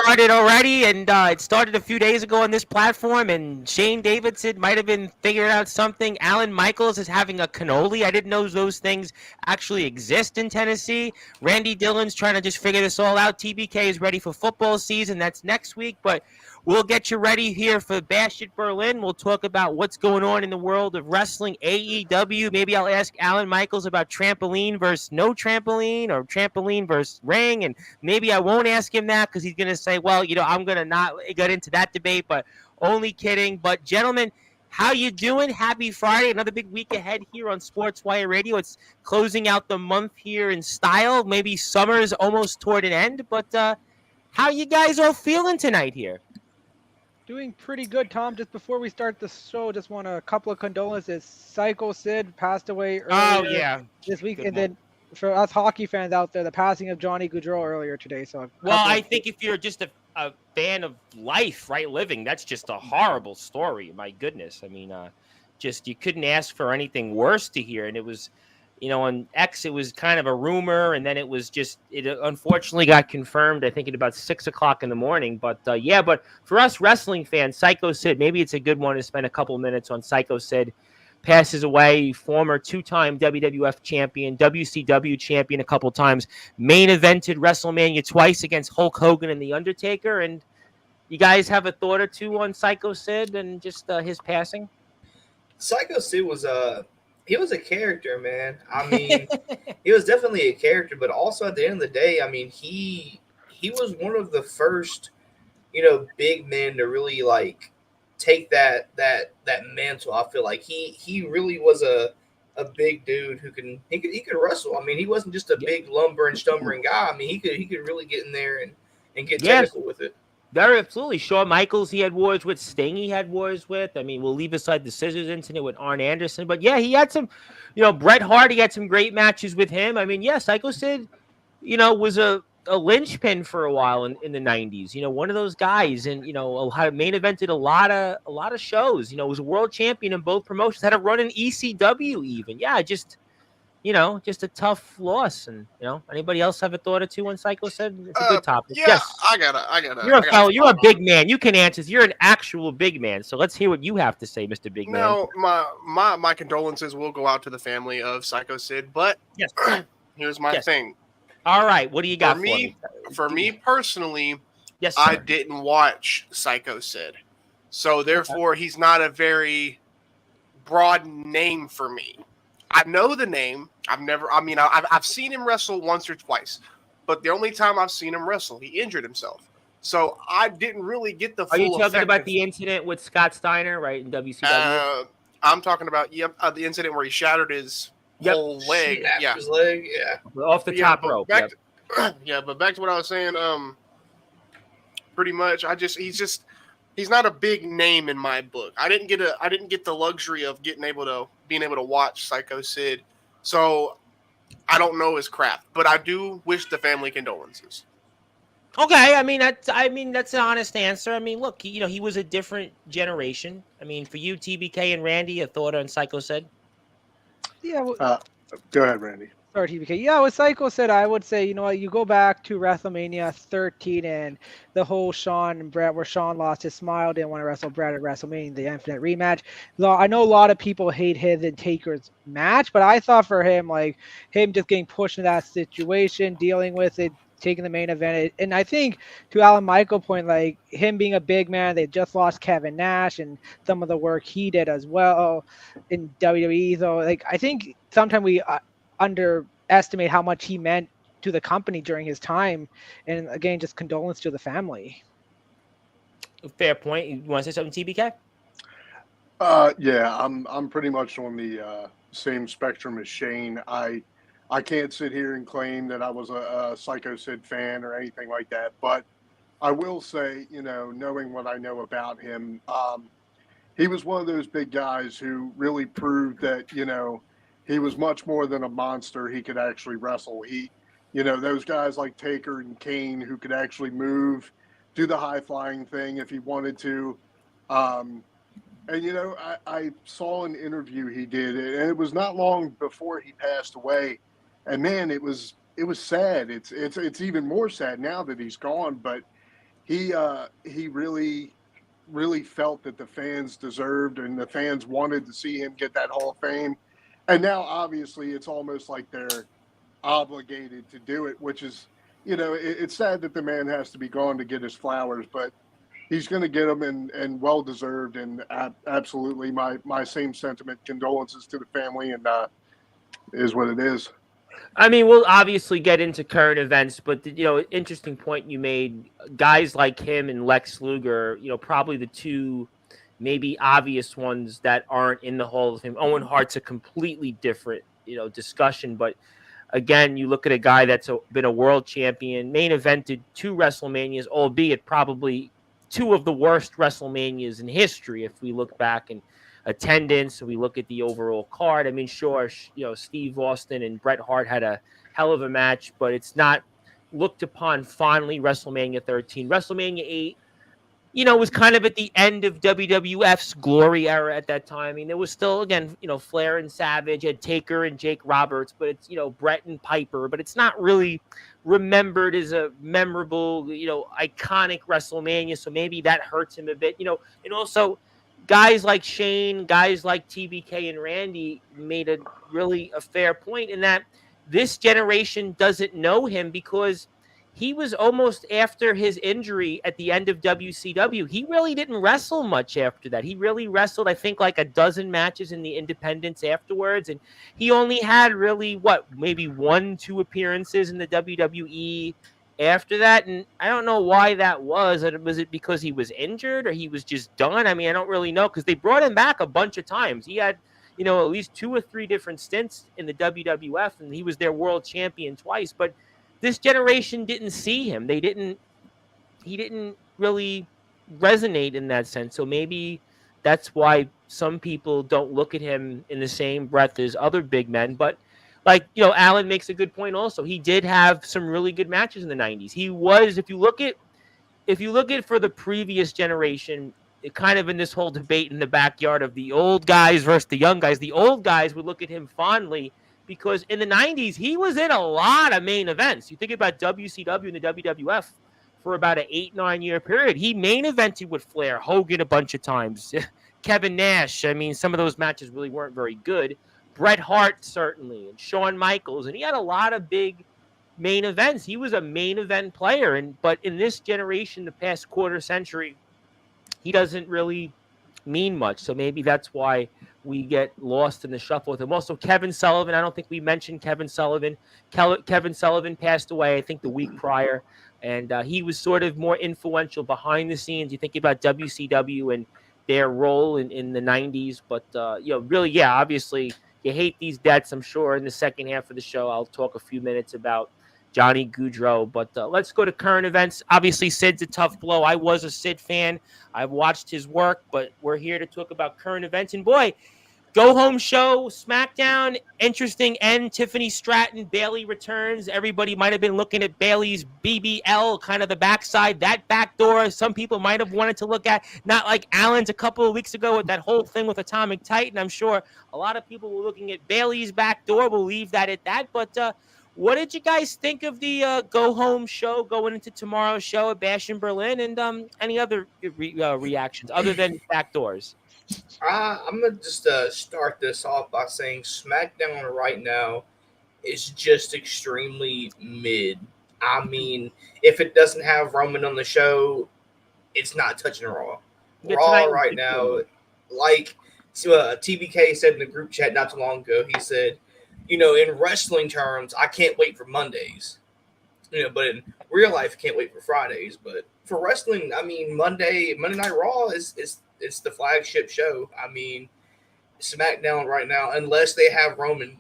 started already, and it started a few days ago on this platform, and Shane Davidson might have been figuring out something. Alan Michaels is having a cannoli. I didn't know those things actually exist in Tennessee. Randy Dillon's trying to just figure this all out. TBK is ready for football season. That's next week, but we'll get you ready here for Bash at Berlin. We'll talk about what's going on in the world of wrestling, AEW. Maybe I'll ask Alan Michaels about trampoline versus no trampoline, or trampoline versus ring, and maybe I won't ask him that because he's going to say, well, I'm going to not get into that debate, but only kidding. But, gentlemen, how you doing? Happy Friday. Another big week ahead here on Sportzwire Radio. It's closing out the month here in style. Maybe summer's almost toward an end, but how you guys all feeling tonight here? Doing pretty good, Tom. Just before we start the show, just want a couple of condolences. Psycho Sid passed away earlier this week, and then for us hockey fans out there, the passing of Johnny Gaudreau earlier today. So, I think if you're just a fan of life, right, living, that's just a horrible story. My goodness, I mean, just you couldn't ask for anything worse to hear, and it was. On X, it was kind of a rumor, and then it unfortunately got confirmed, I think, at about 6 o'clock in the morning. But, but for us wrestling fans, Psycho Sid, maybe it's a good one to spend a couple minutes on. Psycho Sid passes away, former two-time WWF champion, WCW champion a couple times, main evented WrestleMania twice against Hulk Hogan and The Undertaker. And you guys have a thought or two on Psycho Sid and just his passing? Psycho Sid was he was a character, man. I mean, he was definitely a character, but also at the end of the day, I mean, he was one of the first, big men to really like take that mantle. I feel like he really was a big dude who could wrestle. I mean, he wasn't just a big lumbering, stumbling guy. I mean, he could really get in there and get technical with it. Very absolutely. Shawn Michaels, he had wars with. Sting, he had wars with. I mean, we'll leave aside the scissors incident with Arn Anderson. But, yeah, he had some, Bret Hart, he had some great matches with him. I mean, yeah, Psycho Sid, was a linchpin for a while in the 90s. One of those guys. And, main evented a lot of shows. Was a world champion in both promotions. Had a run in ECW even. Yeah, just a tough loss. And, anybody else have a thought or two on Psycho Sid? It's a good topic. Yeah, yes. I gotta. You're a fellow. You're a big man. You can answer. You're an actual big man. So let's hear what you have to say, Mr. Big Man. No, my condolences will go out to the family of Psycho Sid, but yes. Here's my thing. All right. What do you got for me personally, yes, I didn't watch Psycho Sid. So therefore he's not a very broad name for me. I know the name. I've seen him wrestle once or twice, but the only time I've seen him wrestle, he injured himself. So I didn't really get the full effect. Are you talking about the incident with Scott Steiner, right, in WCW? I'm talking about, the incident where he shattered his whole leg. Yeah. His leg, yeah. Off the top rope. But back to what I was saying, pretty much, he's not a big name in my book. I didn't get the luxury of being able to watch Psycho Sid, so I don't know his craft. But I do wish the family condolences. Okay, I mean that's an honest answer. I mean, look, he was a different generation. I mean, for you, TBK and Randy, a thought on Psycho Sid? Yeah. Go ahead, Randy. Sorry, TBK. Yeah, with Psycho Sid, I would say, you go back to WrestleMania 13 and the whole Shawn and Bret, where Shawn lost his smile, didn't want to wrestle Bret at WrestleMania, the Infinite rematch. I know a lot of people hate his and Taker's match, but I thought for him, like, him just getting pushed into that situation, dealing with it, taking the main event. And I think, to Alan Michael's point, like, him being a big man, they just lost Kevin Nash and some of the work he did as well in WWE. So, like, I think sometimes we underestimate how much he meant to the company during his time, and again, just condolence to the family. Fair point. You want to say something, TBK? Yeah, I'm pretty much on the same spectrum as Shane. I can't sit here and claim that I was a Psycho Sid fan or anything like that, but I will say, knowing what I know about him, he was one of those big guys who really proved that, he was much more than a monster. He could actually wrestle. Those guys like Taker and Kane who could actually move, do the high flying thing if he wanted to. I saw an interview he did, and it was not long before he passed away. And man, it was sad. It's even more sad now that he's gone. But he really felt that the fans deserved and the fans wanted to see him get that Hall of Fame. And now, obviously, it's almost like they're obligated to do it, which is, it's sad that the man has to be gone to get his flowers, but he's going to get them and well-deserved. And absolutely my same sentiment, condolences to the family, and is what it is. I mean, we'll obviously get into current events, but interesting point you made. Guys like him and Lex Luger, probably the two maybe obvious ones that aren't in the Hall of Fame. Owen Hart's a completely different, discussion. But again, you look at a guy that's been a world champion, main evented 2 WrestleManias, albeit probably 2 of the worst WrestleManias in history if we look back and attendance, we look at the overall card. I mean, sure, Steve Austin and Bret Hart had a hell of a match, but it's not looked upon fondly. WrestleMania 13, WrestleMania 8, was kind of at the end of WWF's glory era at that time. I mean, there was still, again, Flair and Savage, had Taker and Jake Roberts, but it's, Bret and Piper, but it's not really remembered as a memorable, iconic WrestleMania. So maybe that hurts him a bit, and also guys like Shane, guys like TBK and Randy made a fair point in that this generation doesn't know him because he was almost after his injury at the end of WCW. He really didn't wrestle much after that. He really wrestled, I think, like a dozen matches in the independents afterwards. And he only had really, maybe 1-2 appearances in the WWE after that. And I don't know why that was. Was it because he was injured or he was just done? I mean, I don't really know because they brought him back a bunch of times. He had, at least 2 or 3 different stints in the WWF, and he was their world champion twice. But this generation didn't see him. He didn't really resonate in that sense. So maybe that's why some people don't look at him in the same breath as other big men. But Alan makes a good point also. He did have some really good matches in the 90s. He was, if you look at for the previous generation, kind of in this whole debate in the backyard of the old guys versus the young guys, the old guys would look at him fondly because in the 90s, he was in a lot of main events. You think about WCW and the WWF for about an 8-9 year period. He main evented with Flair, Hogan a bunch of times, Kevin Nash. I mean, some of those matches really weren't very good. Bret Hart, certainly, and Shawn Michaels. And he had a lot of big main events. He was a main event player. But in this generation, the past quarter century, he doesn't really mean much. So maybe that's why we get lost in the shuffle with him. Also, Kevin Sullivan. I don't think we mentioned Kevin Sullivan. Kevin Sullivan passed away, I think, the week prior. And he was sort of more influential behind the scenes. You think about WCW and their role in the 90s. But, really, obviously, you hate these deaths. I'm sure in the second half of the show, I'll talk a few minutes about Johnny Goudreau. But let's go to current events. Obviously, Sid's a tough blow. I was a Sid fan. I've watched his work, but we're here to talk about current events. And boy, go-home show, SmackDown, interesting end. Tiffany Stratton, Bayley returns. Everybody might have been looking at Bayley's BBL, kind of the backside, that back door. Some people might have wanted to look at, not like Allen's a couple of weeks ago with that whole thing with Atomic Titan. I'm sure a lot of people were looking at Bayley's back door. We'll leave that at that. But what did you guys think of the go-home show going into tomorrow's show at Bash in Berlin, and any other reactions other than back doors? I'm going to just start this off by saying SmackDown right now is just extremely mid. I mean, if it doesn't have Roman on the show, it's not touching Raw. Raw right now, like TBK said in the group chat not too long ago, he said, in wrestling terms, I can't wait for Mondays. But in real life, I can't wait for Fridays. But for wrestling, I mean, Monday Night Raw is it's the flagship show. I mean, SmackDown right now, unless they have Roman,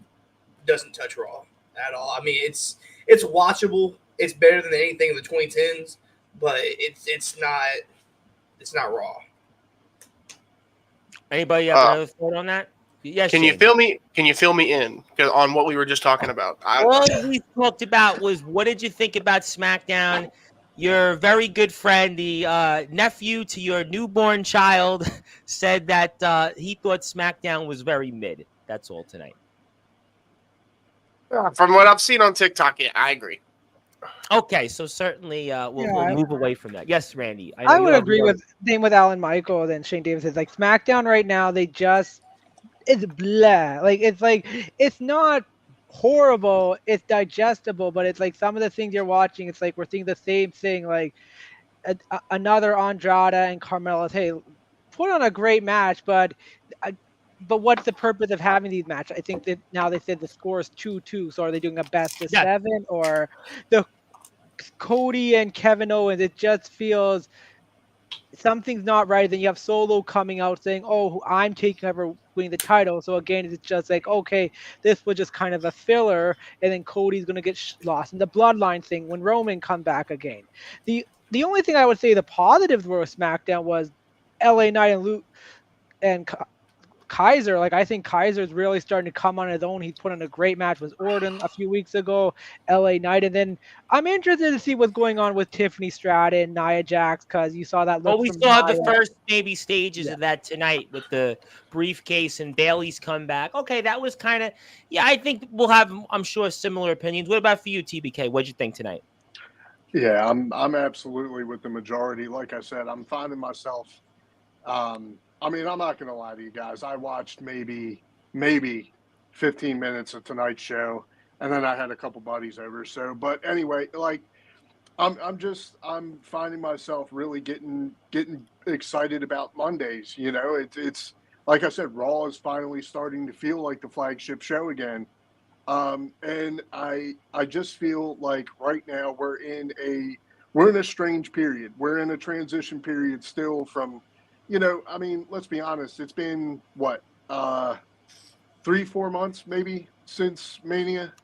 doesn't touch Raw at all. I mean, it's watchable. It's better than anything in the 2010s, but it's not Raw. Anybody have another thought on that? Yes. Can you fill me in on what we were just talking about? All we talked about was what did you think about SmackDown? Your very good friend, the nephew to your newborn child, said that he thought SmackDown was very mid. That's all tonight. From what I've seen on TikTok, yeah, I agree. Okay, so certainly we'll move away from that. Yes, Randy. I know I you would have agree more. with same with Alan Michael and Shane Davis. It's like SmackDown right now. They just it's blah. Like it's not horrible. It's digestible, but it's like some of the things you're watching. It's like we're seeing the same thing. Like another Andrade and Carmella. Hey, put on a great match, uh, but what's the purpose of having these matches? I think that now they said the score is 2-2. So are they doing a best of Yeah. 7 or the Cody and Kevin Owens? It just feels something's not right. Then you have Solo coming out saying, "Oh, I'm taking over winning the title." So again, it's just like, okay, this was just kind of a filler, and then Cody's gonna get lost in the Bloodline thing when Roman come back again. The only thing I would say the positives were with SmackDown was LA Knight and Luke and Kaiser. Like I think Kaiser's really starting to come on his own. He's put on a great match with Orton a few weeks ago, LA Knight, and then I'm interested to see what's going on with Tiffany Stratton, Nia Jax, because you saw that Well, look we from saw the Nia. first maybe stages Yeah. of that tonight with the briefcase and Bailey's comeback. Okay, that was kind of I think we'll have, I'm sure, similar opinions. What about for you, TBK? What'd you think tonight? Yeah, I'm absolutely with the majority. Like I said, I'm finding myself. I mean, I'm not gonna lie to you guys. I watched maybe 15 minutes of tonight's show, and then I had a couple buddies over. So, but anyway, like I'm finding myself really getting excited about Mondays. You know, it's like I said, Raw is finally starting to feel like the flagship show again. And I just feel like right now we're in a strange period. We're in a transition period still from, I mean, let's be honest. It's been what 3-4 months maybe since Mania.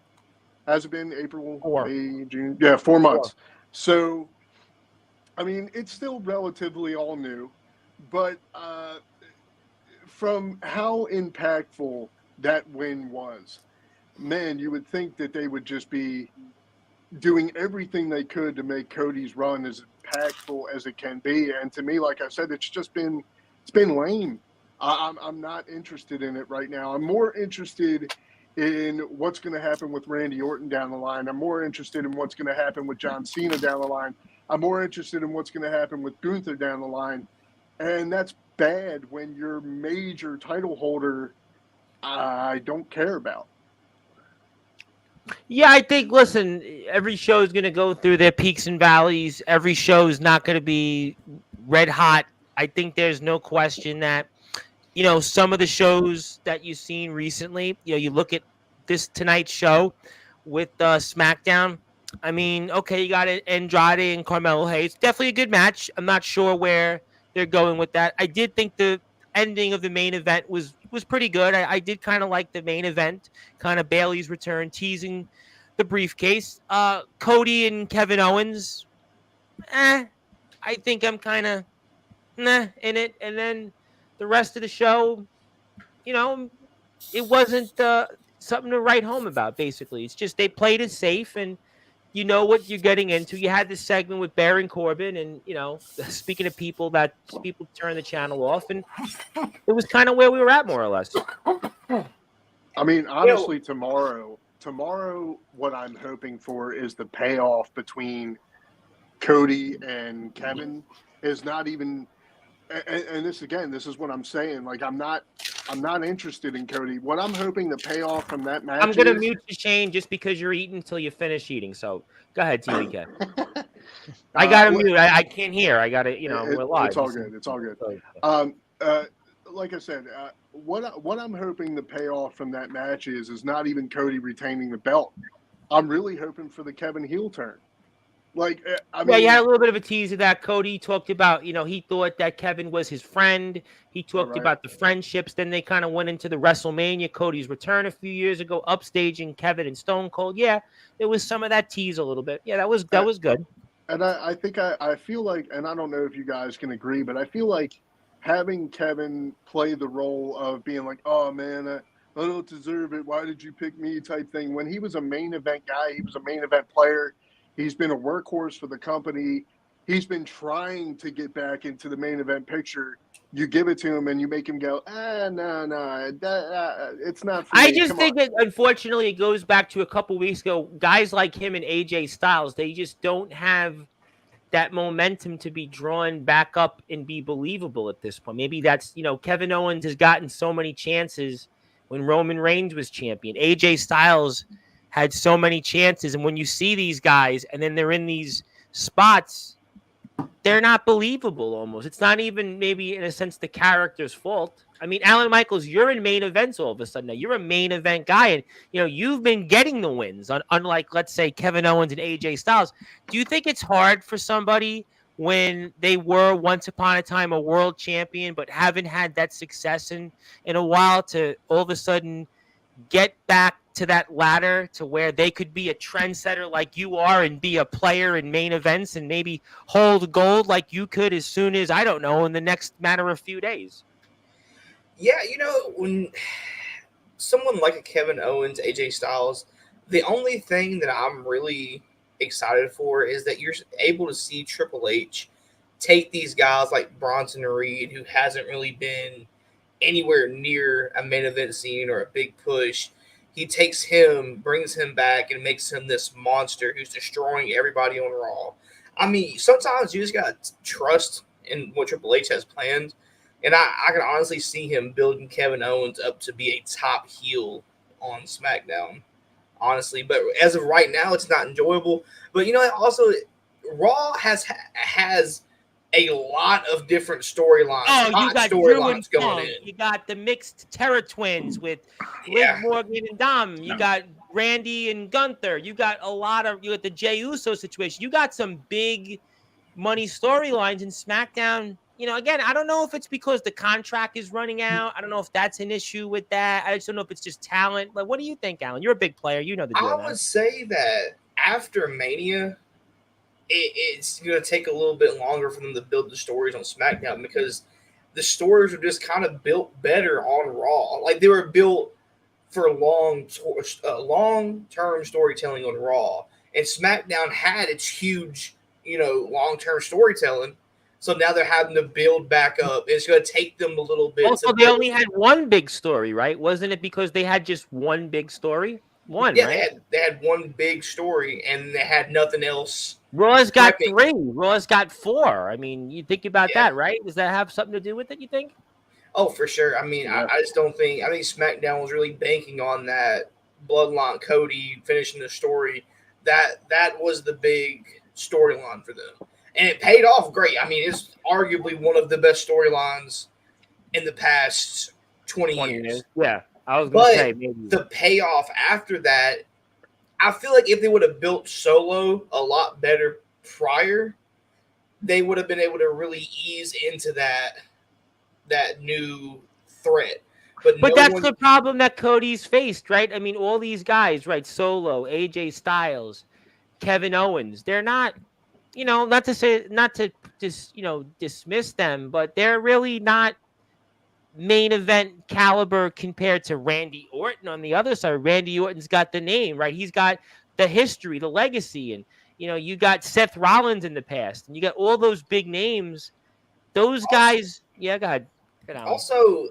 Has it been April, 4. May, June? Yeah, 4 months. So, I mean, it's still relatively all new, but from how impactful that win was, man, you would think that they would just be doing everything they could to make Cody's run as impactful as it can be. And to me, like I said, it's been lame. I'm not interested in it right now. I'm more interested in what's going to happen with Randy Orton down the line. I'm more interested in what's going to happen with John Cena down the line. I'm more interested in what's going to happen with Gunther down the line. And that's bad when your major title holder I don't care about. Yeah, I think, listen, every show is going to go through their peaks and valleys. Every show is not going to be red hot. I think there's no question that, some of the shows that you've seen recently, you look at this tonight's show with SmackDown. I mean, okay, you got Andrade and Carmelo Hayes. Definitely a good match. I'm not sure where they're going with that. I did think the ending of the main event was pretty good. I did kind of like the main event, kind of Bailey's return, teasing the briefcase. Cody and Kevin Owens, I think I'm kind of in it. And then the rest of the show, it wasn't something to write home about, basically. It's just they played it safe, and you know what you're getting into. You had this segment with Baron Corbin, and, speaking of people turn the channel off, and it was kind of where we were at, more or less. I mean, honestly, tomorrow, what I'm hoping for is the payoff between Cody and Kevin is not even, and this is what I'm saying. Like, I'm not interested in Cody. What I'm hoping the payoff from that match I'm going to mute you, Shane, just because you're eating until you finish eating. So go ahead, TBK. I got to mute. I can't hear. I got to, we're live. It's all good. It's all good. Like I said, what I'm hoping the payoff from that match is not even Cody retaining the belt. I'm really hoping for the Kevin heel turn. Like, I mean, you had a little bit of a tease of that. Cody talked about, he thought that Kevin was his friend. He talked about the friendships. Then they kind of went into the WrestleMania, Cody's return a few years ago, upstaging Kevin and Stone Cold. Yeah, there was some of that tease a little bit. Yeah, that was good. And I think I feel like, and I don't know if you guys can agree, but I feel like having Kevin play the role of being like, oh man, I don't deserve it. Why did you pick me? Type thing. When he was a main event guy, he was a main event player. He's been a workhorse for the company. He's been trying to get back into the main event picture. you give it to him and you make him go, no, it's not for I me. just Come think on. that, unfortunately, it goes back to a couple weeks ago. Guys like him and AJ Styles, they just don't have that momentum to be drawn back up and be believable at this point. Maybe that's, Kevin Owens has gotten so many chances when Roman Reigns was champion. AJ Styles had so many chances. And when you see these guys and then they're in these spots, they're not believable almost. It's not even maybe in a sense the character's fault. I mean, Alan Michaels, you're in main events all of a sudden now. You're a main event guy, and you've been getting the wins. Unlike, let's say, Kevin Owens and AJ Styles. Do you think it's hard for somebody when they were once upon a time a world champion, but haven't had that success in a while, to all of a sudden get back to that ladder to where they could be a trendsetter like you are and be a player in main events and maybe hold gold like you could as soon as, I don't know, in the next matter of few days? Yeah, when someone like a Kevin Owens, AJ Styles, the only thing that I'm really excited for is that you're able to see Triple H take these guys like Bronson Reed, who hasn't really been anywhere near a main event scene or a big push. He takes him, brings him back, and makes him this monster who's destroying everybody on Raw. I mean, sometimes you just got to trust in what Triple H has planned. And I can honestly see him building Kevin Owens up to be a top heel on SmackDown, honestly. But as of right now, it's not enjoyable. But, also, Raw has a lot of different storylines. Oh, you got storylines going in. You got the mixed Terror Twins with Liv Morgan and Dom. You got Randy and Gunther. You got you got the Jey Uso situation. You got some big money storylines in SmackDown. Again, I don't know if it's because the contract is running out. I don't know if that's an issue with that. I just don't know if it's just talent. Like, what do you think, Alan? You're a big player. You know the deal. I would say that after Mania, it's going to take a little bit longer for them to build the stories on SmackDown because the stories are just kind of built better on Raw. Like, they were built for long-term storytelling on Raw. And SmackDown had its huge, long-term storytelling. So now they're having to build back up. It's going to take them a little bit. Also, they only had one big story, right? Wasn't it because they had just one big story? One, yeah, right? They had one big story, and they had nothing else. Raw's got 3. Raw's got 4. I mean, you think about that, right? Does that have something to do with it, you think? Oh, for sure. I mean, I just don't think – I think SmackDown was really banking on that Bloodline Cody finishing the story. That was the big storyline for them. And it paid off great. I mean, it's arguably one of the best storylines in the past 20 years. Yeah, I was going to say maybe. The payoff after that, I feel like if they would have built Solo a lot better prior, they would have been able to really ease into that new threat. But that's the problem that Cody's faced, right? I mean, all these guys, right? Solo, AJ Styles, Kevin Owens, they're not – not to just, dismiss them, but they're really not main event caliber compared to Randy Orton on the other side. Randy Orton's got the name, right? He's got the history, the legacy, and, you got Seth Rollins in the past, and you got all those big names. Those guys, go ahead. Also,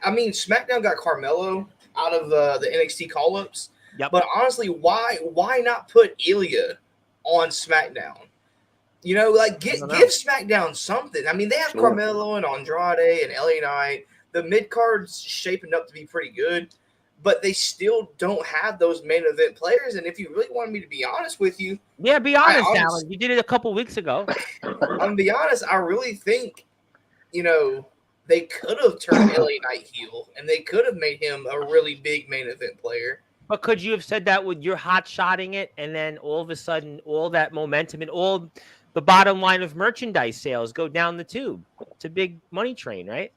I mean, SmackDown got Carmelo out of the NXT call-ups, but honestly, why not put Ilya on SmackDown? Give SmackDown something. I mean, they have Carmelo and Andrade and LA Knight. The mid-card's shaping up to be pretty good, but they still don't have those main event players. And if you really wanted me to be honest with you. Yeah, be honest, Alan. You did it a couple weeks ago. I'm going to be honest. I really think, they could have turned LA Knight heel, and they could have made him a really big main event player. But could you have said that with your hot-shotting it, and then all of a sudden all that momentum and all – the bottom line of merchandise sales go down the tube? It's a big money train, right?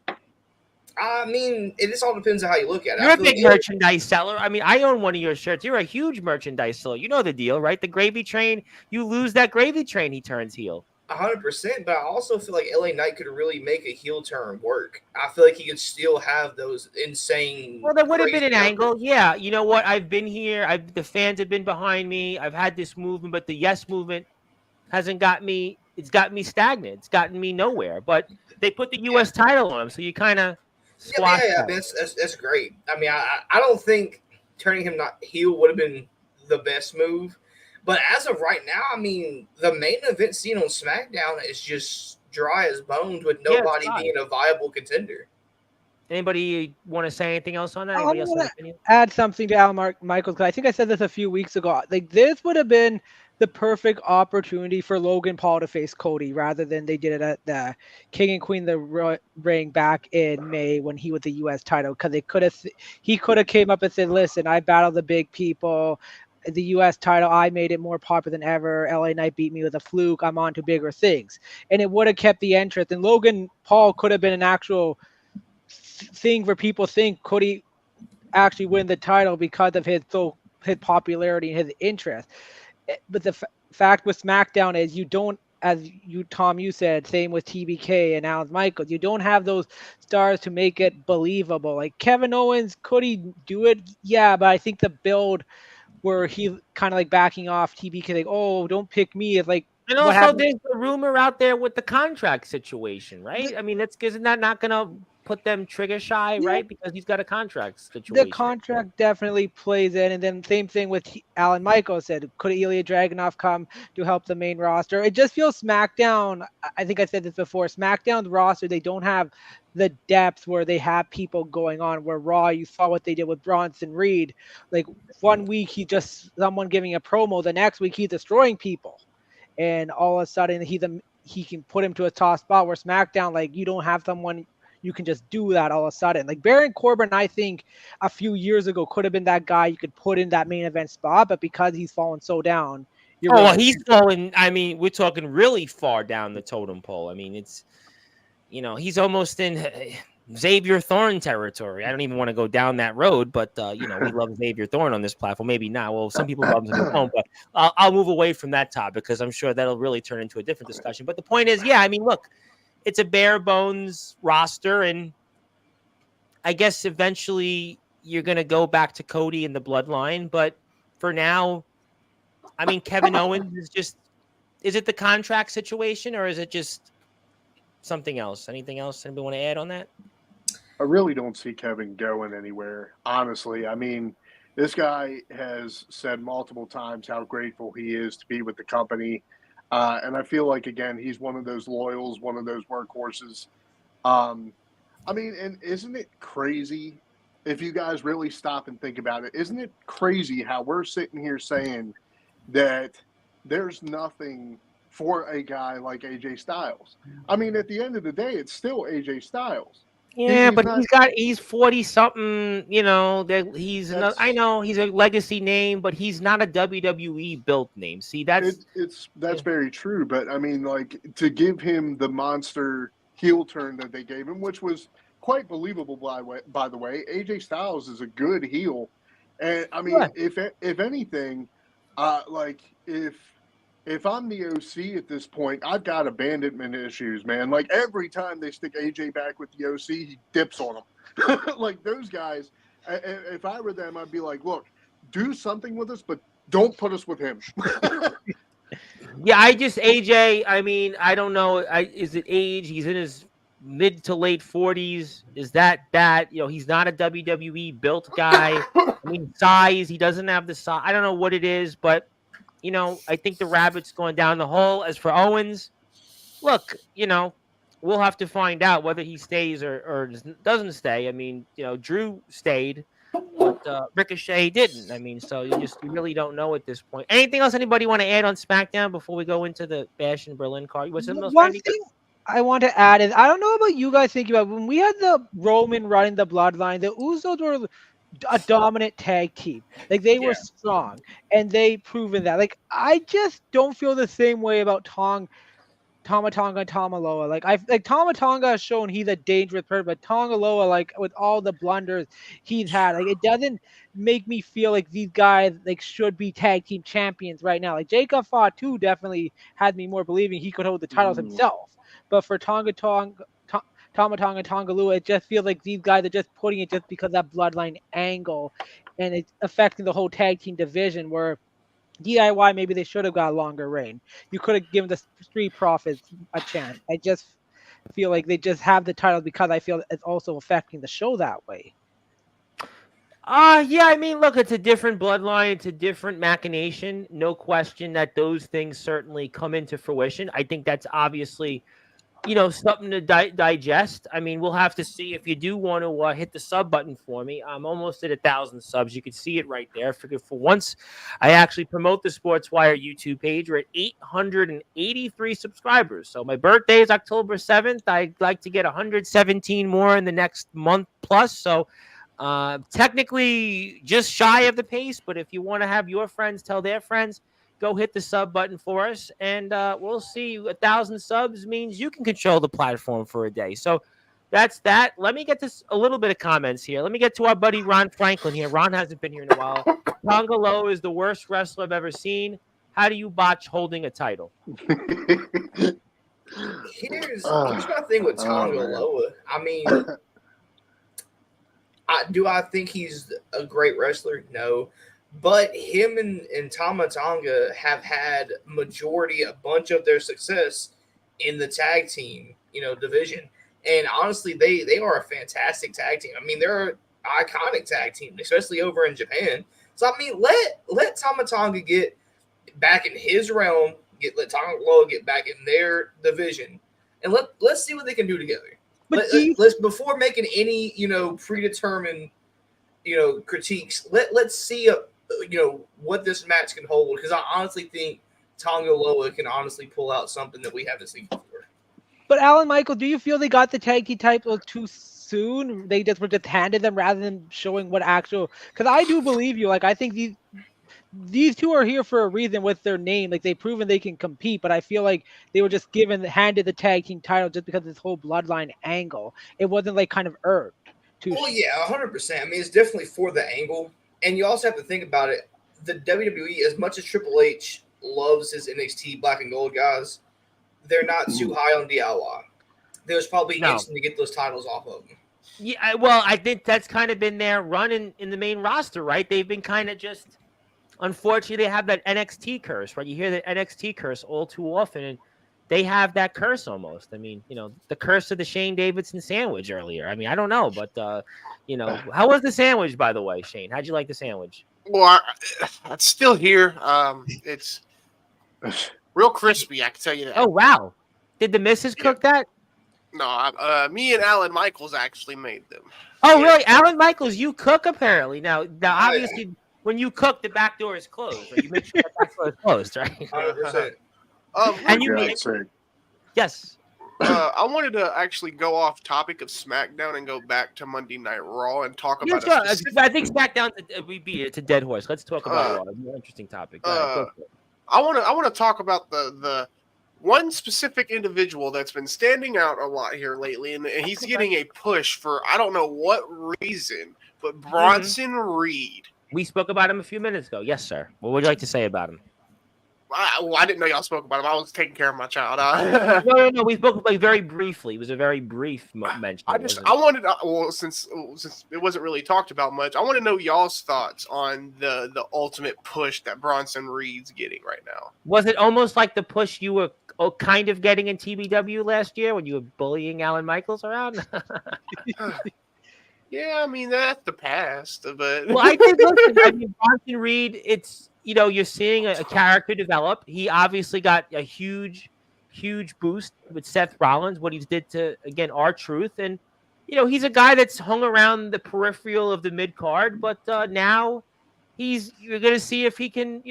I mean, it just all depends on how you look at it. You're a big merchandise seller. I mean, I own one of your shirts. You're a huge merchandise seller. You know the deal, right? The gravy train, you lose that gravy train, he turns heel. 100%, but I also feel like LA Knight could really make a heel turn work. I feel like he could still have those insane. Well, there would have been an angle. Yeah, you know what? I've been here. The fans have been behind me. I've had this movement, but the Yes movement hasn't got me it's gotten me stagnant. It's gotten me nowhere. But they put the U.S. title on him, so you kind of squash that. That's great. I mean, I don't think turning him not heel would have been the best move, but as of right now, I mean, the main event scene on SmackDown is just dry as bones with nobody being a viable contender. Anybody want to say anything else on that? I Anybody else have an want opinion? to add something to Al Michaels, because I think I said this a few weeks ago. Like, this would have been the perfect opportunity for Logan Paul to face Cody, rather than they did it at the King and Queen the ring back in May when he was the U.S. title. Because he could have came up and said, "Listen, I battled the big people. The U.S. title, I made it more popular than ever. LA Knight beat me with a fluke. I'm on to bigger things," and it would have kept the interest. And Logan Paul could have been an actual thing where people think, could he actually win the title because of his popularity and his interest. But the fact with SmackDown is you don't, as you said, same with TBK and Al Michaels, you don't have those stars to make it believable. Like Kevin Owens, could he do it? Yeah, but I think the build where he kind of like backing off TBK, like, oh, don't pick me, is like, and also there's the rumor out there with the contract situation, right? I mean, isn't that not gonna put them trigger shy, right? Because he's got a contract situation. The contract definitely plays in, and then same thing with Alan Michaels said, could Ilya Dragunov come to help the main roster? It just feels SmackDown, I think I said this before, SmackDown's roster, they don't have the depth where they have people going on, where Raw, you saw what they did with Bronson Reed. Like, one week he just someone giving a promo, the next week he's destroying people, and all of a sudden he can put him to a tough spot, where SmackDown, like, you don't have someone you can just do that all of a sudden. Like Baron Corbin, I think a few years ago could have been that guy you could put in that main event spot, but because he's fallen so down. He's fallen. I mean, we're talking really far down the totem pole. I mean, it's, he's almost in Xavier Thorne territory. I don't even want to go down that road, but we love Xavier Thorne on this platform. Maybe not. Well, some people love him on the phone, but I'll move away from that topic because I'm sure that'll really turn into a different discussion. But the point is, I mean, look, it's a bare bones roster, and I guess eventually you're going to go back to Cody and the bloodline. But for now, I mean, Kevin Owens is it the contract situation, or is it just something else? Anything else? Anybody want to add on that? I really don't see Kevin going anywhere, honestly. I mean, this guy has said multiple times how grateful he is to be with the company. And I feel like, again, he's one of those loyals, one of those workhorses. I mean, and isn't it crazy if you guys really stop and think about it? Isn't it crazy how we're sitting here saying that there's nothing for a guy like AJ Styles? I mean, at the end of the day, it's still AJ Styles. Yeah, but he's 40 something, I know he's a legacy name, but he's not a WWE built name. See, that's very true. But I mean, like, to give him the monster heel turn that they gave him, which was quite believable, by the way, AJ Styles is a good heel. And I mean, if anything, like if I'm the OC at this point, I've got abandonment issues, man. Like, every time they stick AJ back with the OC, he dips on them. Like, those guys, if I were them, I'd be like, look, do something with us, but don't put us with him. Yeah, AJ, I mean, I don't know. Is it age? He's in his mid to late 40s. Is that? He's not a WWE built guy. I mean, size, he doesn't have the size. I don't know what it is, but I think the rabbit's going down the hole. As for Owens, look, we'll have to find out whether he stays or doesn't stay. I mean, Drew stayed, but Ricochet didn't. I mean, so you really don't know at this point. Anything else anybody want to add on SmackDown before we go into the Bash in Berlin card? One thing I want to add is, I don't know about you guys thinking about, when we had the Roman running the bloodline, the Usos were a dominant tag team. Like, they were strong, and they proven that. Like, I just don't feel the same way about Tama Tonga and Tama Loa. Like Tama Tonga has shown he's a dangerous person, but Tonga Loa, like, with all the blunders he's had, like, it doesn't make me feel like these guys like should be tag team champions right now. Like, Jacob Fatu definitely had me more believing he could hold the titles himself. But for Tama Tonga and Tonga Loa, it just feels like these guys are just putting it just because of that bloodline angle, and it's affecting the whole tag team division, where DIY, maybe they should have got a longer reign. You could have given the Street Profits a chance. I just feel like they just have the title because I feel it's also affecting the show that way. Yeah, I mean, look, it's a different bloodline, it's a different machination. No question that those things certainly come into fruition. I think that's obviously, something to digest. I mean, we'll have to see. If you do want to hit the sub button for me, I'm almost at 1,000 subs. You can see it right there. For once, I actually promote the Sportswire YouTube page. We're at 883 subscribers. So my birthday is October 7th. I'd like to get 117 more in the next month plus. So technically just shy of the pace, but if you want to have your friends tell their friends, go hit the sub button for us, and we'll see. 1,000 subs means you can control the platform for a day. So that's that. Let me get this a little bit of comments here. Let me get to our buddy Ron Franklin here. Ron hasn't been here in a while. Tonga Loa is the worst wrestler I've ever seen. How do you botch holding a title? Here's my thing with Tonga Loa. I mean, do I think he's a great wrestler? No. But him and Tama Tonga have had a bunch of their success in the tag team, division. And honestly, they are a fantastic tag team. I mean, they're an iconic tag team, especially over in Japan. So, I mean, let Tama Tonga get back in his realm, let Tonga Loa get back in their division, and let's see what they can do together. Let's before making any predetermined critiques. Let's see what this match can hold, because I honestly think Tonga Loa can honestly pull out something that we haven't seen before. But Alan Michael, do you feel they got the tag team title too soon? They just were just handed them rather than showing what actual. Because I do believe you. Like I think these two are here for a reason with their name. Like they've proven they can compete, but I feel like they were just handed the tag team title just because of this whole bloodline angle. It wasn't like kind of earned. Well, yeah, 100%. I mean, it's definitely for the angle. And you also have to think about it. The WWE, as much as Triple H loves his NXT black and gold guys, they're not too high on DIY. There's probably itching to get those titles off of them. Yeah, well, I think that's kind of been their run in the main roster, right? They've been kind of just, unfortunately, they have that NXT curse, right? You hear the NXT curse all too often, and they have that curse almost. I mean, the curse of the Shane Davidson sandwich earlier. I mean, I don't know, but, how was the sandwich, by the way, Shane? How'd you like the sandwich? Well, it's still here. It's real crispy, I can tell you that. Oh, wow. Did the missus cook that? No, me and Alan Michaels actually made them. Oh, really? Alan Michaels, you cook apparently. Now obviously, when you cook, the back door is closed. Right? You make sure the back door is closed, right? 100%. And you yes. I wanted to actually go off topic of SmackDown and go back to Monday Night Raw and talk about. I think SmackDown it's a dead horse. Let's talk about Raw. It's an interesting topic. I want to talk about the one specific individual that's been standing out a lot here lately, and he's getting a push for I don't know what reason, but Bronson Reed. We spoke about him a few minutes ago. Yes, sir. What would you like to say about him? I didn't know y'all spoke about him. I was taking care of my child. No. We spoke very briefly. It was a very brief mention. I wanted, since it wasn't really talked about much, I want to know y'all's thoughts on the ultimate push that Bronson Reed's getting right now. Was it almost like the push you were kind of getting in TBW last year when you were bullying Alan Michaels around? Yeah, I mean that's the past, but well, I think Bronson Reed, it's you're seeing a character develop. He obviously got a huge boost with Seth Rollins, what he did to R-Truth, and he's a guy that's hung around the peripheral of the mid card, but now you're going to see if he can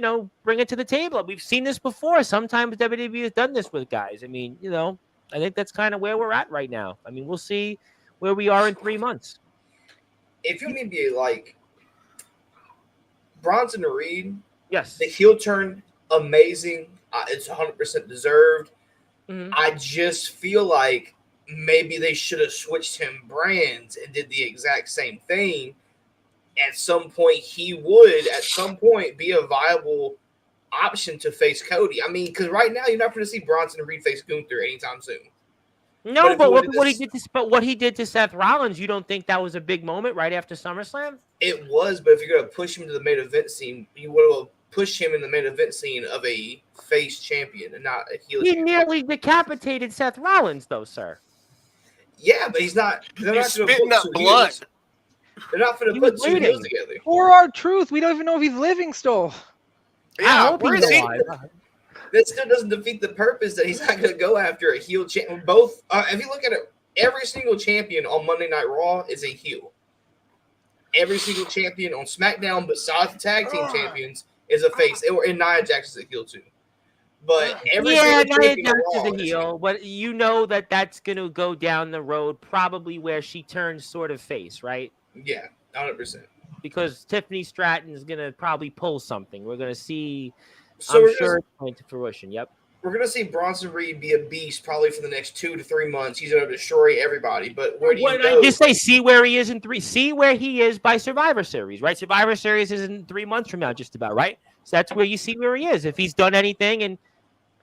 bring it to the table. We've seen this before. Sometimes WWE has done this with guys. I mean, I think that's kind of where we're at right now. I mean, we'll see where we are in 3 months. If you mean be like Bronson Reed, yes, the heel turn, amazing. It's 100% deserved. Mm-hmm. I just feel like maybe they should have switched him brands and did the exact same thing. At some point, he would, be a viable option to face Cody. I mean, because right now, you're not going to see Bronson Reed face Gunther anytime soon. No, but what he did to Seth Rollins, you don't think that was a big moment right after SummerSlam? It was, but if you're going to push him to the main event scene, you would have push him in the main event scene of a face champion and not a heel He champion. nearly decapitated Seth Rollins, though, sir. Yeah, but he's not. They're He's not going to spitting put up two blood. heels. They're not going He to put was two heels bleeding. together. For our truth, we don't even know if he's living still. I Yeah, hope where he's is he? alive. That still doesn't defeat the purpose that he's not going to go after a heel champion. Both, if you look at it, every single champion on Monday Night Raw is a heel. Every single champion on SmackDown, besides the tag team champions, is a face. And Nia Jax is a heel too. But every Yeah, single Nia champion on Jax Raw is a heel, but you know that's going to go down the road probably where she turns sort of face, right? Yeah, 100%. Because Tiffany Stratton is going to probably pull something. We're going to see, So I'm we're sure gonna, it's going to fruition. Yep. we're gonna see Bronson Reed be a beast probably for the next 2 to 3 months. He's gonna destroy everybody. But where do you When go? I just say see where he is in 3, see where he is by Survivor Series, right? Survivor Series is in 3 months from now, just about, right? So that's where you see where he is. If he's done anything, and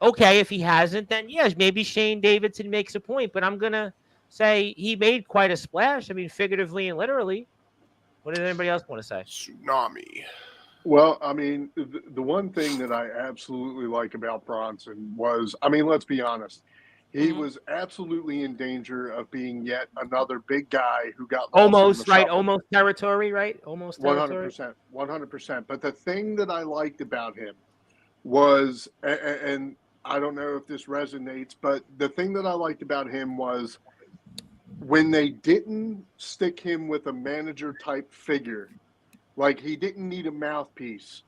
okay, if he hasn't, then yes, maybe Shane Davidson makes a point. But I'm gonna say he made quite a splash. I mean, figuratively and literally. What does anybody else want to say? Tsunami. Well, I mean, the one thing that I absolutely like about Bronson was, I mean, let's be honest, he was absolutely in danger of being yet another big guy who got lost in Almost the right, shuffle. almost territory, right? Almost territory. 100%. But the thing that I liked about him was, and I don't know if this resonates, but the thing that I liked about him was when they didn't stick him with a manager type figure, like he didn't need a mouthpiece.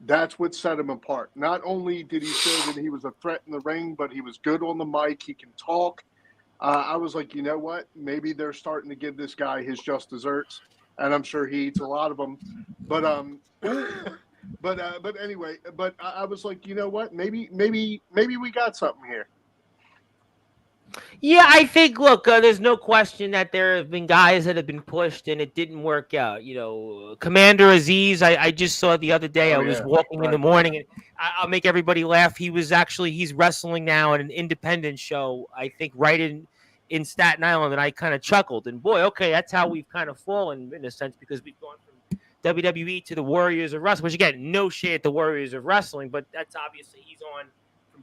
That's what set him apart. Not only did he show that he was a threat in the ring, but he was good on the mic. He can talk. I was like, you know what? Maybe they're starting to give this guy his just desserts, and I'm sure he eats a lot of them. But but anyway, but I was like, you know what? Maybe we got something here. Yeah, I think, look, there's no question that there have been guys that have been pushed and it didn't work out. You know, Commander Aziz, I just saw the other day. I was walking in the morning, and I'll make everybody laugh. He's wrestling now at an independent show, I think, right in Staten Island, and I kind of chuckled. And boy, okay, that's how we've kind of fallen in a sense, because we've gone from WWE to the Warriors of Wrestling, which again, no shade at the Warriors of Wrestling, but that's obviously he's on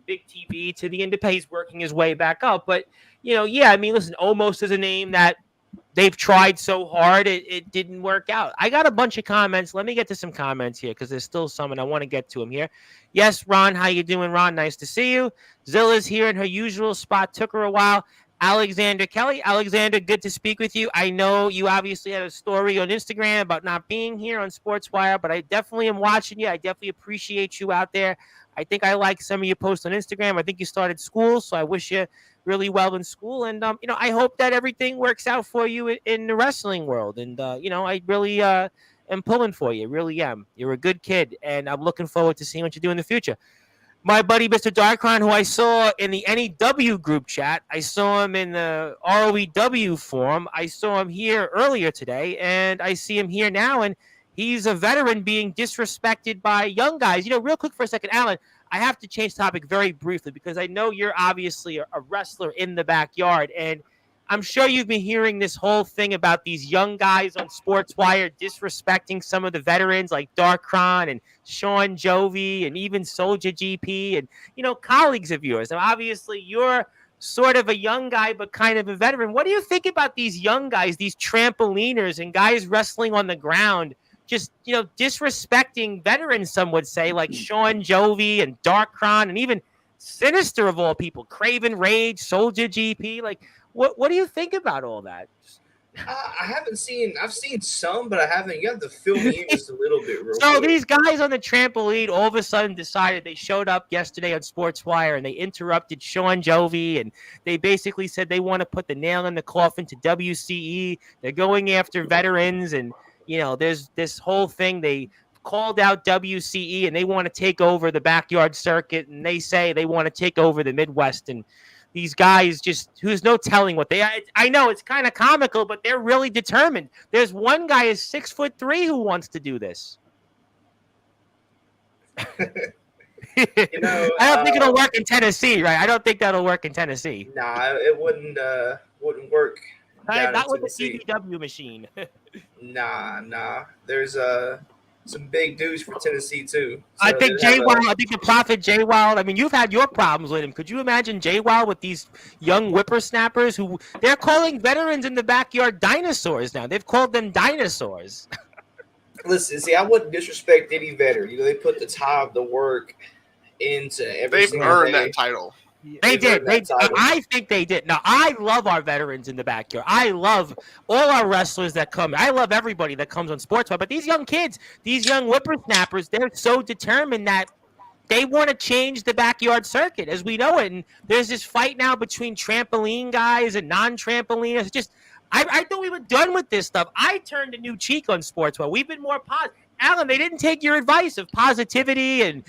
big TV to the independent. He's working his way back up. But, you know, yeah, I mean, listen, Almost is a name that they've tried so hard. It didn't work out. I got a bunch of comments. Let me get to some comments here because there's still some, and I want to get to them here. Yes, Ron, how you doing, Ron? Nice to see you. Zilla's here in her usual spot. Took her a while. Alexander Kelly. Alexander, good to speak with you. I know you obviously had a story on Instagram about not being here on Sportswire, but I definitely am watching you. I definitely appreciate you out there. I think I like some of your posts on Instagram. I think you started school, so I wish you really well in school. And, you know, I hope that everything works out for you in the wrestling world. And, you know, I really am pulling for you. Really am. You're a good kid, and I'm looking forward to seeing what you do in the future. My buddy, Mr. Darkron, who I saw in the NEW group chat, I saw him in the ROEW forum. I saw him here earlier today, and I see him here now, and he's a veteran being disrespected by young guys. You know, real quick for a second, Alan, I have to change topic very briefly because I know you're obviously a wrestler in the backyard, and I'm sure you've been hearing this whole thing about these young guys on Sportswire disrespecting some of the veterans like Darkron and Sean Jovi and even Soldier GP and, you know, colleagues of yours. Now, obviously, you're sort of a young guy, but kind of a veteran. What do you think about these young guys, these trampoliners and guys wrestling on the ground, just, you know, disrespecting veterans, some would say, like Sean Jovi and Darkron and even Sinister of all people, Craven Rage, Soldier GP? Like, what do you think about all that? I've seen some, but I haven't. You have to fill me in just a little bit, real So quick. these guys on the trampoline all of a sudden decided they showed up yesterday on Sportswire and they interrupted Sean Jovi, and they basically said they want to put the nail in the coffin to WCE. They're going after veterans, and, you know, there's this whole thing. They called out WCE and they want to take over the backyard circuit, and they say they want to take over the Midwest. And these guys just, who's no telling what they, I know it's kind of comical, but they're really determined. There's one guy is 6'3" who wants to do this. You know, I don't think it'll work in Tennessee, right? I don't think that'll work in Tennessee. Nah, it wouldn't work. Right? down Not in with the Tennessee. CBW machine. Nah. some big dudes for Tennessee too. I So think they have Jay Wild. I think the prophet Jay Wild. I mean, you've had your problems with him. Could you imagine Jay Wild with these young whippersnappers who they're calling veterans in the backyard dinosaurs now? They've called them dinosaurs. Listen, see, I wouldn't disrespect any veteran. You know, they put the time, the work into every They've single earned day. that title. They They've did. earned that title. I think they did. Now, I love our veterans in the backyard. I love all our wrestlers that come. I love everybody that comes on Sportswire. But these young kids, these young whippersnappers, they're so determined that they want to change the backyard circuit as we know it. And there's this fight now between trampoline guys and non-trampoline. It's just, I thought we were done with this stuff. I turned a new cheek on Sportswire. We've been more positive. Alan, they didn't take your advice of positivity and,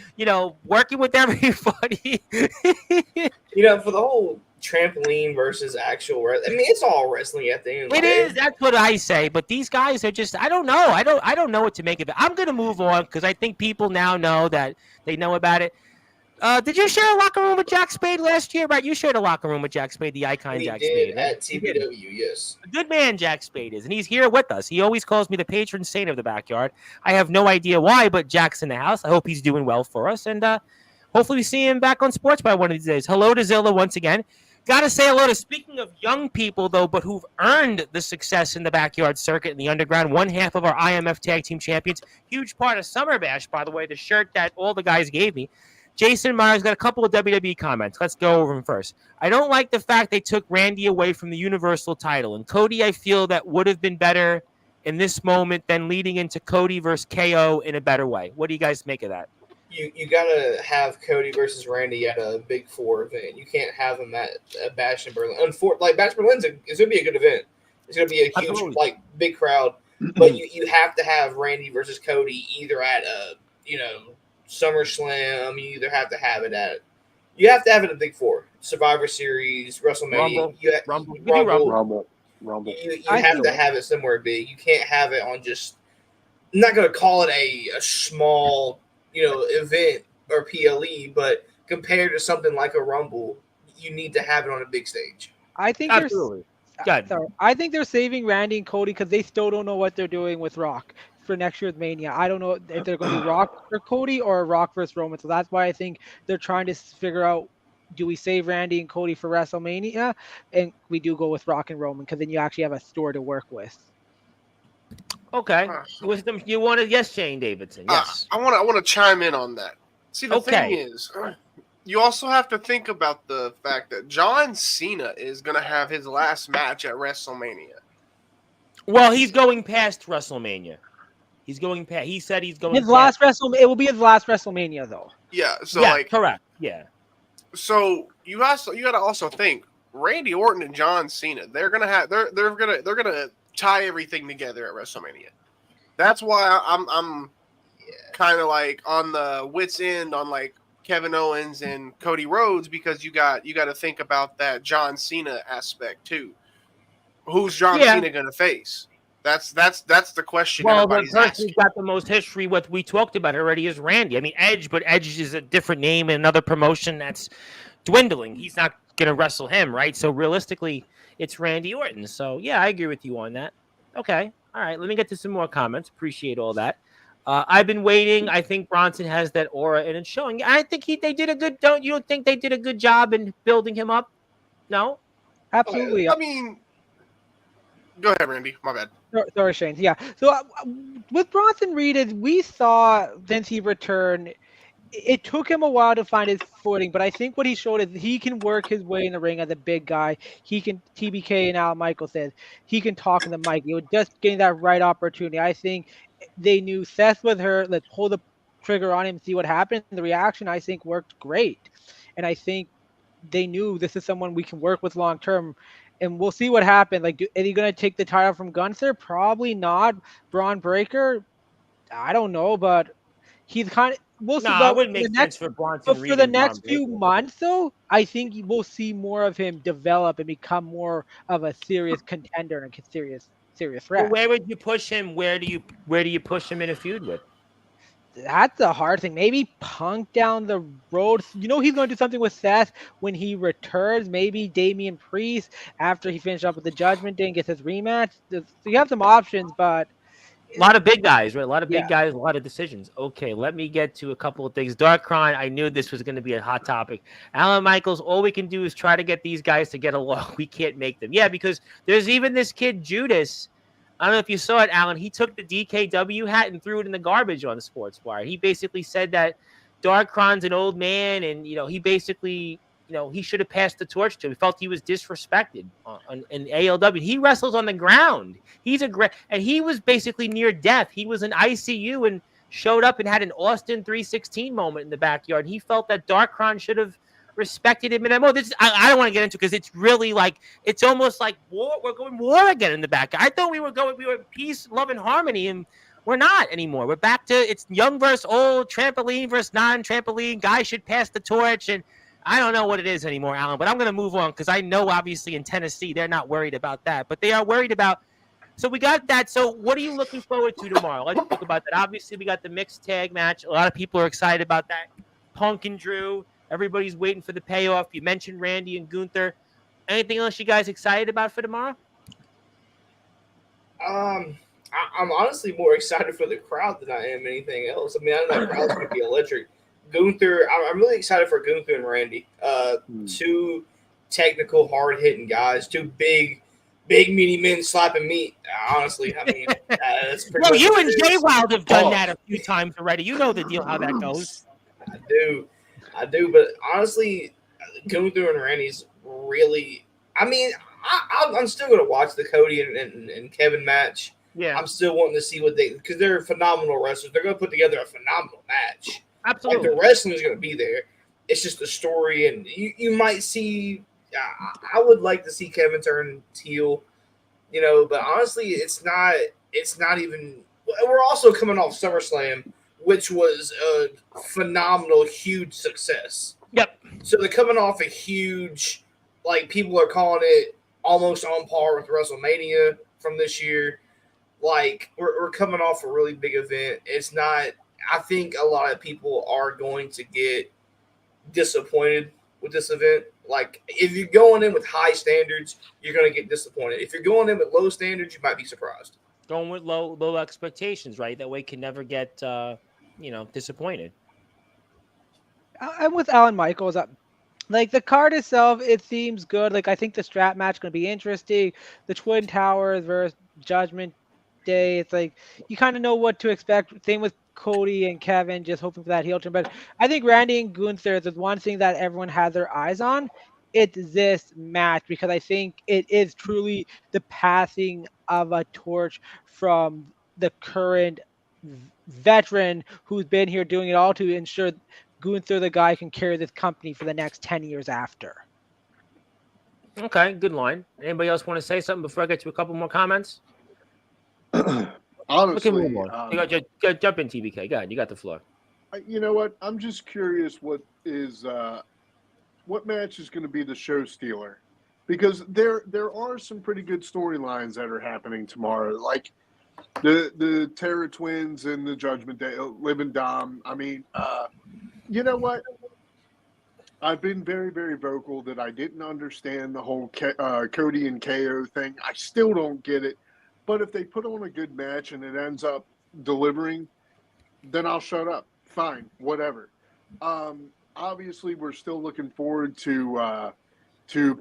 working with everybody. For the whole trampoline versus actual wrestling, I mean, it's all wrestling at the end of the It day. is. That's what I say. But these guys are just, I don't know. I don't know what to make of it. I'm going to move on because I think people now know that they know about it. Did you share a locker room with Jack Spade last year? Right, you shared a locker room with Jack Spade, the icon We Jack did Spade. at TBW, yes. A good man Jack Spade is, and he's here with us. He always calls me the patron saint of the backyard. I have no idea why, but Jack's in the house. I hope he's doing well for us, and hopefully we see him back on Sports by one of these days. Hello to Zilla once again. Got to say hello to, speaking of young people, though, but who've earned the success in the backyard circuit in the underground, one half of our IMF Tag Team Champions. Huge part of Summer Bash, by the way, the shirt that all the guys gave me. Jason Myers got a couple of WWE comments. Let's go over them first. I don't like the fact they took Randy away from the Universal title. And Cody, I feel that would have been better in this moment than leading into Cody versus KO in a better way. What do you guys make of that? You got to have Cody versus Randy at a Big Four event. You can't have them at Bash in Berlin. Bash Berlin's it's going to be a good event. It's going to be a huge, Absolutely. big crowd. But you have to have Randy versus Cody either at SummerSlam. You either have to have it at a Big Four, Survivor Series, WrestleMania, Rumble. Rumble. You have to have it somewhere big. You can't have it on just. I'm not going to call it a small, event or PLE, but compared to something like a Rumble, you need to have it on a big stage. I think Absolutely. I think they're saving Randy and Cody because they still don't know what they're doing with Rock for next year's Mania. I don't know if they're going to do Rock for Cody or Rock versus Roman. So that's why I think they're trying to figure out, do we save Randy and Cody for WrestleMania? And we do go with Rock and Roman because then you actually have a store to work with. Okay. Wisdom, you want to? Yes, Shane Davidson. Yes. I want to chime in on that. See, the thing is, you also have to think about the fact that John Cena is going to have his last match at WrestleMania. Well, he's going past WrestleMania. He's going past. He said he's going. It will be his last WrestleMania, though. Yeah. So correct. Yeah. So you got to also think Randy Orton and John Cena. They're gonna tie everything together at WrestleMania. That's why I'm kind of like on the wit's end on like Kevin Owens and Cody Rhodes, because you got to think about that John Cena aspect too. Who's John Cena going to face? That's the question. Well, the person who's got the most history, what we talked about already, is Randy. I mean, Edge, but Edge is a different name in another promotion that's dwindling. He's not going to wrestle him, right? So realistically, it's Randy Orton. So yeah, I agree with you on that. Okay, all right. Let me get to some more comments. Appreciate all that. I've been waiting. I think Bronson has that aura, and it's showing. I think they did a good. You don't think they did a good job in building him up? No, absolutely. I mean, go ahead, Randy. My bad. Sorry, Shane. Yeah. So with Bronson Reed, we saw since he returned, it took him a while to find his footing, but I think what he showed is he can work his way in the ring as a big guy. He can, TBK and Al Michael said, he can talk in the mic. It was just getting that right opportunity. I think they knew Seth with her. Let's pull the trigger on him, see what happens. The reaction, I think, worked great. And I think they knew this is someone we can work with long term. And we'll see what happens. Like, is he going to take the title from Gunther? Probably not. Braun Breaker? I don't know, but he's kind of. We'll see. No, it wouldn't make sense for Bronson Reed. But for the next few months, though, I think we'll see more of him develop and become more of a serious contender and a serious threat. Well, where would you push him? Where do you push him in a feud with? That's a hard thing. Maybe Punk down the road. He's going to do something with Seth when he returns. Maybe Damian Priest after he finishes up with the Judgment Day and gets his rematch. So you have some options, but A lot of big guys, right? A lot of big Yeah. guys, a lot of decisions. Okay, let me get to a couple of things. Darkron, I knew this was going to be a hot topic. Alan Michaels, all we can do is try to get these guys to get along. We can't make them. Yeah, because there's even this kid, Judas. I don't know if you saw it, Alan. He took the DKW hat and threw it in the garbage on the Sportswire. He basically said that Darkron's an old man, and he basically, he should have passed the torch to him. He felt he was disrespected in ALW. He wrestles on the ground. He's and he was basically near death. He was in ICU and showed up and had an Austin 316 moment in the backyard. He felt that Darkron should have respected him. And I don't want to get into, because it's really like, it's almost like war. We're going war again in the back. I thought we were peace, love, and harmony, and we're not anymore. We're back to, it's young versus old, trampoline versus non-trampoline. Guys should pass the torch, and I don't know what it is anymore, Alan, but I'm going to move on, because I know obviously in Tennessee they're not worried about that, but they are worried about. So we got that. So what are you looking forward to tomorrow? Let's talk about that. Obviously, we got the mixed tag match. A lot of people are excited about that. Punk and Drew. Everybody's waiting for the payoff. You mentioned Randy and Gunther. Anything else you guys excited about for tomorrow? I'm honestly more excited for the crowd than I am anything else. I mean, I know that crowd's going to be electric. Gunther, I'm really excited for Gunther and Randy. Two technical, hard-hitting guys. Two big, meaty men slapping meat. Honestly, I mean, that's pretty much you what and it Jay is. Wild have done that a few times already. You know the deal, how that goes. I do, but honestly, Gunther and Randy's really. I mean, I'm still going to watch the Cody and Kevin match. Yeah, I'm still wanting to see what because they're phenomenal wrestlers. They're going to put together a phenomenal match. absolutely. Like, the wrestling is going to be there. It's just the story, and you might see. I would like to see Kevin turn heel, but honestly, it's not even. We're also coming off SummerSlam, which was a phenomenal, huge success. Yep. So they're coming off a huge, like, people are calling it almost on par with WrestleMania from this year. Like, we're coming off a really big event. It's not. I think a lot of people are going to get disappointed with this event. Like, if you're going in with high standards, you're going to get disappointed. If you're going in with low standards, you might be surprised. Going with low expectations, right? That way, you can never get disappointed. I'm with Alan Michaels. Like, the card itself, it seems good. Like, I think the strap match is going to be interesting. The Twin Towers versus Judgment Day. It's like, you kind of know what to expect. Same with Cody and Kevin, just hoping for that heel turn. But I think Randy and Gunther is the one thing that everyone has their eyes on. It's this match, because I think it is truly the passing of a torch from the current veteran who's been here doing it all to ensure Gunther, the guy, can carry this company for the next 10 years after. Okay, good line. Anybody else want to say something before I get to a couple more comments? Honestly, You got jump in, TBK. Go ahead. You got the floor. you know what? I'm just curious what match is going to be the show stealer, because there are some pretty good storylines that are happening tomorrow, like the Terror Twins and the Judgment Day, Liv and Dom. I mean, you know what? I've been very, very vocal that I didn't understand the whole Cody and KO thing. I still don't get it. But if they put on a good match and it ends up delivering, then I'll shut up. Fine, whatever. Obviously, we're still looking forward to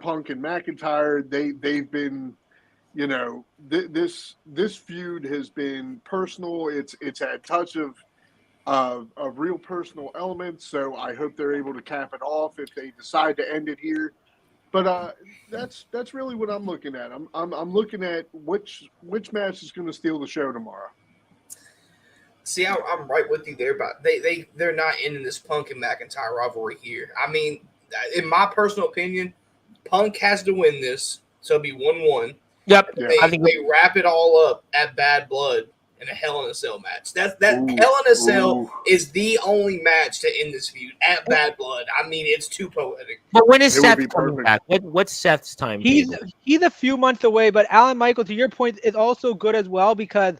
Punk and McIntyre. They've been, this feud has been personal. It's had a touch of real personal elements. So I hope they're able to cap it off if they decide to end it here. But that's really what I'm looking at. I'm looking at which match is going to steal the show tomorrow. See, I'm right with you there, but they're not ending this Punk and McIntyre rivalry here. I mean, in my personal opinion, Punk has to win this, so it'll be 1-1. Yep. Yeah. I think They wrap it all up at Bad Blood in a Hell in a Cell match. Hell in a Cell is the only match to end this feud at Bad Blood. I mean, it's too poetic. But when is It would Seth be coming perfect. back? What's Seth's time? He's a few months away, but Alan Michael, to your point, is also good as well, because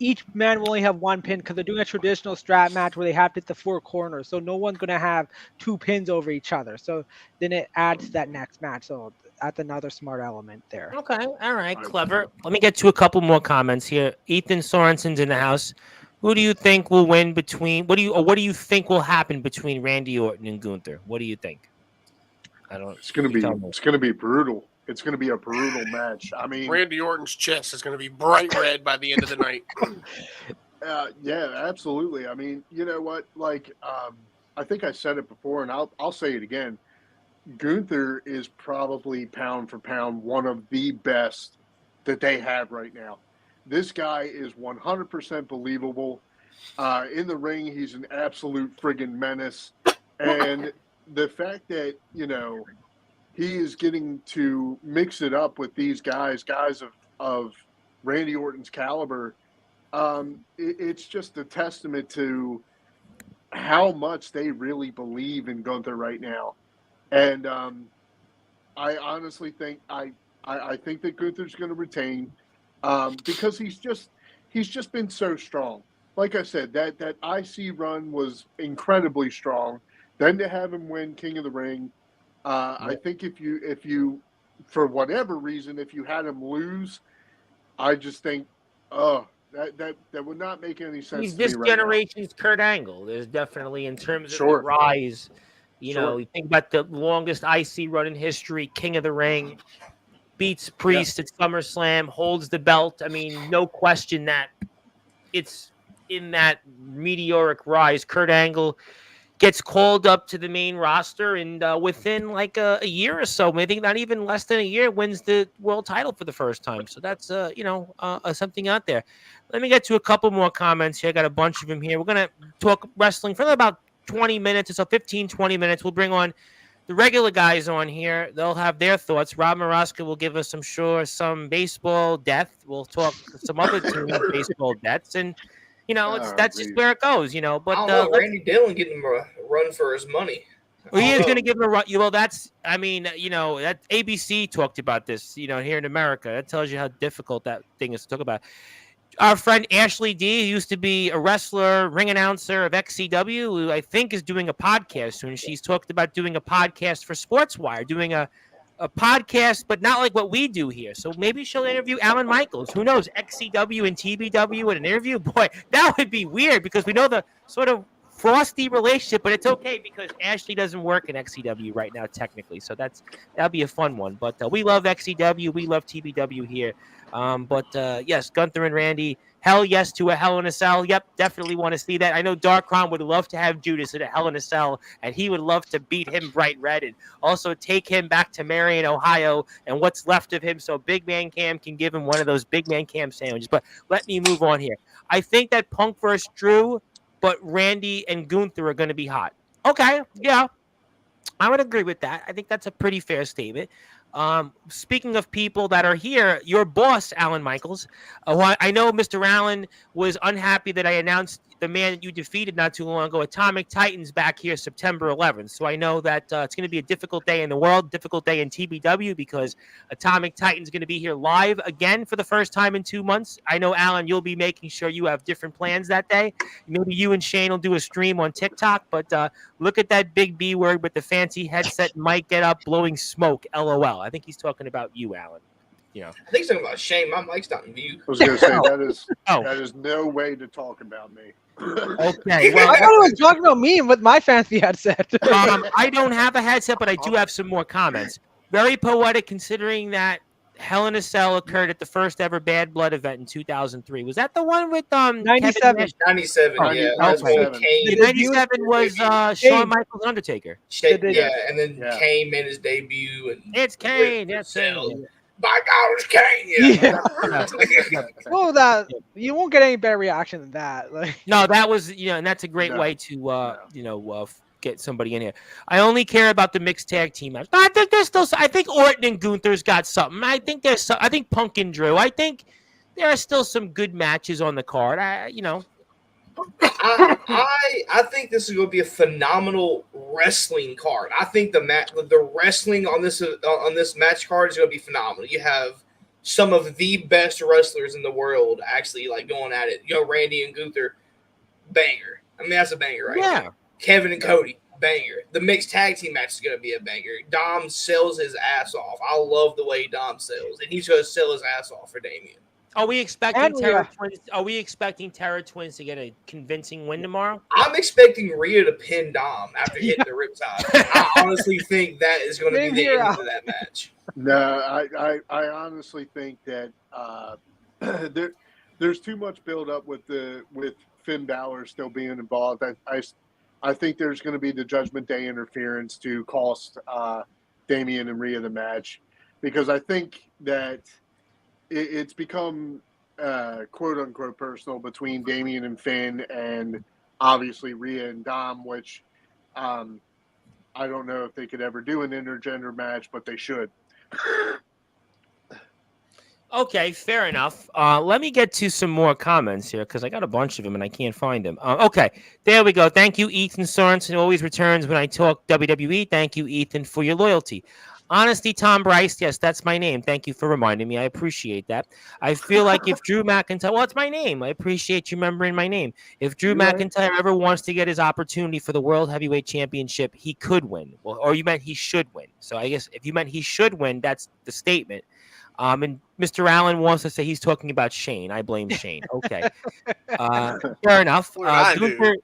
each man will only have one pin, because they're doing a traditional strap match where they have to hit the four corners. So no one's going to have two pins over each other. So then it adds to that next match. So that's another smart element there. Okay, all right, clever. Let me get to a couple more comments here. Ethan Sorensen's in the house. Who do you think will win between? What do you think will happen between Randy Orton and Gunther? What do you think? I don't. It's gonna be brutal. It's gonna be a brutal match. I mean, Randy Orton's chest is going to be bright red by the end of the night. Yeah, absolutely. I mean, you know what? Like, I think I said it before, and I'll say it again. Gunther is probably pound for pound one of the best that they have right now. This guy is 100% believable. In the ring, he's an absolute friggin' menace. And the fact that, you know, he is getting to mix it up with these guys of Randy Orton's caliber, it's just a testament to how much they really believe in Gunther right now. And I honestly think I think that Gunther's going to retain because he's just been so strong. Like I said, that IC run was incredibly strong. Then to have him win King of the Ring, I think if you for whatever reason if you had him lose, I just think that would not make any sense. He's to me this right now. generation's Kurt Angle. There's definitely in terms of the rise. You know, you think about the longest IC run in history, King of the Ring, beats Priest at SummerSlam, holds the belt. I mean, no question that it's in that meteoric rise. Kurt Angle gets called up to the main roster, and within like a year or so, maybe not even less than a year, wins the world title for the first time. So that's, something out there. Let me get to a couple more comments here. I got a bunch of them here. We're going to talk wrestling for about 20 minutes or so, 15, 20 minutes. We'll bring on the regular guys on here. They'll have their thoughts. Rob Maraska will give us, I'm sure, some baseball depth. We'll talk some other team baseball depths. And, you know, that's just where it goes, you know. But I don't know, Randy Dillon getting him a run for his money. Well, he is going to give him a run. Well, that's, I mean, you know, that ABC talked about this, you know, here in America. That tells you how difficult that thing is to talk about. Our friend Ashley D, who used to be a wrestler, ring announcer of XCW, who I think is doing a podcast soon. She's talked about doing a podcast for Sportswire, doing a podcast, but not like what we do here. So maybe she'll interview Alan Michaels. Who knows? XCW and TBW in an interview? Boy, that would be weird because we know the sort of frosty relationship, but it's okay because Ashley doesn't work in XCW right now, technically. So that'll be a fun one. But we love XCW. We love TBW here. Yes, Gunther and Randy, hell yes to a Hell in a Cell. Yep, definitely want to see that. I know Darkron would love to have Judas in a Hell in a Cell, and he would love to beat him bright red and also take him back to Marion, Ohio, and what's left of him so Big Man Cam can give him one of those Big Man Cam sandwiches. But let me move on here. I think that Punk versus Drew, but Randy and Gunther are going to be hot. Okay, yeah, I would agree with that. I think that's a pretty fair statement. Speaking of people that are here, your boss, Alan Michaels. I know Mr. Allen was unhappy that I announced the man that you defeated not too long ago, Atomic Titan's back here September 11th. So I know that it's going to be a difficult day in the world, difficult day in TBW because Atomic Titan's going to be here live again for the first time in 2 months. I know, Alan, you'll be making sure you have different plans that day. Maybe you and Shane will do a stream on TikTok, but look at that big B word with the fancy headset mic get up blowing smoke, LOL. I think he's talking about you, Alan. You know. I think he's talking about Shane. My mic's not in view. I was going to say that is no way to talk about me. Okay. Well, I thought he was talking about me with my fancy headset. I don't have a headset, but I do have some more comments. Very poetic, considering that Hell in a Cell occurred at the first ever Bad Blood event in 2003. Was that the one with 97? 97, yeah. That's when Kane, 97 was Shawn Michaels Undertaker. Yeah, and then Kane made his debut. And it's Kane. That's Kane. By God, it's Kane. Yeah. Well, that you won't get any better reaction than that. Like, no, that was and that's a great way to get somebody in here. I only care about the mixed tag team match. I think there's still. I think Orton and Gunther's got something. I think I think Punk and Drew. I think there are still some good matches on the card. I think this is going to be a phenomenal wrestling card. I think the wrestling on this match card is going to be phenomenal. You have some of the best wrestlers in the world actually like going at it. Randy and Gunther, banger. I mean, that's a banger, right? Yeah. Kevin and Cody, banger. The mixed tag team match is going to be a banger. Dom sells his ass off. I love the way Dom sells, and he's going to sell his ass off for Damian. Are we expecting And Terra Twins? Are we expecting Terra Twins to get a convincing win tomorrow? I'm expecting Rhea to pin Dom after hitting the Riptide. I honestly think that is going to be the end of that match. No, I honestly think that there's too much build up with Finn Balor still being involved. I think there's going to be the Judgment Day interference to cost Damian and Rhea the match, because I think that it's become quote unquote personal between Damian and Finn, and obviously Rhea and Dom, which I don't know if they could ever do an intergender match, but they should. Okay, fair enough. Let me get to some more comments here because I got a bunch of them and I can't find them. Okay, there we go. Thank you, Ethan Sorensen, who always returns when I talk WWE. Thank you, Ethan, for your loyalty. Honesty, Tom Bryce. Yes, that's my name. Thank you for reminding me. I appreciate that. I feel like if Drew McIntyre, well, it's my name. I appreciate you remembering my name. If Drew McIntyre ever wants to get his opportunity for the World Heavyweight Championship, he could win. Well, or you meant he should win. So I guess if you meant he should win, that's the statement. And Mr. Allen wants to say he's talking about Shane. I blame Shane. Okay. Fair enough. Gunther,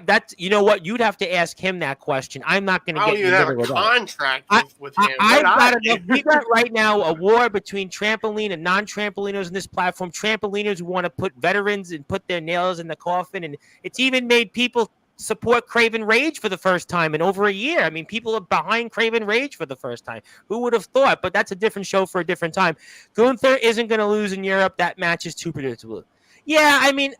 that's, you know what? You'd have to ask him that question. I'm not going to get you have a contract with him. I've got enough. We got right now a war between trampoline and non-trampoliners in this platform. Trampoliners who want to put veterans and put their nails in the coffin, and it's even made people support Craven Rage for the first time in over a year. I mean, people are behind Craven Rage for the first time. Who would have thought? But that's a different show for a different time. Gunther isn't going to lose in Europe. That match is too predictable. Yeah, I mean,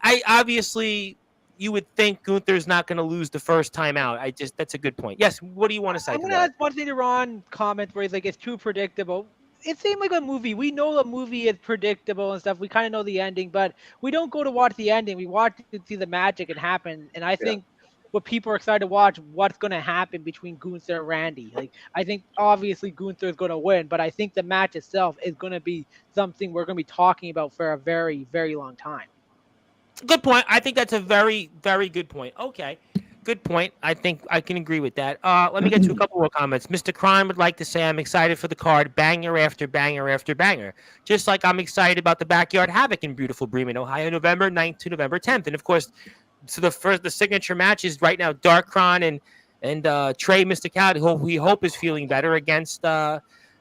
you would think Gunther's not going to lose the first time out. That's a good point. Yes, what do you want to say? I'm going to add one thing to Ron comment where he's like, it's too predictable. It seemed like a movie. We know the movie is predictable and stuff. We kind of know the ending, but we don't go to watch the ending. We watch to see the magic and happen. And I think what people are excited to watch, what's going to happen between Gunther and Randy. Like, I think obviously Gunther is going to win, but I think the match itself is going to be something we're going to be talking about for a very, very long time. Good point. I think that's a very, very good point. Okay. Good point. I think I can agree with that. Let me get to a couple more comments. Mr. Crime would like to say, I'm excited for the card, banger after banger after banger. Just like I'm excited about the Backyard Havoc in beautiful Bremen, Ohio, November 9th to November 10th. And of course, so the signature match is right now Darkron and Trey Mystical, who we hope is feeling better, against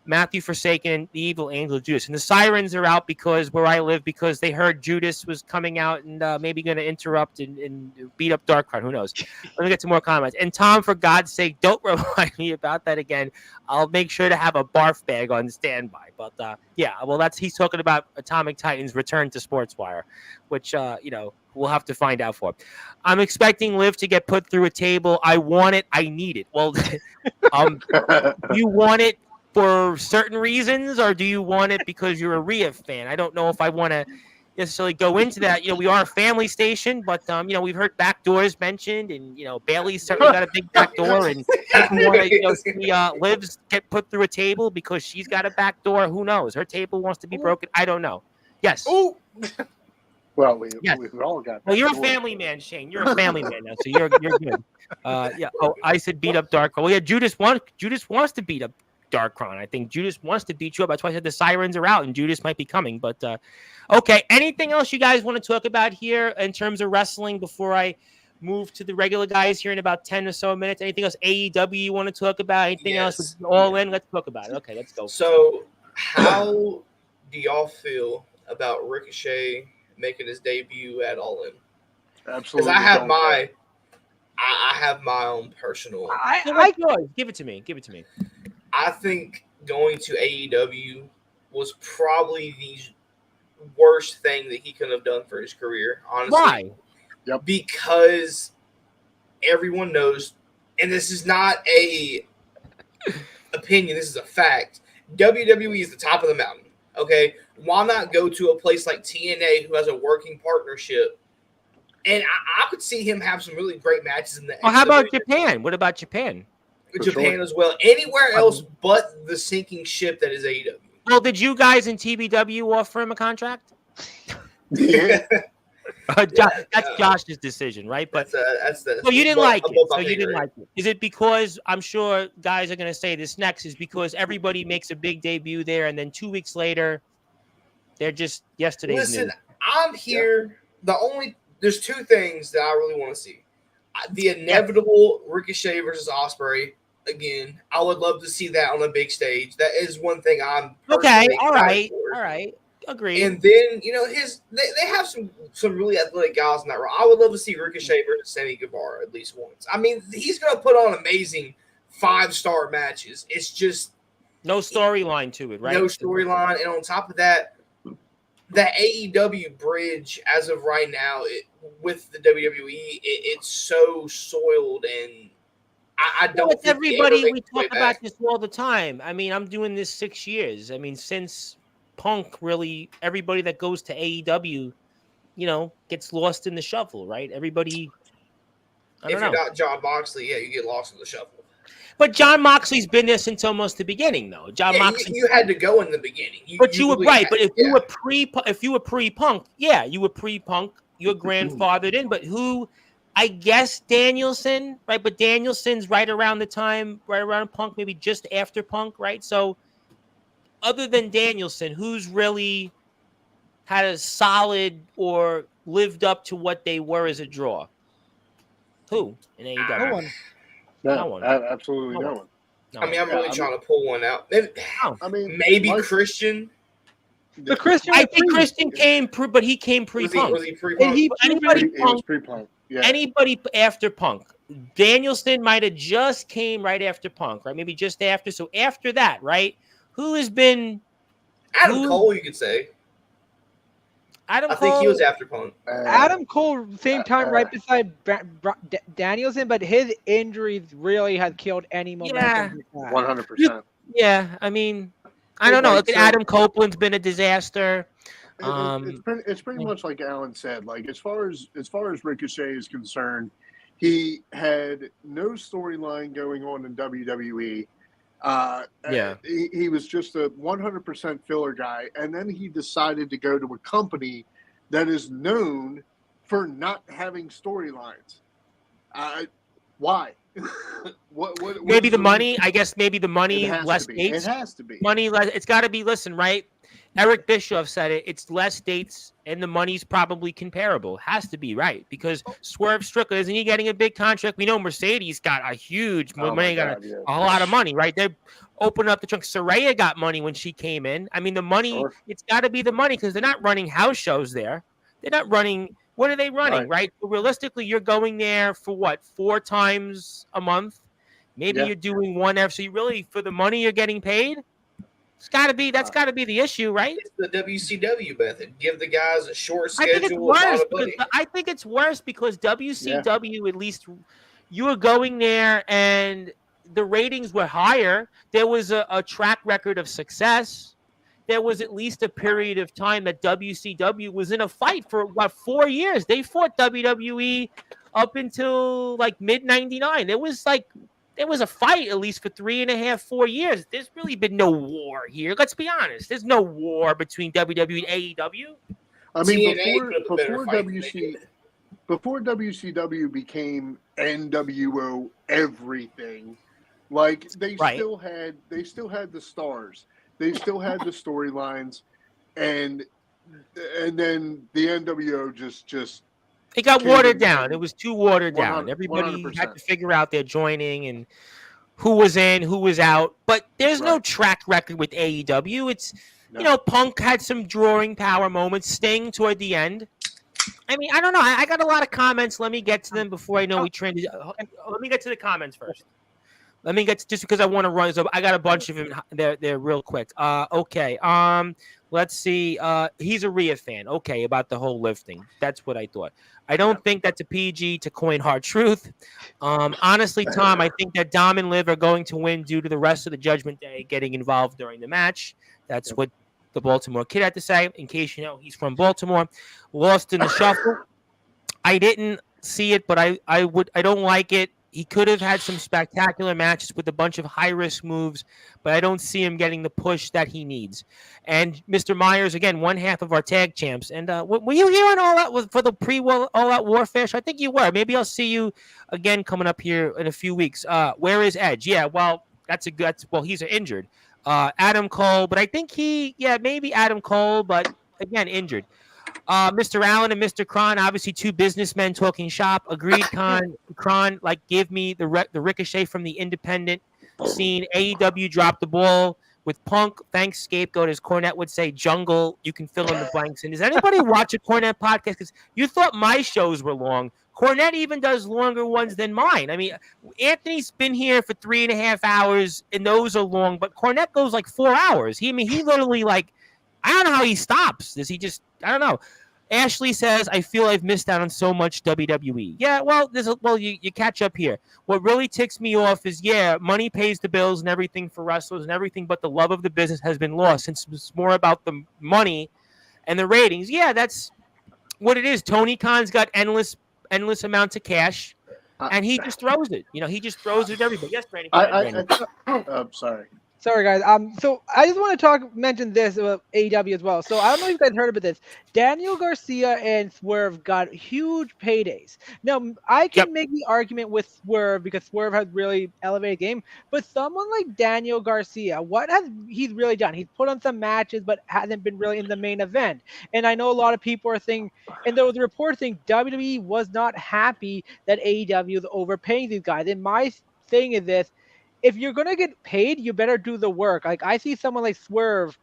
Matthew Forsaken and the Evil Angel Judas. And the sirens are out because where I live, because they heard Judas was coming out and maybe going to interrupt and beat up Darkron. Who knows? Let me get some more comments. And Tom, for God's sake, don't remind me about that again. I'll make sure to have a barf bag on standby. But yeah, well, he's talking about Atomic Titan's return to Sportswire, which we'll have to find out for. I'm expecting Liv to get put through a table. I want it. I need it. Well, you want it for certain reasons, or do you want it because you're a Rhea fan? I don't know if I want to necessarily go into that. We are a family station, but we've heard back doors mentioned, and Bailey's certainly got a big back door, and people want to see Liv's get put through a table because she's got a back door. Who knows? Her table wants to be broken. I don't know. Yes. Ooh. Well, we've all got. Well, you're a family man, Shane. You're a family man now, so you're good. Yeah. Oh, I said beat up Darkron. Well, yeah, Judas wants to beat up Darkron. I think Judas wants to beat you up. That's why I said the sirens are out and Judas might be coming. But okay, anything else you guys want to talk about here in terms of wrestling before I move to the regular guys here in about 10 or so minutes? Anything else AEW you want to talk about? Anything else all in? Let's talk about it. Okay, let's go. So how do y'all feel about Ricochet making his debut at All In? Absolutely. Because I have my own personal. Give it to me. I think going to AEW was probably the worst thing that he could have done for his career, honestly. Why? Yep. Because everyone knows, and this is not a opinion, this is a fact. WWE is the top of the mountain. Okay, why not go to a place like TNA, who has a working partnership? And I could see him have some really great matches in the. Well, how about Japan? What about Japan? Japan as well. Anywhere else but the sinking ship that is AEW. Well, did you guys in TBW offer him a contract? Yeah. That's Josh's decision, right? But that's the. so you didn't like it. above So my you pay didn't grade. like it. Is it because I'm sure guys are going to say this next is because everybody makes a big debut there, and then 2 weeks later, they're just yesterday's Listen, news. I'm here. There's two things that I really want to see. The inevitable Ricochet versus Ospreay. Again, I would love to see that on a big stage. That is one thing I'm Okay, personally all excited for. right, agreed. And then they have some really athletic guys in that role. I would love to see Ricochet versus Sammy Guevara at least once. I mean, he's going to put on amazing 5-star matches. It's just no storyline to it, right? No storyline, and on top of that, the AEW bridge as of right now with the WWE, it's so soiled, and I don't. It's everybody. We talk about this all the time. I mean, I'm doing this 6 years. I mean, since Punk, really, everybody that goes to AEW, gets lost in the shuffle, right? Everybody. If you're not John Moxley, you get lost in the shuffle. But John Moxley's been there since almost the beginning, though. Moxley, you had to go in the beginning. You were right. But if you were pre-Punk, you were pre-Punk. You're grandfathered in. But who? I guess Danielson, right? But Danielson's right around Punk, maybe just after Punk, right? So, other than Danielson, who's really had a solid or lived up to what they were as a draw? Who in AEW? No one. No one. Absolutely no one. I mean, I'm really trying to pull one out. Maybe Christian. The Christian. I think Christian came, but he came pre-Punk. Was he pre-Punk? He was pre-Punk. Yeah. Anybody after Punk? Danielson might have just came right after Punk, right? Maybe just after. So after that, right? Who has been Adam Cole? You could say. I think he was after Punk. Adam Cole, same time, right beside Danielson, but his injuries really had killed any momentum. 100%. Yeah, I mean, I don't know. Adam Copeland's been a disaster. It's pretty much like Alan said. Like as far as Ricochet is concerned, he had no storyline going on in WWE. He was just a 100% filler guy, and then he decided to go to a company that is known for not having storylines. Why? what maybe the money. I guess maybe the money, less dates. It has to be. Money less. It's got to be. Listen, right? Eric Bischoff said it. It's less dates, and the money's probably comparable. Has to be, right? Because Swerve Strickland, isn't he getting a big contract? We know Mercedes got a huge money, a lot of money, right? They opened up the trunk. Saraya got money when she came in. I mean, the money, It's got to be the money because they're not running house shows there. They're not running. What are they running, right? Realistically, you're going there for what, 4 times a month? Maybe you're doing one every. So you really, for the money you're getting paid, it's got to be. That's got to be the issue, right? It's the WCW method. Give the guys a short schedule. I think it's worse because WCW, at least, you were going there and the ratings were higher. There was a track record of success. There was at least a period of time that WCW was in a fight for 4 years. They fought WWE up until like mid-99. There was a fight at least for 3.5, 4 years. There's really been no war here. Let's be honest. There's no war between WWE and AEW. I mean, before WCW became NWO everything, like they still had the stars. They still had the storylines, and then the NWO just it got watered down. It was too watered down. Everybody 100%. had to figure out their joining and who was in, who was out. But there's no track record with AEW. It's Punk had some drawing power moments. Sting toward the end. I mean, I don't know. I got a lot of comments. Let me get to them before I know we trended. Let me get to the comments first. Let me get just because I want to run. So I got a bunch of them. They're real quick. Okay. Let's see. He's a Rhea fan. Okay, about the whole lifting. That's what I thought. I don't think that's a PG to coin hard truth. Honestly, Tom, I think that Dom and Liv are going to win due to the rest of the Judgment Day getting involved during the match. That's what the Baltimore Kid had to say. In case you know, he's from Baltimore. Lost in the shuffle. I didn't see it, but I don't like it. He could have had some spectacular matches with a bunch of high-risk moves, but I don't see him getting the push that he needs. And Mr. Myers, again, one half of our tag champs. And were you here on All Out for the pre-All Out Warfare? I think you were. Maybe I'll see you again coming up here in a few weeks. Where is Edge? Yeah, well, he's injured. Adam Cole, but I think maybe Adam Cole, but again, injured. Mr. Allen and Mr. Kron, obviously two businessmen talking shop. Agreed, Kron, give me the ricochet from the independent scene. AEW dropped the ball with Punk. Thanks, Scapegoat, as Cornette would say, jungle. You can fill in the blanks. And does anybody watch a Cornette podcast? Because you thought my shows were long. Cornette even does longer ones than mine. I mean, Anthony's been here for 3.5 hours, and those are long, but Cornette goes 4 hours. He literally I don't know how he stops. Does he just, I don't know. Ashley says, I feel I've missed out on so much WWE. Yeah, well, you catch up here. What really ticks me off is, money pays the bills and everything for wrestlers and everything, but the love of the business has been lost since it's more about the money and the ratings. Yeah, that's what it is. Tony Khan's got endless amounts of cash, and he just throws it. He just throws it at everybody. Yes, Brandon. Sorry. Sorry, guys. So I just want to mention this about AEW as well. So I don't know if you guys heard about this. Daniel Garcia and Swerve got huge paydays. Now, I can make the argument with Swerve because Swerve has really elevated game, but someone like Daniel Garcia, what has he really done? He's put on some matches, but hasn't been really in the main event. And I know a lot of people are saying, and there was a report saying WWE was not happy that AEW is overpaying these guys. And my thing is this. If you're going to get paid, you better do the work. I see someone like Swerve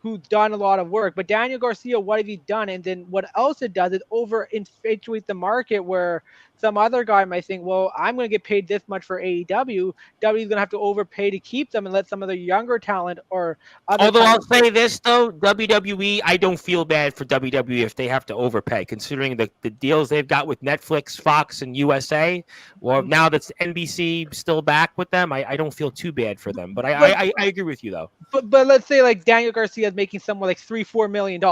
who's done a lot of work, but Daniel Garcia, what have he done? And then what else it does is over-infatuate the market where some other guy might think, well, I'm going to get paid this much for AEW. WWE is going to have to overpay to keep them and let some of the younger talent or other. Although I'll say this, though, WWE, I don't feel bad for WWE if they have to overpay, considering the deals they've got with Netflix, Fox, and USA. Well, now that's NBC still back with them, I don't feel too bad for them. But I agree with you, though. But let's say Daniel Garcia is making somewhere $3-4 million.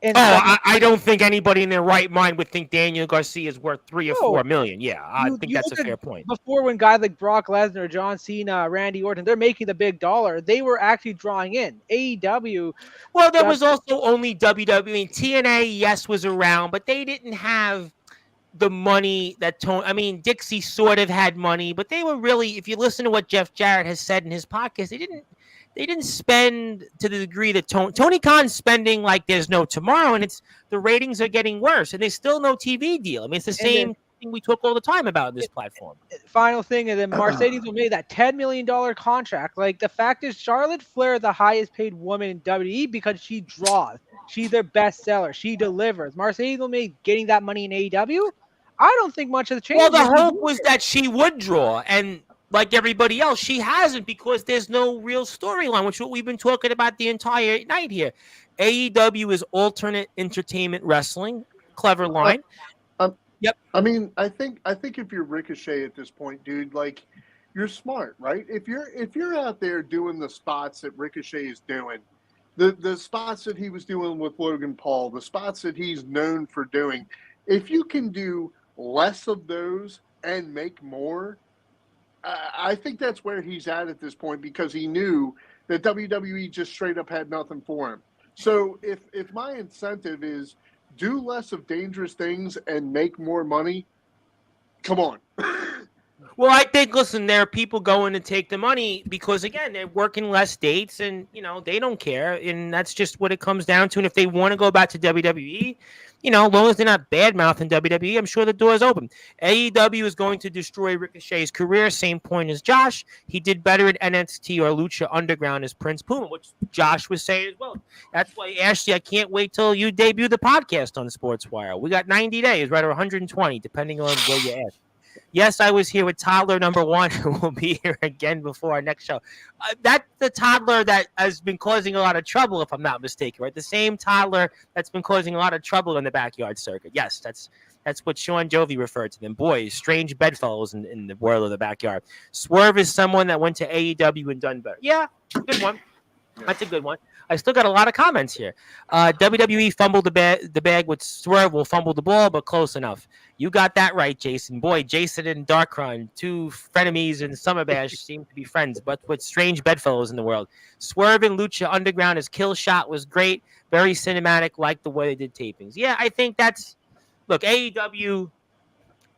And I don't think anybody in their right mind would think Daniel Garcia is worth $3 or $4 million. Yeah, I think that's a fair point. Before, when guys like Brock Lesnar, John Cena, Randy Orton, they're making the big dollar. They were actually drawing in AEW. Well, there was also only WWE. I mean, TNA, yes, was around, but they didn't have the money that Tony. I mean, Dixie sort of had money, but they were really. If you listen to what Jeff Jarrett has said in his podcast, they didn't spend to the degree that Tony Khan's spending like there's no tomorrow, and the ratings are getting worse, and there's still no TV deal. I mean, it's the same thing we talk all the time about this platform. Final thing, and then Mercedes will make that $10 million contract. The fact is, Charlotte Flair is the highest paid woman in WWE because she draws. She's their best seller. She delivers. Mercedes will make getting that money in AEW. I don't think much has changed. Well, the hope was that she would draw, and like everybody else, she hasn't because there's no real storyline, which is what we've been talking about the entire night here. AEW is alternate entertainment wrestling. Clever line. Yep. I mean, I think if you're Ricochet at this point, dude, you're smart, right? If you're out there doing the spots that Ricochet is doing, the spots that he was doing with Logan Paul, the spots that he's known for doing, if you can do less of those and make more, I think that's where he's at this point because he knew that WWE just straight up had nothing for him. So if my incentive is do less of dangerous things and make more money, come on. Well, I think, listen, there are people going to take the money because, again, they're working less dates and, they don't care. And that's just what it comes down to. And if they want to go back to WWE, as long as they're not bad-mouthing WWE, I'm sure the door is open. AEW is going to destroy Ricochet's career. Same point as Josh. He did better at NXT or Lucha Underground as Prince Puma, which Josh was saying as well. That's why, Ashley, I can't wait till you debut the podcast on Sportswire. We got 90 days, right, or 120, depending on where you're at. Yes, I was here with toddler number 1, who will be here again before our next show. That's the toddler that has been causing a lot of trouble, if I'm not mistaken, right? The same toddler that's been causing a lot of trouble in the backyard circuit. Yes, that's what Sean Jovi referred to them. Boys, strange bedfellows in the world of the backyard. Swerve is someone that went to AEW and done better. Yeah, good one. That's a good one. I still got a lot of comments here. WWE fumbled the bag with Swerve. Will fumble the ball, but close enough. You got that right, Jason. Boy, Jason and Darkron, two frenemies in Summer Bash, seem to be friends, but with strange bedfellows in the world. Swerve and Lucha Underground, his kill shot was great. Very cinematic, like the way they did tapings. Yeah, I think that's... Look, AEW,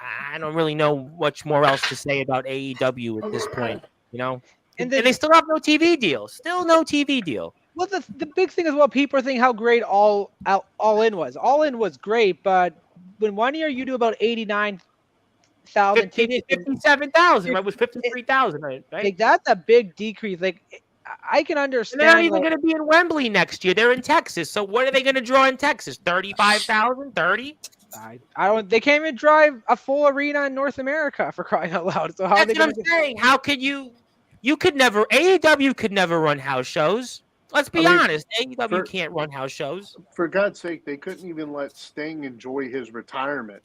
I don't really know much more else to say about AEW at this point, you know? And they still have no TV deal. Still no TV deal. Well, the big thing is what people are thinking how great All In was. All In was great, but when 1 year you do about 89,000 tickets, 57,000, right? It was 53,000, right? Like that's a big decrease. Like I can understand. And they're not even going to be in Wembley next year. They're in Texas. So what are they going to draw in Texas? 35,000, 30? I don't. They can't even drive a full arena in North America, for crying out loud. So how That's what I'm saying. How could you? You could never. AEW could never run house shows. Let's be honest. AEW can't run house shows. For God's sake, they couldn't even let Sting enjoy his retirement.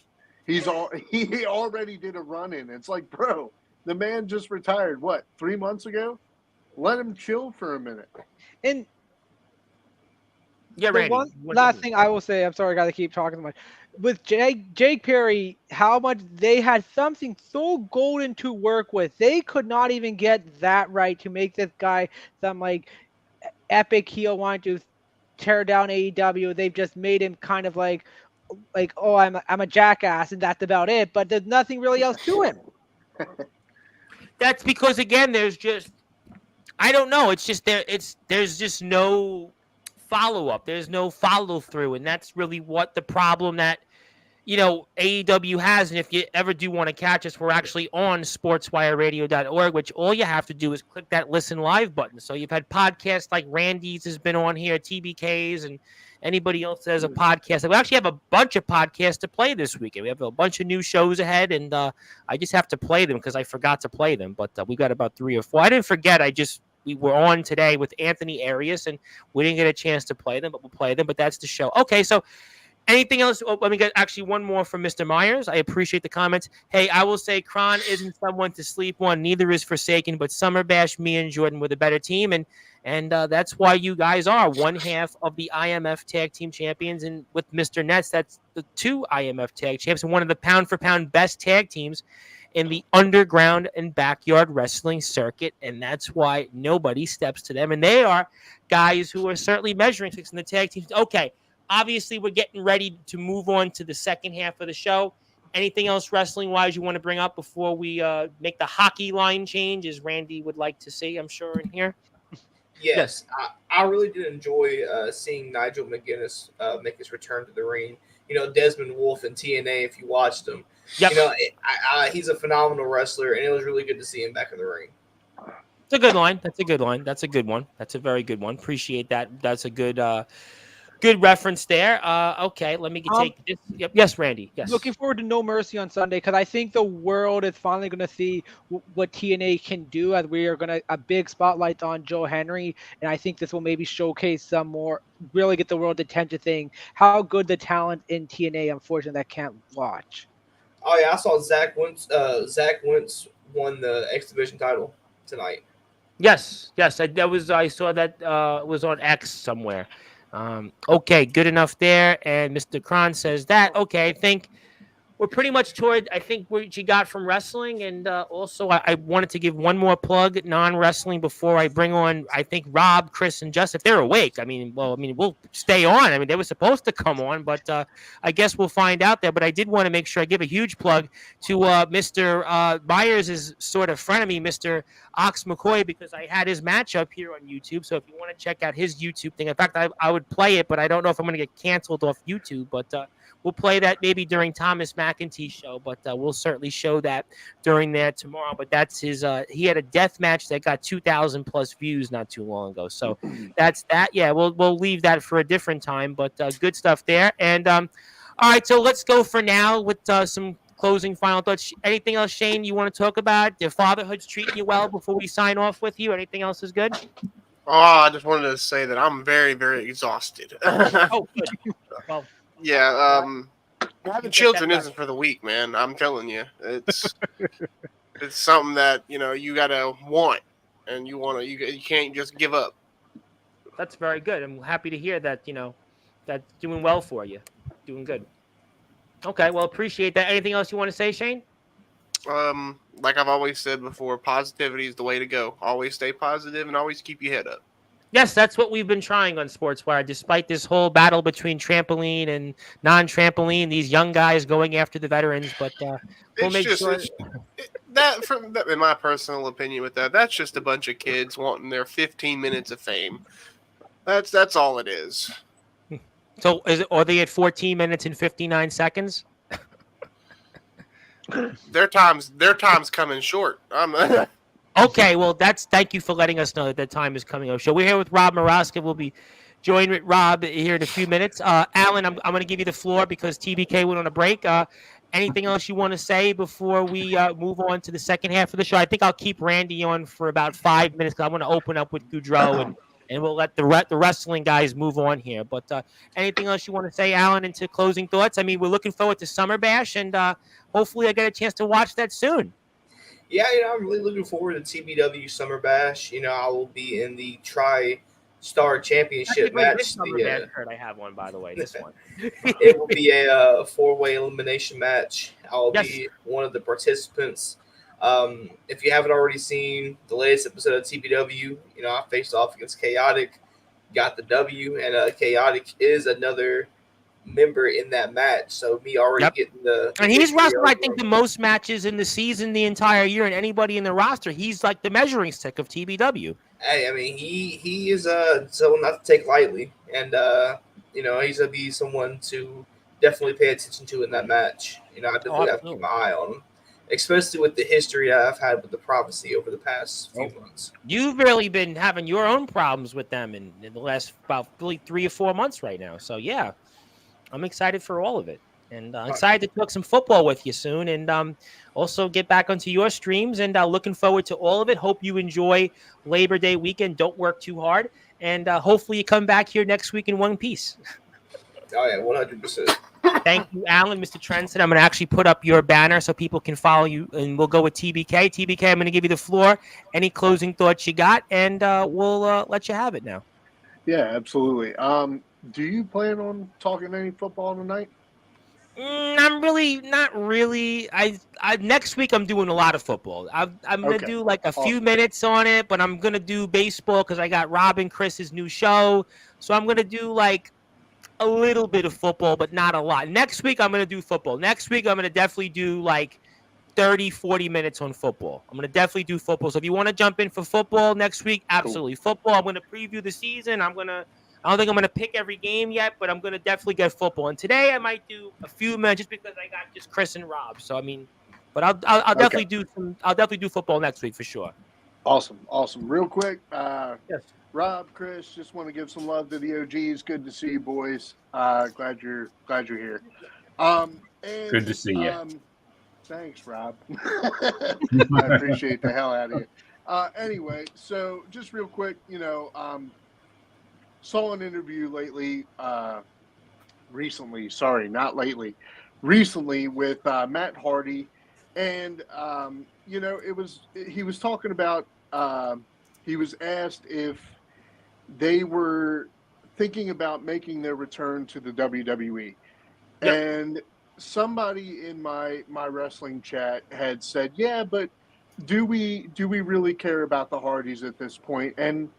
He already did a run-in. It's like, bro, the man just retired. What, 3 months ago? Let him chill for a minute. And yeah, Randy. One last thing I will say. I'm sorry, I got to keep talking so much. With Jake Perry, how much they had something so golden to work with. They could not even get that right to make this guy some like epic heel wanting to tear down AEW. They've just made him kind of like oh, I'm a jackass and that's about it. But there's nothing really else to him. That's because again, there's just I don't know. It's just there's just no follow-up. There's no follow-through, and that's really what the problem that AEW has. And if you ever do want to catch us, we're actually on sportswireradio.org, which all you have to do is click that listen live button. So you've had podcasts like Randy's has been on here, TBK's, and anybody else that has a podcast. We actually have a bunch of podcasts to play this weekend. We have a bunch of new shows ahead, and I just have to play them because I forgot to play them. But we got about 3 or 4. I didn't forget. We were on today with Anthony Arias, and we didn't get a chance to play them, but we'll play them. But that's the show. Okay, so anything else? Oh, let me get actually one more from Mr. Myers. I appreciate the comments. Hey, I will say Kron isn't someone to sleep on. Neither is Forsaken, but Summer Bash, me and Jordan were the better team, and that's why you guys are one half of the IMF Tag Team Champions. And with Mr. Nets, that's the 2 IMF Tag Champs and one of the pound-for-pound best tag teams in the underground and backyard wrestling circuit, and that's why nobody steps to them. And they are guys who are certainly measuring sticks in the tag teams. Okay, obviously we're getting ready to move on to the second half of the show. Anything else wrestling-wise you want to bring up before we make the hockey line change, as Randy would like to see, I'm sure, in here? Yes. I really did enjoy seeing Nigel McGuinness make his return to the ring. Desmond Wolfe and TNA, if you watched him. Yep. He's a phenomenal wrestler, and it was really good to see him back in the ring. It's a good line. That's a good line. That's a good one. That's a very good one. Appreciate that. That's a good reference there. Okay, let me take this. Yep. Yes, Randy. Yes. Looking forward to No Mercy on Sunday because I think the world is finally going to see what TNA can do as we are going to a big spotlight on Joe Henry, and I think this will maybe showcase some more, really get the world attention thing. How good the talent in TNA, unfortunately, that can't watch. Oh yeah, I saw Zach Wentz. Zach Wentz won the X Division title tonight. Yes. I saw that was on X somewhere. Okay, good enough there. And Mr. Kron says that. Okay, I think we're pretty much toward, I think, what you got from wrestling. And also, I wanted to give one more plug, non-wrestling, before I bring on, I think, Rob, Chris, and Justin. If they're awake, we'll stay on. They were supposed to come on, but I guess we'll find out there. But I did want to make sure I give a huge plug to Mr. Myers' sort of frenemy, Mr. Ox McCoy, because I had his matchup here on YouTube. So if you want to check out his YouTube thing, in fact, I would play it, but I don't know if I'm going to get canceled off YouTube. But we'll play that maybe during Thomas McEntee's show, but we'll certainly show that during that tomorrow. But that's his. He had a death match that got 2,000 plus views not too long ago. So that's that. Yeah, we'll leave that for a different time. But good stuff there. And all right, so let's go for now with some closing final thoughts. Anything else, Shane, you want to talk about? The fatherhood's treating you well before we sign off with you? Anything else is good? Oh, I just wanted to say that I'm very, very exhausted. Oh, good. Well, yeah, having children isn't for the weak, man. I'm telling you, it's something that you gotta want, and you can't just give up. that's very good. I'm happy to hear that. That's doing well for you. Doing good. Okay, well, appreciate that. Anything else you want to say, Shane? Like I've always said before, positivity is the way to go. Always stay positive and always keep your head up. Yes, that's what we've been trying on Sportswire. Despite this whole battle between trampoline and non-trampoline, these young guys going after the veterans, but we'll make sure. In my personal opinion, with that's just a bunch of kids wanting their 15 minutes of fame. That's all it is. So, are they at 14 minutes and 59 seconds? Their time's coming short. Okay, well, thank you for letting us know that time is coming up. So we're here with Rob Maraska. We'll be joined with Rob here in a few minutes. Alan, I'm going to give you the floor because TBK went on a break. Anything else you want to say before we move on to the second half of the show? I think I'll keep Randy on for about 5 minutes because I want to open up with Goudreau and we'll let the wrestling guys move on here. But anything else you want to say, Alan, into closing thoughts? I mean, we're looking forward to Summer Bash, and hopefully I get a chance to watch that soon. Yeah, I'm really looking forward to TBW Summer Bash. I will be in the Tri-Star Championship match. Summer Bash shirt, I have one, by the way. This one. It will be a four-way elimination match. I'll be one of the participants. If you haven't already seen the latest episode of TBW, I faced off against Chaotic, got the W, and Chaotic is another member in that match, so me already getting the and he's wrestled I think the most matches in the season the entire year, and anybody in the roster, he's like the measuring stick of TBW. Hey, I mean he is someone not to take lightly, and he's gonna be someone to definitely pay attention to in that match. I definitely have to keep my eye on him, especially with the history I've had with the Prophecy over the past few months. You've really been having your own problems with them in the last about really 3 or 4 months right now, so yeah, I'm excited for all of it, and excited to talk some football with you soon, and also get back onto your streams, and looking forward to all of it. Hope you enjoy Labor Day weekend. Don't work too hard, and hopefully you come back here next week in one piece. Oh, yeah, 100%. Thank you, Alan. Mr. Trenson, I'm going to actually put up your banner so people can follow you, and we'll go with TBK. TBK, I'm going to give you the floor. Any closing thoughts you got, and we'll let you have it now. Yeah, absolutely. Do you plan on talking any football tonight? I'm really not really. I next week I'm doing a lot of football. I'm gonna do like a few minutes on it, but I'm gonna do baseball because I got Rob and Chris's new show. So I'm gonna do like a little bit of football, but not a lot. Next week I'm gonna do football. Next week I'm gonna definitely do like 30, 40 minutes on football. I'm gonna definitely do football. So if you want to jump in for football next week, absolutely. Cool. Football. I'm gonna preview the season. I don't think I'm going to pick every game yet, but I'm going to definitely get football. And today I might do a few minutes just because I got just Chris and Rob. So I mean, but I'll definitely do I'll definitely do football next week for sure. Awesome. Real quick, yes. Rob, Chris, just want to give some love to the OGs. Good to see you, boys. Glad you're here. And, good to see you. Thanks, Rob. I appreciate the hell out of you. Anyway, so just real quick, saw an interview recently with Matt Hardy, and he was talking about he was asked if they were thinking about making their return to the WWE. Yep. And somebody in my wrestling chat had said, yeah, but do we really care about the Hardys at this point? And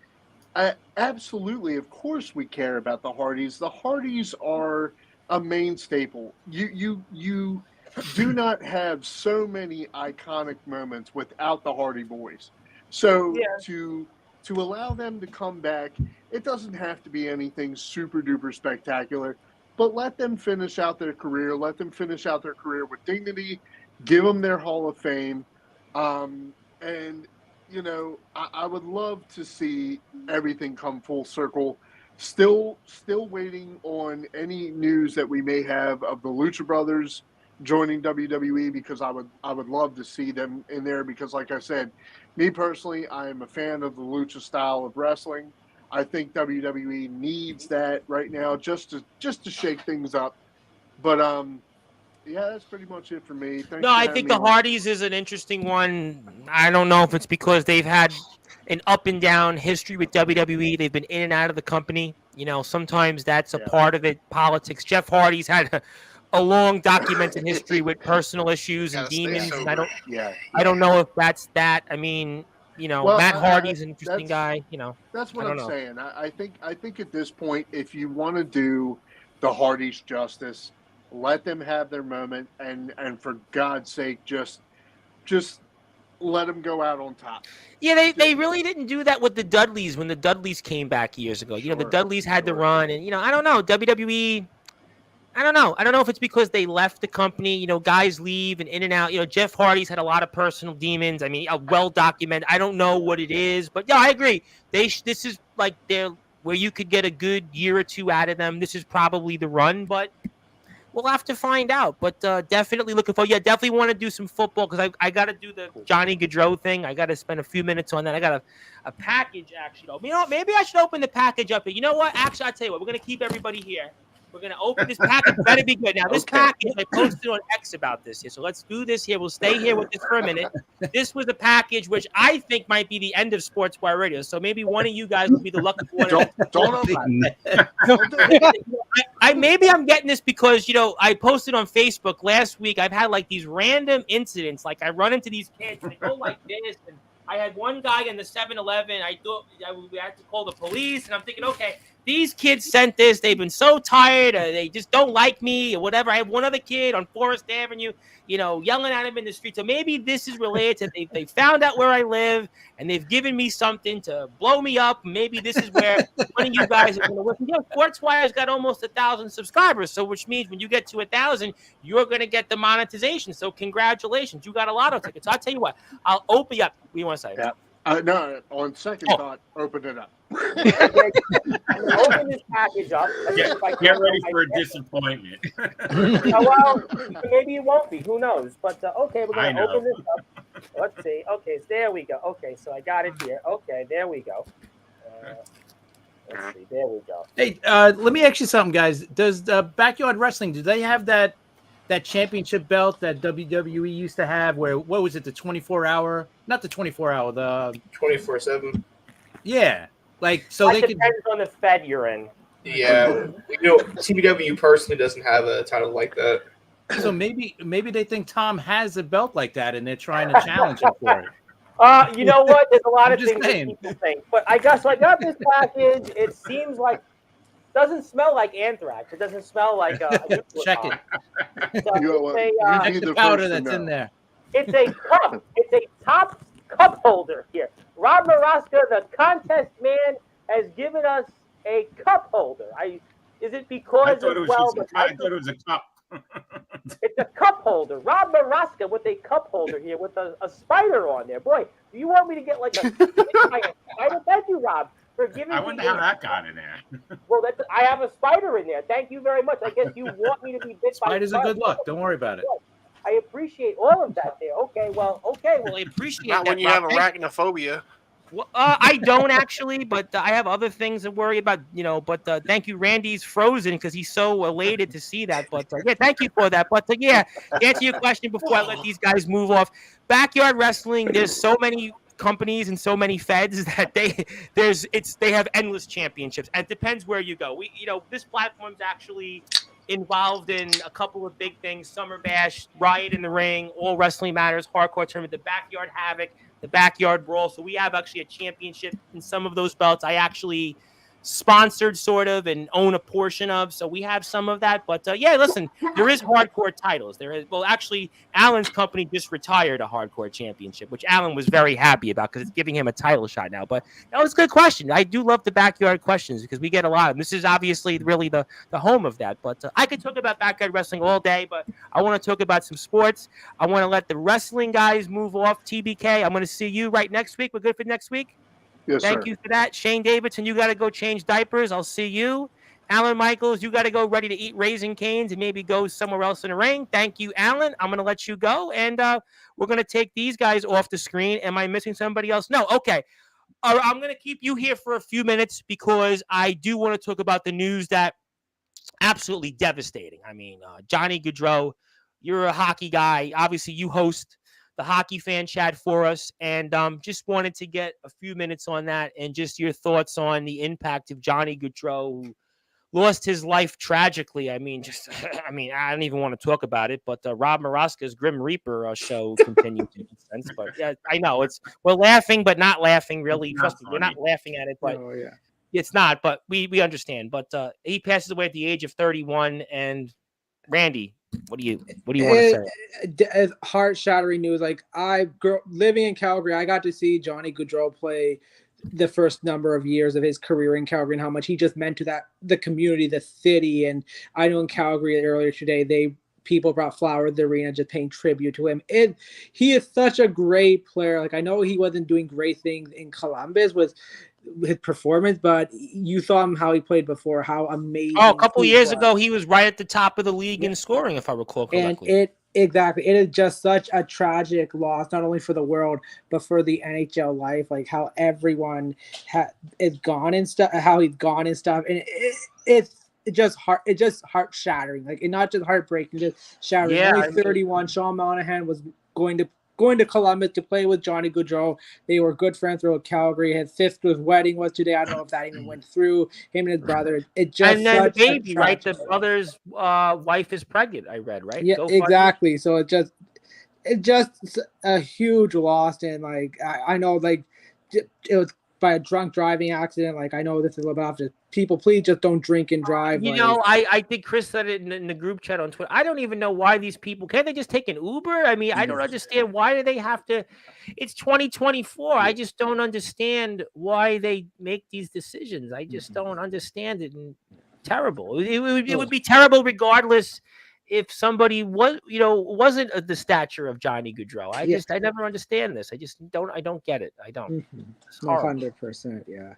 absolutely, of course we care about the Hardys. The Hardys are a main staple. You do not have so many iconic moments without the Hardy Boys. So to allow them to come back, it doesn't have to be anything super duper spectacular, but let them finish out their career. Let them finish out their career with dignity. Give them their Hall of Fame, and I would love to see everything come full circle. Still waiting on any news that we may have of the Lucha Brothers joining WWE, because I would love to see them in there, because like I said, me personally, I am a fan of the Lucha style of wrestling. I think WWE needs that right now just to shake things up. But Yeah, that's pretty much it for me. Thanks No, for I having think me the on. Hardys is an interesting one. I don't know if it's because they've had an up and down history with WWE. They've been in and out of the company. Sometimes that's a Yeah. part of it. Politics. Jeff Hardy's had a long documented history with personal issues and Gotta stay demons. And sober. I don't know if that's that. I mean, Well, Matt Hardy's an interesting that's- guy. That's what I I'm don't know. saying. I think at this point, if you want to do the Hardys justice, let them have their moment, and for God's sake, just let them go out on top. Yeah, they really didn't do that with the Dudleys when the Dudleys came back years ago. The Sure, Dudleys had the sure. run, and I don't know, WWE. I don't know. I don't know if it's because they left the company. Guys leave and in and out. Jeff Hardy's had a lot of personal demons. I mean, well documented. I don't know what it is, but yeah, I agree. This is like where you could get a good year or two out of them. This is probably the run, but we'll have to find out. But definitely looking for. Yeah, definitely want to do some football because I got to do the Johnny Gaudreau thing. I got to spend a few minutes on that. I got a package actually. Maybe I should open the package up. But you know what? Actually, I'll tell you what. We're gonna keep everybody here. We're going to open this package. Better be good. Now, this package, I posted on X about this here. So let's do this here. We'll stay here with this for a minute. This was a package which I think might be the end of Sportswire Radio. So maybe one of you guys will be the lucky one. Maybe I'm getting this because, I posted on Facebook last week. I've had like these random incidents. Like I run into these kids and they go like this. And I had one guy in the 7-Eleven. I thought we had to call the police. And I'm thinking, okay, these kids sent this. They've been so tired. They just don't like me or whatever. I have one other kid on Forest Avenue, yelling at him in the street. So maybe this is related to they found out where I live and they've given me something to blow me up. Maybe this is where one of you guys are going to listen. Yeah, Sportswire's got almost 1,000 subscribers. So which means when you get to 1,000, you're going to get the monetization. So congratulations. You got a lotto ticket. So I'll tell you what, I'll open you up. What do you want to say? Yeah. No, on second thought, open it up. Open this package up. Get ready for a disappointment. Well, maybe it won't be. Who knows? But okay, we're going to open this up. Let's see. Okay, so there we go. Okay, so I got it here. Okay, there we go. Let's see. There we go. Hey, let me ask you something, guys. Does Backyard Wrestling, do they have that championship belt that WWE used to have where, what was it, the 24-hour? Not the 24-hour, the 24/7. Yeah. Like, so they could. Depends on the Fed you're in. Yeah, CBW personally doesn't have a title like that. So maybe they think Tom has a belt like that and they're trying to challenge him for it. You know what? There's a lot of just things that saying. people think. But I got this package. It seems like doesn't smell like anthrax. It doesn't smell like Check it. So You know what? Check You'd be the the powder first to that's in know. there. it's a cup. It's a top cup holder here. Rob Maraska, the contest man, has given us a cup holder. Is it because I thought it was a cup. It's a cup holder. Rob Maraska with a cup holder here with a spider on there. Boy, do you want me to get like a spider? Thank you, Rob, for giving I me wonder how that got in there. Well, I have a spider in there. Thank you very much. I guess you want me to be bit by Spiders a are spider. good luck. Don't worry about it. I appreciate all of that there. Okay, well, I appreciate Not that. when you have Rob. Thank- arachnophobia. Well, I don't actually, but I have other things to worry about, But thank you, Randy's frozen because he's so elated to see that. But yeah, thank you for that. But yeah, to answer your question before I let these guys move off, Backyard Wrestling. There's so many companies and so many feds that they have endless championships. And it depends where you go. This platform's actually involved in a couple of big things: Summer Bash, Riot in the Ring, All Wrestling Matters, Hardcore Tournament, the Backyard Havoc, the Backyard Brawl. So we have actually a championship in some of those belts. I actually sponsored sort of and own a portion of. So we have some of that. But yeah, listen, there is hardcore titles. Actually, Alan's company just retired a hardcore championship, which Alan was very happy about because it's giving him a title shot now. But that was a good question. I do love the backyard questions because we get a lot of them. This is obviously really the home of that. But I could talk about backyard wrestling all day, but I want to talk about some sports. I want to let the wrestling guys move off. TBK, I'm going to see you right next week. We're good for next week? Yes, Thank sir. you for that. Shane Davidson, you got to go change diapers. I'll see you. Alan Michaels, you got to go ready to eat Raising Cane's and maybe go somewhere else in the ring. Thank you, Alan. I'm going to let you go. And we're going to take these guys off the screen. Am I missing somebody else? No. Okay. I'm going to keep you here for a few minutes because I do want to talk about the news that absolutely devastating. I mean, Johnny Gaudreau you're a hockey guy. Obviously, you host the hockey fan chat for us, and just wanted to get a few minutes on that and just your thoughts on the impact of Johnny Gaudreau, who lost his life tragically. I mean, I don't even want to talk about it, but Rob Maraska's Grim Reaper show continues to make sense. But yeah, I know we're laughing, but not laughing really. Trust me, we're not laughing at it, but it's not. But we understand. But he passes away at the age of 31. And Randy, what do you want to say? It's heart-shattering news. Like living in Calgary, I got to see Johnny Gaudreau play the first number of years of his career in Calgary and how much he just meant to the community, the city. And I know in Calgary earlier today, people brought flowers to the arena just paying tribute to him. He is such a great player. Like, I know he wasn't doing great things in Columbus with his performance, but you saw him how he played before, how amazing. Oh, a couple years ago, he was right at the top of the league in scoring, if I recall correctly. And Exactly. It is just such a tragic loss, not only for the world, but for the NHL life, like how everyone is gone and stuff, how he's gone and stuff. And it's just heart shattering, like, and not just heartbreaking, just shattering. Yeah, Only 31. Sean Monahan was going to Columbus to play with Johnny Gaudreau. They were good friends throughout Calgary. His sister's wedding was today. I don't know if that even went through. Him and his brother. It just and then the baby, right? The brother's wife is pregnant. I read, right? Yeah, exactly. So it's just a huge loss, and like I know, like it was by a drunk driving accident. Like, I know this is a little bit off. Just people, please just don't drink and drive. You know, I think Chris said it in the group chat on Twitter. I don't even know why these people can't they just take an Uber? I mean, I don't understand why do they have to. It's 2024. I just don't understand why they make these decisions. I just don't understand it. And terrible. It would be terrible regardless if somebody wasn't the stature of Johnny Gaudreau. I never understand this. I don't get it. I don't. 100%. Yeah.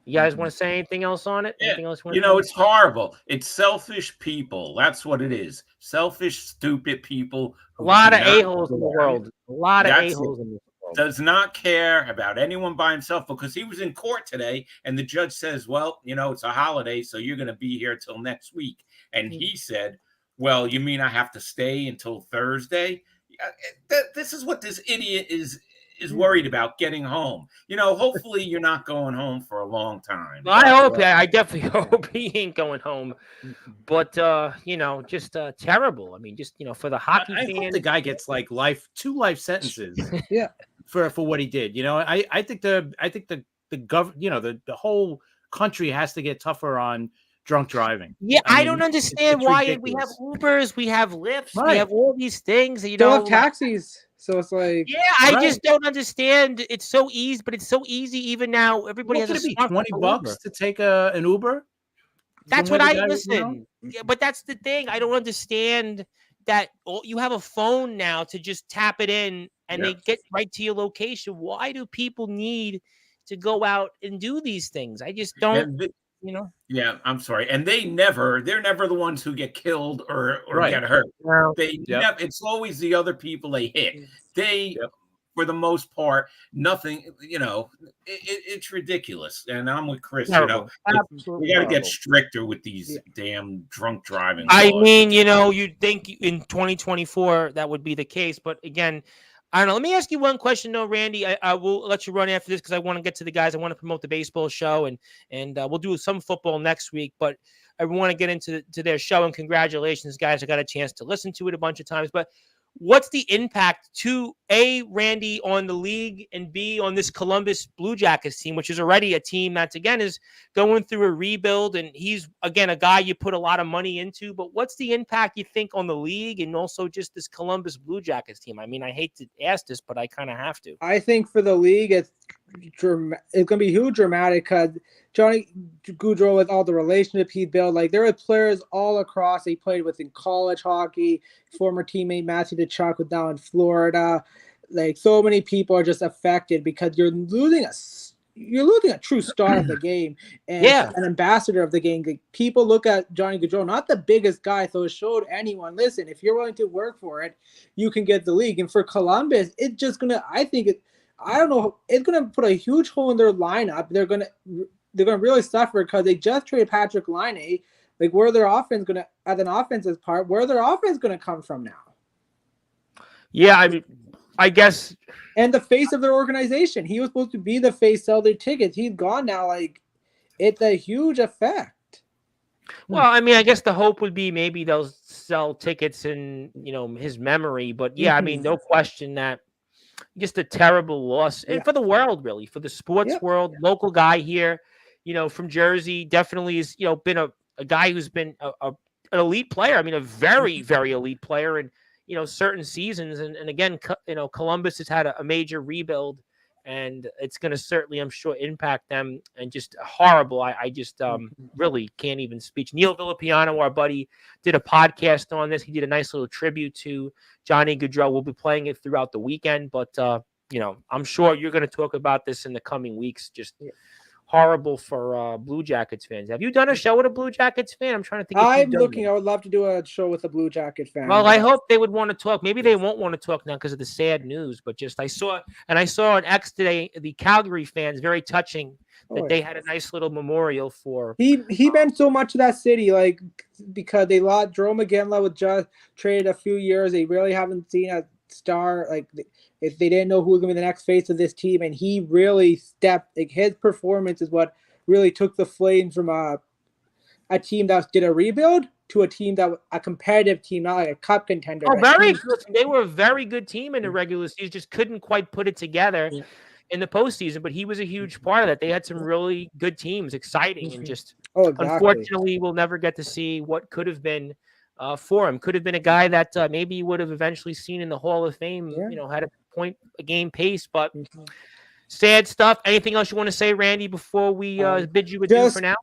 You guys want to say anything else on it? Anything else? It's horrible. It's selfish people. That's what it is. Selfish, stupid people. A lot of a-holes in the world. A lot of a-holes in the world. Does not care about anyone by himself, because he was in court today and the judge says, well, it's a holiday, so you're going to be here till next week. And he said, well, you mean I have to stay until Thursday? This is what this idiot is worried about, getting home. Hopefully you're not going home for a long time. Well, I definitely hope he ain't going home. But, just terrible. I mean, just, for the hockey I fan. hope the guy gets like two life sentences. Yeah. For what he did. I think the the whole country has to get tougher on drunk driving. Yeah, I don't understand why we have Ubers, we have Lyfts, we have all these things. Don't have taxis. So it's like, yeah, I just don't understand. It's so easy, but it's so easy even now. Everybody has a $20 to take an Uber. That's what I listen. Yeah, but that's the thing. I don't understand that you have a phone now to just tap it in and they get right to your location. Why do people need to go out and do these things? I just don't. Yeah, I'm sorry. And they're never the ones who get killed or get hurt. Well, it's always the other people they hit. For the most part, nothing, it's ridiculous. And I'm with Chris, we got to get stricter with these damn drunk driving laws. I mean, you'd think in 2024 that would be the case. But again, I don't know. Let me ask you one question, though, Randy. I will let you run after this because I want to get to the guys. I want to promote the baseball show, and we'll do some football next week. But I want to get into their show, and congratulations, guys. I got a chance to listen to it a bunch of times. But what's the impact to A, Randy, on the league, and B, on this Columbus Blue Jackets team, which is already a team that's, again, is going through a rebuild, and he's, again, a guy you put a lot of money into. But what's the impact you think on the league and also just this Columbus Blue Jackets team? I mean, I hate to ask this, but I kind of have to. I think for the league, it's going to be huge dramatic because Johnny Gaudreau, with all the relationship he built, like there are players all across he played with in college hockey, former teammate Matthew Tkachuk was down in Florida. Like, so many people are just affected because you're losing a true star of the game and an ambassador of the game. Like, people look at Johnny Gaudreau, not the biggest guy, so it showed anyone, listen, if you're willing to work for it, you can get the league. And for Columbus, it's just gonna, I don't know, it's gonna put a huge hole in their lineup. They're gonna really suffer because they just traded Patrick Laine. Like, where their offense gonna, as an offensive part, where their offense gonna come from now? Yeah, I mean, I guess. And the face of their organization. He was supposed to be the face, sell their tickets. He's gone now. Like, it's a huge effect. Well, I mean, I guess the hope would be maybe they'll sell tickets in, his memory. But yeah, I mean, no question that just a terrible loss, and for the world, really, for the sports world. Local guy here, from Jersey, definitely is, been a guy who's been an elite player. I mean, a very, very elite player, and certain seasons. And again, Columbus has had a major rebuild, and it's going to certainly, I'm sure, impact them. And just horrible. I just really can't even speak. Neil Villapiano, our buddy, did a podcast on this. He did a nice little tribute to Johnny Gaudreau. We'll be playing it throughout the weekend, but I'm sure you're going to talk about this in the coming weeks. Just horrible for Blue Jackets fans. Have you done a show with a Blue Jackets fan? I'm trying to think. I'm looking. I would love to do a show with a Blue Jacket fan. Well, I hope they would want to talk. Maybe they won't want to talk now because of the sad news. But just I saw an X today. The Calgary fans, very touching that they had a nice little memorial for. He meant so much to that city, like, because they lost. Jerome McGinley was just traded a few years. They really haven't seen a star, like, if they didn't know who was going to be the next face of this team, and he really stepped. Like, his performance is what really took the Flames from a team that did a rebuild to a team that a competitive team, not like a cup contender. Oh, very good. They were a very good team in the regular season, just couldn't quite put it together in the postseason. But he was a huge part of that. They had some really good teams, exciting, and just unfortunately, we'll never get to see what could have been. For him, could have been a guy that maybe you would have eventually seen in the Hall of Fame. Had a point a game pace, but sad stuff. Anything else you want to say, Randy, before we bid you adieu for now?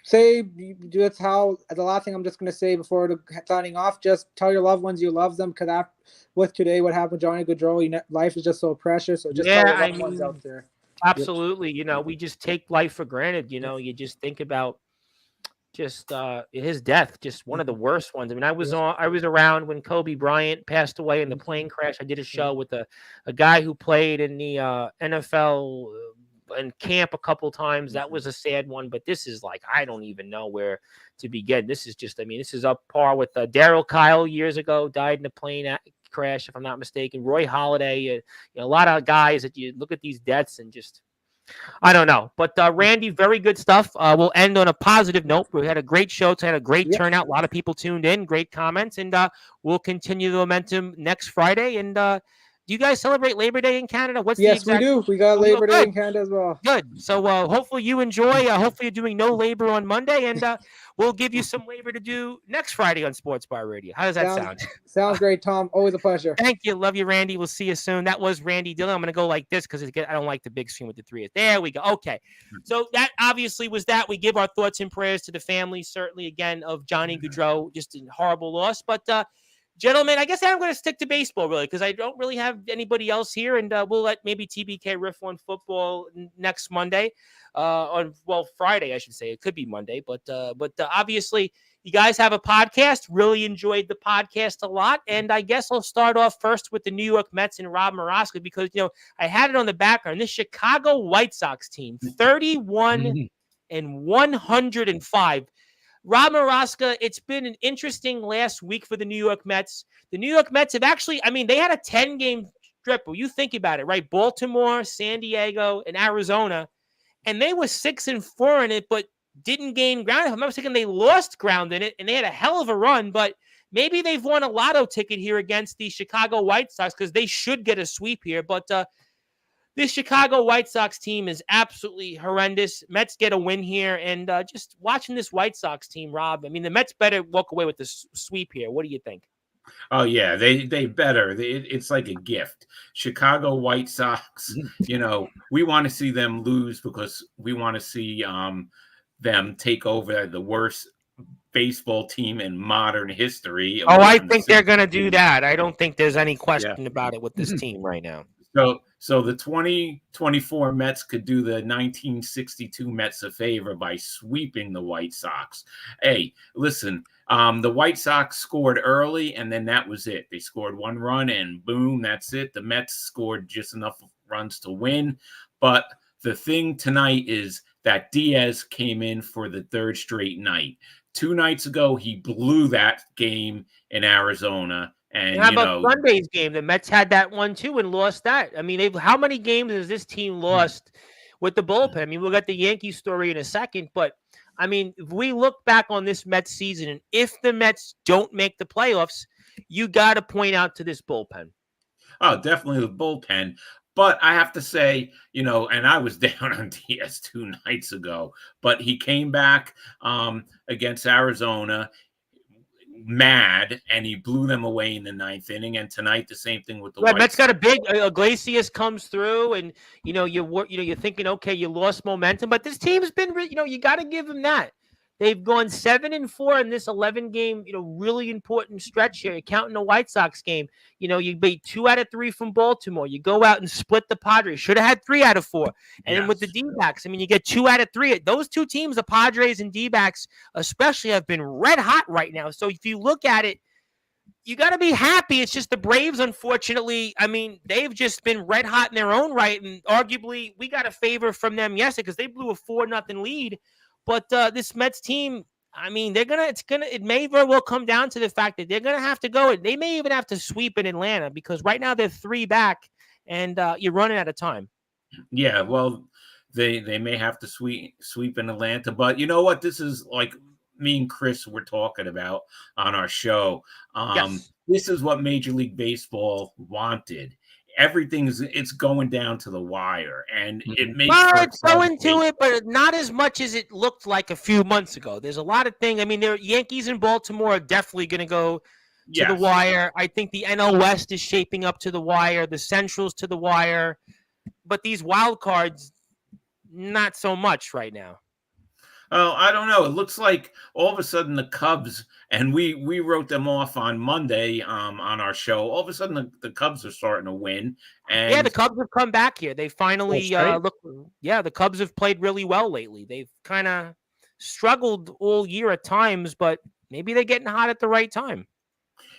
Say that's how the last thing I'm just going to say before signing off. Just tell your loved ones you love them, because with today, what happened with Johnny Gaudreau, life is just so precious. So just tell your loved ones out there. Absolutely, we just take life for granted. You just think about. Just his death, just one of the worst ones. I mean, I was around when Kobe Bryant passed away in the plane crash. I did a show with a guy who played in the NFL in camp a couple times. That was a sad one, but this is like, I don't even know where to begin. This is just, this is up par with Daryl Kyle years ago, died in a plane crash, if I'm not mistaken. Roy Halladay, a lot of guys that you look at these deaths and just, I don't know. But Randy, very good stuff. We'll end on a positive note. We had a great show. Had a great turnout. A lot of people tuned in. Great comments. And we'll continue the momentum next Friday. And do you guys celebrate Labor Day in Canada? Yes, we do. We got Labor Day in Canada as well. Good. So hopefully you enjoy. Hopefully you're doing no labor on Monday. And we'll give you some labor to do next Friday on Sportzwire Radio. How does that sound? Sounds great, Tom. Always a pleasure. Thank you. Love you, Randy. We'll see you soon. That was Randy Dillon. I'm going to go like this because I don't like the big screen with the three. There we go. Okay. So that obviously was that. We give our thoughts and prayers to the family, certainly, again, of Johnny Gaudreau. Just a horrible loss. But, gentlemen, I guess I'm going to stick to baseball, really, because I don't really have anybody else here. And we'll let maybe TBK riff on football next Monday. Friday, I should say. It could be Monday, but obviously you guys have a podcast. Really enjoyed the podcast a lot, and I guess I'll start off first with the New York Mets and Rob Moroska, because I had it on the background. This Chicago White Sox team, 31 and 105. Rob Moroska, it's been an interesting last week for the New York Mets. The New York Mets have actually, they had a 10-game strip. Well, you think about it, right? Baltimore, San Diego, and Arizona. And they were 6-4 in it, but didn't gain ground. If I'm not mistaken, they lost ground in it, and they had a hell of a run. But maybe they've won a lotto ticket here against the Chicago White Sox, because they should get a sweep here. But this Chicago White Sox team is absolutely horrendous. Mets get a win here. And just watching this White Sox team, Rob, the Mets better walk away with the sweep here. What do you think? Oh, yeah, they better. It's like a gift. Chicago White Sox, we want to see them lose because we want to see them take over the worst baseball team in modern history. Oh, I think they're going to do that. I don't think there's any question about it with this team right now. So the 2024 Mets could do the 1962 Mets a favor by sweeping the White Sox. Hey, listen, the White Sox scored early, and then that was it. They scored one run, and boom, that's it. The Mets scored just enough runs to win. But the thing tonight is that Diaz came in for the third straight night. 2 nights ago, he blew that game in Arizona. And how about Sunday's game? The Mets had that one too and lost that. I mean, how many games has this team lost with the bullpen? I mean, we'll get the Yankee story in a second, but I mean, if we look back on this Mets season, and if the Mets don't make the playoffs, you got to point out to this bullpen. Oh, definitely the bullpen. But I have to say, and I was down on Diaz 2 nights ago, but he came back against Arizona mad, and he blew them away in the 9th inning. And tonight, the same thing with the White Mets Sox. got a big Iglesias comes through, and you're thinking, okay, you lost momentum, but this team's been, you got to give them that. They've gone 7-4 in this 11-game, really important stretch here. You're counting the White Sox game. You beat 2 out of 3 from Baltimore. You go out and split the Padres. Should have had 3 out of 4. And then with the D-backs, I mean, you get 2 out of 3. Those two teams, the Padres and D-backs especially, have been red hot right now. So if you look at it, you got to be happy. It's just the Braves, unfortunately, I mean, they've just been red hot in their own right. And arguably, we got a favor from them yesterday because they blew a 4-0 lead. But this Mets team, I mean, it may very well come down to the fact that they're going to have to go. They may even have to sweep in Atlanta because right now they're 3 back and you're running out of time. Yeah, well, they may have to sweep in Atlanta. But you know what? This is like me and Chris were talking about on our show. Yes. This is what Major League Baseball wanted. It's going down to the wire, and it makes it's going to it, but not as much as it looked like a few months ago. There's a lot of things. I mean, the Yankees in Baltimore are definitely going to go to the wire. I think the NL West is shaping up to the wire, the Central's to the wire, but these wild cards, not so much right now. Oh, I don't know. It looks like all of a sudden the Cubs, and we wrote them off on Monday on our show. All of a sudden the Cubs are starting to win. And the Cubs have come back here. They finally the Cubs have played really well lately. They've kind of struggled all year at times, but maybe they're getting hot at the right time.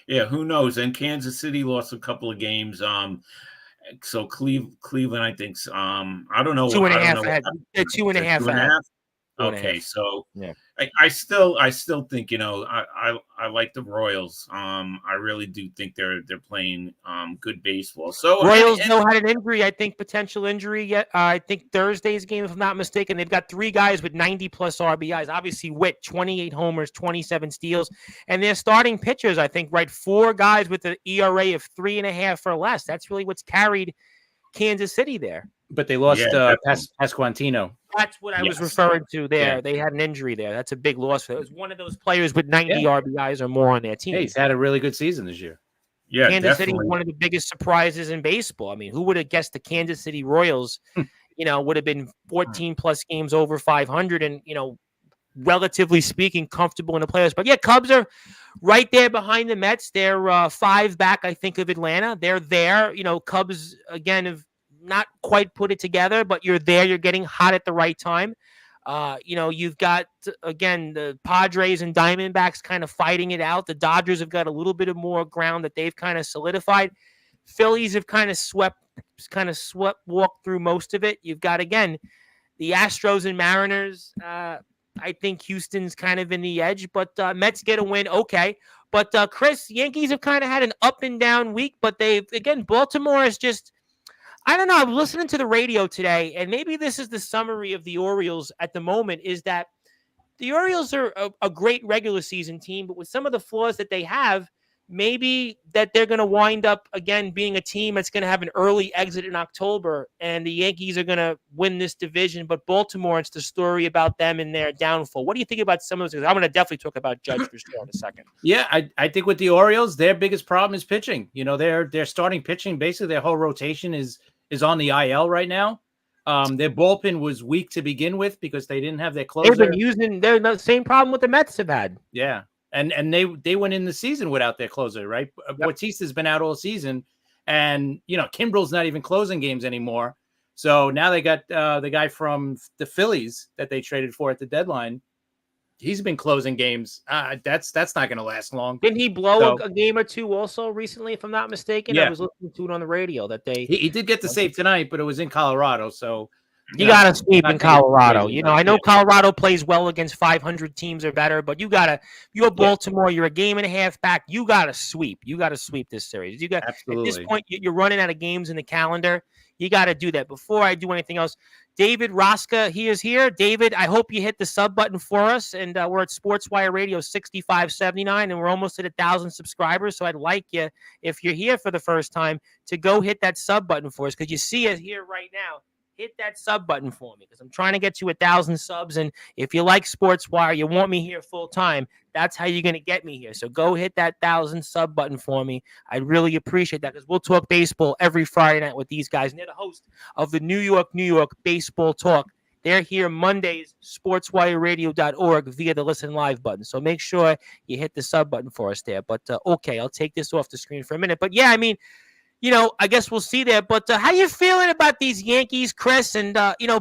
Yeah, who knows? And Kansas City lost a couple of games. So Cleveland, I think, I don't know. 2.5 ahead. They're 2.5 ahead. Okay, so yeah, I still think I like the Royals. I really do think they're playing good baseball. So Royals had an injury, I think potential injury yet. I think Thursday's game, if I'm not mistaken, they've got 3 guys with 90+ RBIs. Obviously, Witt 28 homers, 27 steals, and their starting pitchers, I think, 4 guys with an ERA of 3.5 or less. That's really what's carried Kansas City there. But they lost Pasquantino. That's what I was referring to there. Yeah. They had an injury there. That's a big loss. It was one of those players with 90 RBIs or more on their team. Hey, he's had a really good season this year. Yeah, Kansas City was one of the biggest surprises in baseball. I mean, who would have guessed the Kansas City Royals, would have been 14+ games over 500 and, relatively speaking, comfortable in the playoffs. But, Cubs are right there behind the Mets. They're 5 back, I think, of Atlanta. They're there. Cubs, again, have not quite put it together, but you're there. You're getting hot at the right time. You've got, again, the Padres and Diamondbacks kind of fighting it out. The Dodgers have got a little bit of more ground that they've kind of solidified. Phillies have kind of walked through most of it. You've got, again, the Astros and Mariners. I think Houston's kind of in the edge, but Mets get a win. Okay. But Chris, Yankees have kind of had an up and down week, but Baltimore is just, I don't know. I'm listening to the radio today, and maybe this is the summary of the Orioles at the moment, is that the Orioles are a great regular season team, but with some of the flaws that they have, maybe that they're going to wind up, again, being a team that's going to have an early exit in October, and the Yankees are going to win this division. But Baltimore, it's the story about them and their downfall. What do you think about some of those? I'm going to definitely talk about Judge for sure in a second. Yeah, I think with the Orioles, their biggest problem is pitching. Their starting pitching, basically their whole rotation is on the IL right now. Their bullpen was weak to begin with because they didn't have their closer. They've been using the same problem with the Mets have had. Yeah. And they went in the season without their closer, right? Yep. Bautista's been out all season, and Kimbrel's not even closing games anymore. So now they got the guy from the Phillies that they traded for at the deadline. He's been closing games. That's not going to last long. Didn't he blow a game or two also recently, if I'm not mistaken? Yeah. I was listening to it on the radio that they. He did get the save tonight, but it was in Colorado, so You got to sweep not in to get Colorado. crazy You know, about I it. know Yeah. Colorado plays well against 500 teams or better, but you're Baltimore. You're a game and a half back. You got to sweep. You got to sweep this series. At this Absolutely. point, you're running out of games in the calendar. You got to do that. Before I do anything else, David Roska, he is here. David, I hope you hit the sub button for us. And we're at Sportswire Radio 6579, and we're almost at 1,000 subscribers. So I'd like you, if you're here for the first time, to go hit that sub button for us, because you see it here right now. Hit that sub button for me, because I'm trying to get to 1,000 subs. And if you like Sportswire, you want me here full time, that's how you're going to get me here. So go hit that 1,000 sub button for me. I'd really appreciate that, because we'll talk baseball every Friday night with these guys. And they're the host of the New York Baseball Talk. They're here Mondays, sportswireradio.org via the Listen Live button. So make sure you hit the sub button for us there. But okay, I'll take this off the screen for a minute. But yeah, I mean, I guess we'll see there. But how you feeling about these Yankees, Chris? And,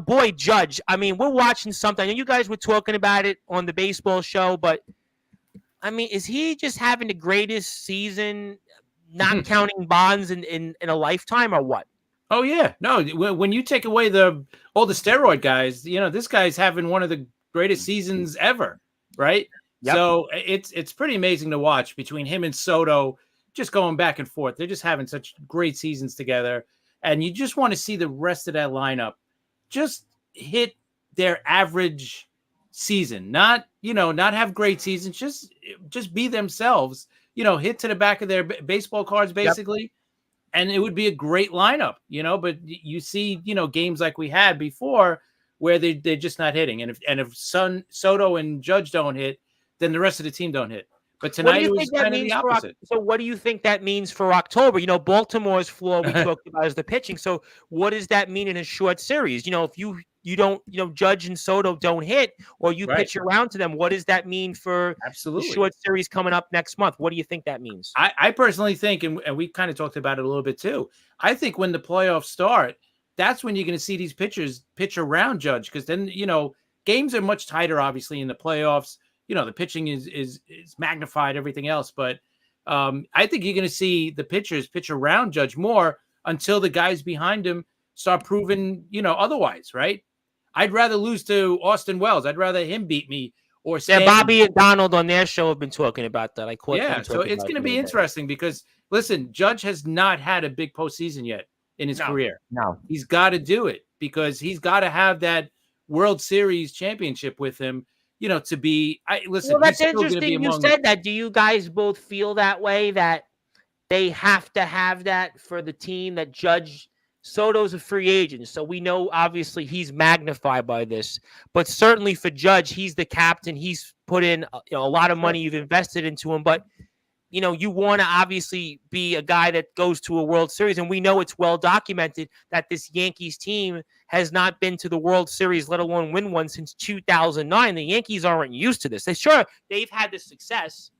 boy, Judge, I mean, we're watching something. And you guys were talking about it on the baseball show. But, I mean, is he just having the greatest season, not counting Bonds in a lifetime, or what? Oh, yeah. No, when you take away all the steroid guys, this guy's having one of the greatest seasons ever, right? Yep. So it's pretty amazing to watch between him and Soto, just going back and forth. They're just having such great seasons together. And you just want to see the rest of that lineup just hit their average season, not have great seasons, just be themselves, hit to the back of their baseball cards, basically. Yep. And it would be a great lineup, but you see, games like we had before where they're just not hitting. And if Soto and Judge don't hit, then the rest of the team don't hit. But tonight it was kind of the opposite. So what do you think that means for October? Baltimore's flaw we talked about is the pitching. So what does that mean in a short series? If you don't, Judge and Soto don't hit, or you pitch around to them, what does that mean for the short series coming up next month? What do you think that means? I personally think, and we kind of talked about it a little bit too, I think when the playoffs start, that's when you're going to see these pitchers pitch around Judge, because then, games are much tighter, obviously, in the playoffs. The pitching is magnified, everything else. But I think you're going to see the pitchers pitch around Judge more until the guys behind him start proving, otherwise, right? I'd rather lose to Austin Wells. I'd rather him beat me. Or Bobby and Donald on their show have been talking about that. So it's going to be interesting because, listen, Judge has not had a big postseason yet in his career. No. He's got to do it because he's got to have that World Series championship with him. To be, listen. Well, that's interesting. You said that. Do you guys both feel that way, that they have to have that for the team, that Judge Soto's a free agent? So we know, obviously, he's magnified by this, but certainly for Judge, he's the captain. He's put in a lot of money. You've invested into him, but you want to obviously be a guy that goes to a World Series. And we know it's well documented that this Yankees team has not been to the World Series, let alone win one, since 2009. The Yankees aren't used to this. They've had the success,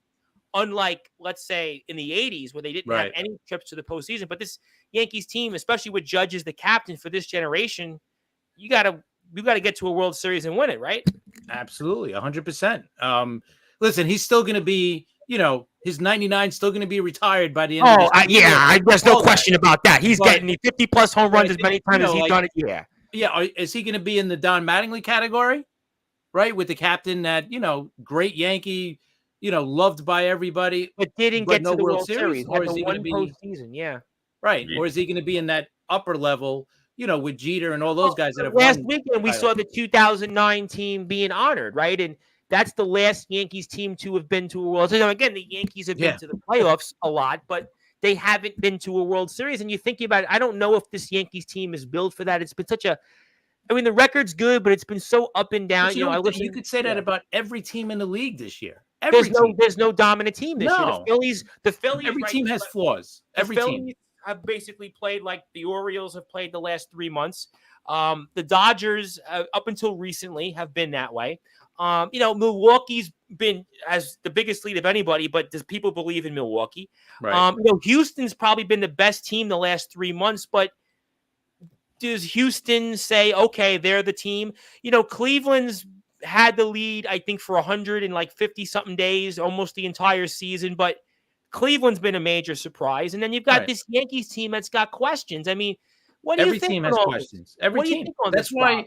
unlike, let's say, in the 80s where they didn't have any trips to the postseason. But this Yankees team, especially with Judge as the captain for this generation, you got to get to a World Series and win it, right? Absolutely, 100%. Listen, he's still going to be, his 99 still going to be retired by the end of this year. There's no question about that. He's getting 50-plus home runs as many times as he's done it. Yeah. Yeah, is he going to be in the Don Mattingly category, right? With the captain that, great Yankee, loved by everybody. But didn't get to the World Series. Or is he going to be postseason? Yeah. Right. Or is he going to be in that upper level, with Jeter and all those guys that have won? Last weekend, we saw the 2009 team being honored, right? And that's the last Yankees team to have been to a World Series. Again, the Yankees have been to the playoffs a lot, but they haven't been to a World Series. And you're thinking about it, I don't know if this Yankees team is built for that. It's been the record's good, but it's been so up and down. You could say that about every team in the league this year. There's no dominant team this year. The Phillies. Every team has flaws. Every team have basically played like the Orioles have played the last 3 months. The Dodgers, up until recently, have been that way. Milwaukee's been as the biggest lead of anybody, but does people believe in Milwaukee? Right. Houston's probably been the best team the last 3 months, but does Houston say, okay, they're the team? Cleveland's had the lead, I think, for 150 something days, almost the entire season, but Cleveland's been a major surprise. And then you've got this Yankees team that's got questions. I mean, What do you Every think team on has all this? questions. Every What do you team. think on That's this, why. Rob?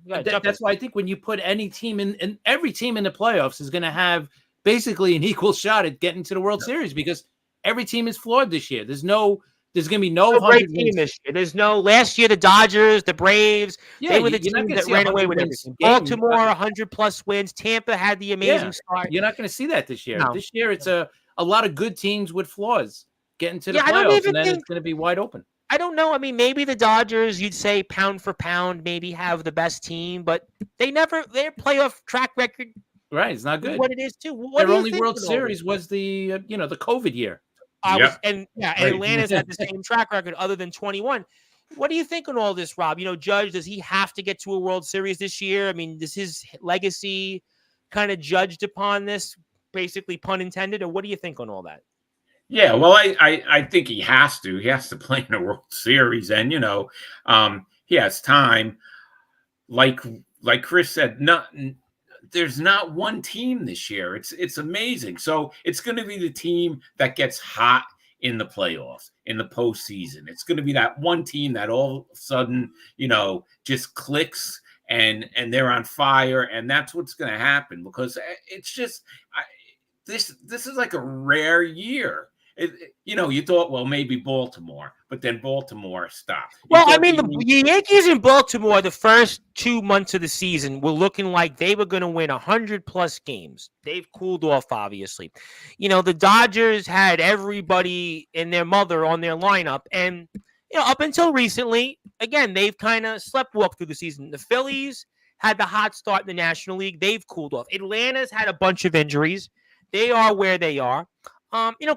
Go ahead, jump That's in. why I think when you put any team in every team in the playoffs is going to have basically an equal shot at getting to the World Series because every team is flawed this year. There's going to be no No great 100 team wins. this year. There's no last year. The Dodgers, the Braves, Yeah, they were the you're not teams gonna that see ran away 100 with wins everything. game. Baltimore, 100+ wins. Tampa had the amazing start. You're not going to see that this year. No. This year, it's a lot of good teams with flaws getting to the I don't playoffs, even and then think- it's going to be wide open. I don't know. I mean, maybe the Dodgers, you'd say pound for pound, maybe have the best team, but their playoff track record Right, it's not is good. what it is too. What Their do you only think World of all Series this? was the the COVID year. Yep. And Right. Atlanta's had the same track record other than 21. What do you think on all this, Rob? Judge, does he have to get to a World Series this year? I mean, does his legacy kind of judged upon this, basically pun intended, or what do you think on all that? Yeah, well, I think he has to. He has to play in a World Series, and he has time. Like Chris said, there's not one team this year. It's amazing. So it's going to be the team that gets hot in the playoffs, in the postseason. It's going to be that one team that all of a sudden, just clicks and they're on fire, and that's what's going to happen because it's just this is like a rare year. You thought, well, maybe Baltimore, but then Baltimore stopped. Well, I mean, the Yankees in Baltimore, the first 2 months of the season were looking like they were going to win 100+ games. They've cooled off, obviously. The Dodgers had everybody and their mother on their lineup. And, up until recently, again, they've kind of sleptwalked through the season. The Phillies had the hot start in the National League. They've cooled off. Atlanta's had a bunch of injuries. They are where they are.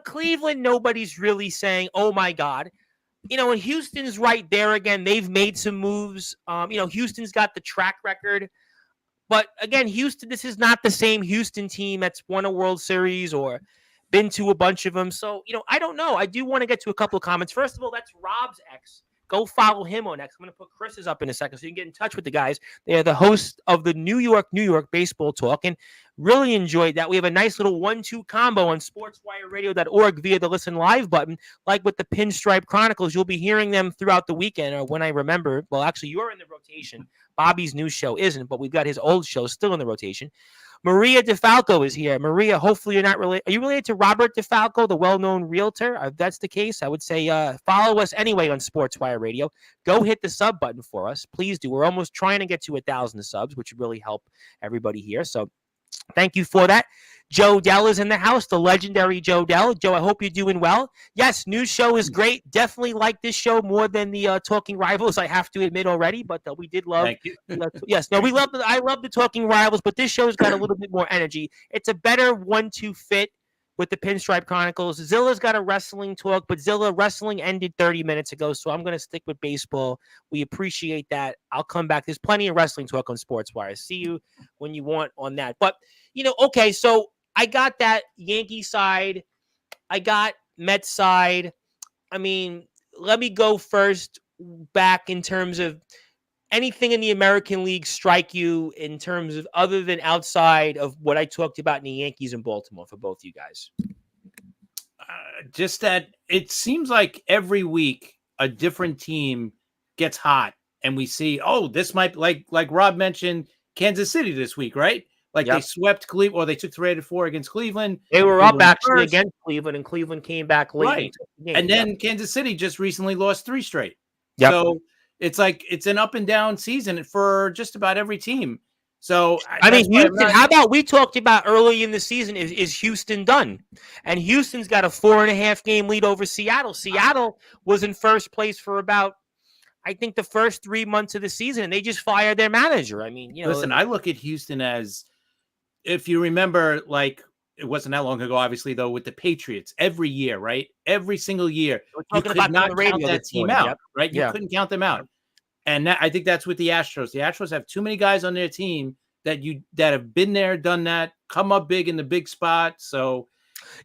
Cleveland, nobody's really saying, oh, my God. And Houston's right there again. They've made some moves. Houston's got the track record. But, again, Houston, this is not the same Houston team that's won a World Series or been to a bunch of them. So, I don't know. I do want to get to a couple of comments. First of all, that's Rob's ex. Go follow him on X. I'm going to put Chris's up in a second so you can get in touch with the guys. They are the hosts of the New York Baseball Talk, and really enjoyed that. We have a nice little 1-2 combo on sportswireradio.org via the Listen Live button. Like with the Pinstripe Chronicles, you'll be hearing them throughout the weekend, or when I remember. Well, actually, you're in the rotation. Bobby's new show isn't, but we've got his old show still in the rotation. Maria DeFalco is here. Maria, hopefully you're not related. Are you related to Robert DeFalco, the well-known realtor? If that's the case, I would say follow us anyway on Sportswire Radio. Go hit the sub button for us. Please do. We're almost trying to get to 1,000 subs, which would really help everybody here. So thank you for that. Joe Dell is in the house, the legendary Joe Dell. Joe, I hope you're doing well. Yes, new show is great. Definitely like this show more than the Talking Rivals, I have to admit already, but we did love. Thank you. I love the Talking Rivals, but this show's got a little bit more energy. It's a better 1-2 fit with the Pinstripe Chronicles. Zilla's got a wrestling talk, but Zilla, wrestling ended 30 minutes ago, so I'm going to stick with baseball. We appreciate that. I'll come back. There's plenty of wrestling talk on Sportswire. See you when you want on that. But, okay, so I got that Yankee side. I got Mets side. I mean, let me go first back in terms of anything in the American League strike you in terms of other than outside of what I talked about in the Yankees and Baltimore for both you guys? Just that it seems like every week a different team gets hot and we see, this might, like Rob mentioned, Kansas City this week, right? Like They swept Cleveland, or they took 3-4 against Cleveland. They were up actually against Cleveland, and Cleveland came back late. Right. And then Kansas City just recently lost 3 straight. Yep. So it's like it's an up and down season for just about every team. So I mean, Houston, how about we talked about early in the season, is Houston done? And Houston's got a 4.5 game lead over Seattle. Seattle was in first place for about, I think, the first 3 months of the season, and they just fired their manager. I mean, listen, I look at Houston as, if you remember, like, it wasn't that long ago, obviously, though, with the Patriots, every year, right? Every single year, you could not count that team out, right? You couldn't count them out. And I think that's with the Astros. The Astros have too many guys on their team that have been there, done that, come up big in the big spot. So,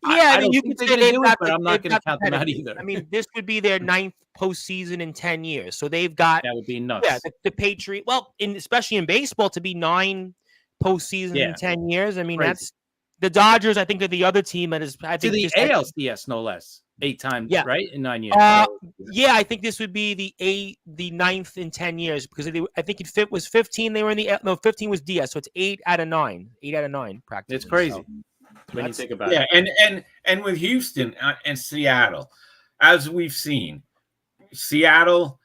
I mean, you could say they've got, but I'm not going to count them out either. I mean, this would be their 9th postseason in 10 years. So they've got, that would be nuts. Yeah, the Patriots. Well, especially in baseball, to be 9 postseason in 10 years. I mean, crazy. That's the Dodgers. I think are the other team that is. I think to the ALCS, no less. 8 times, Yeah. right? In 9 years. Yeah, I think this would be the ninth in 10 years because I think it was 15. They were in the 15 was DS, so it's 8 out of 9. 8 out of 9 practically. It's crazy So when you that's- think about it. Yeah, and with Houston and Seattle, as we've seen, Seattle,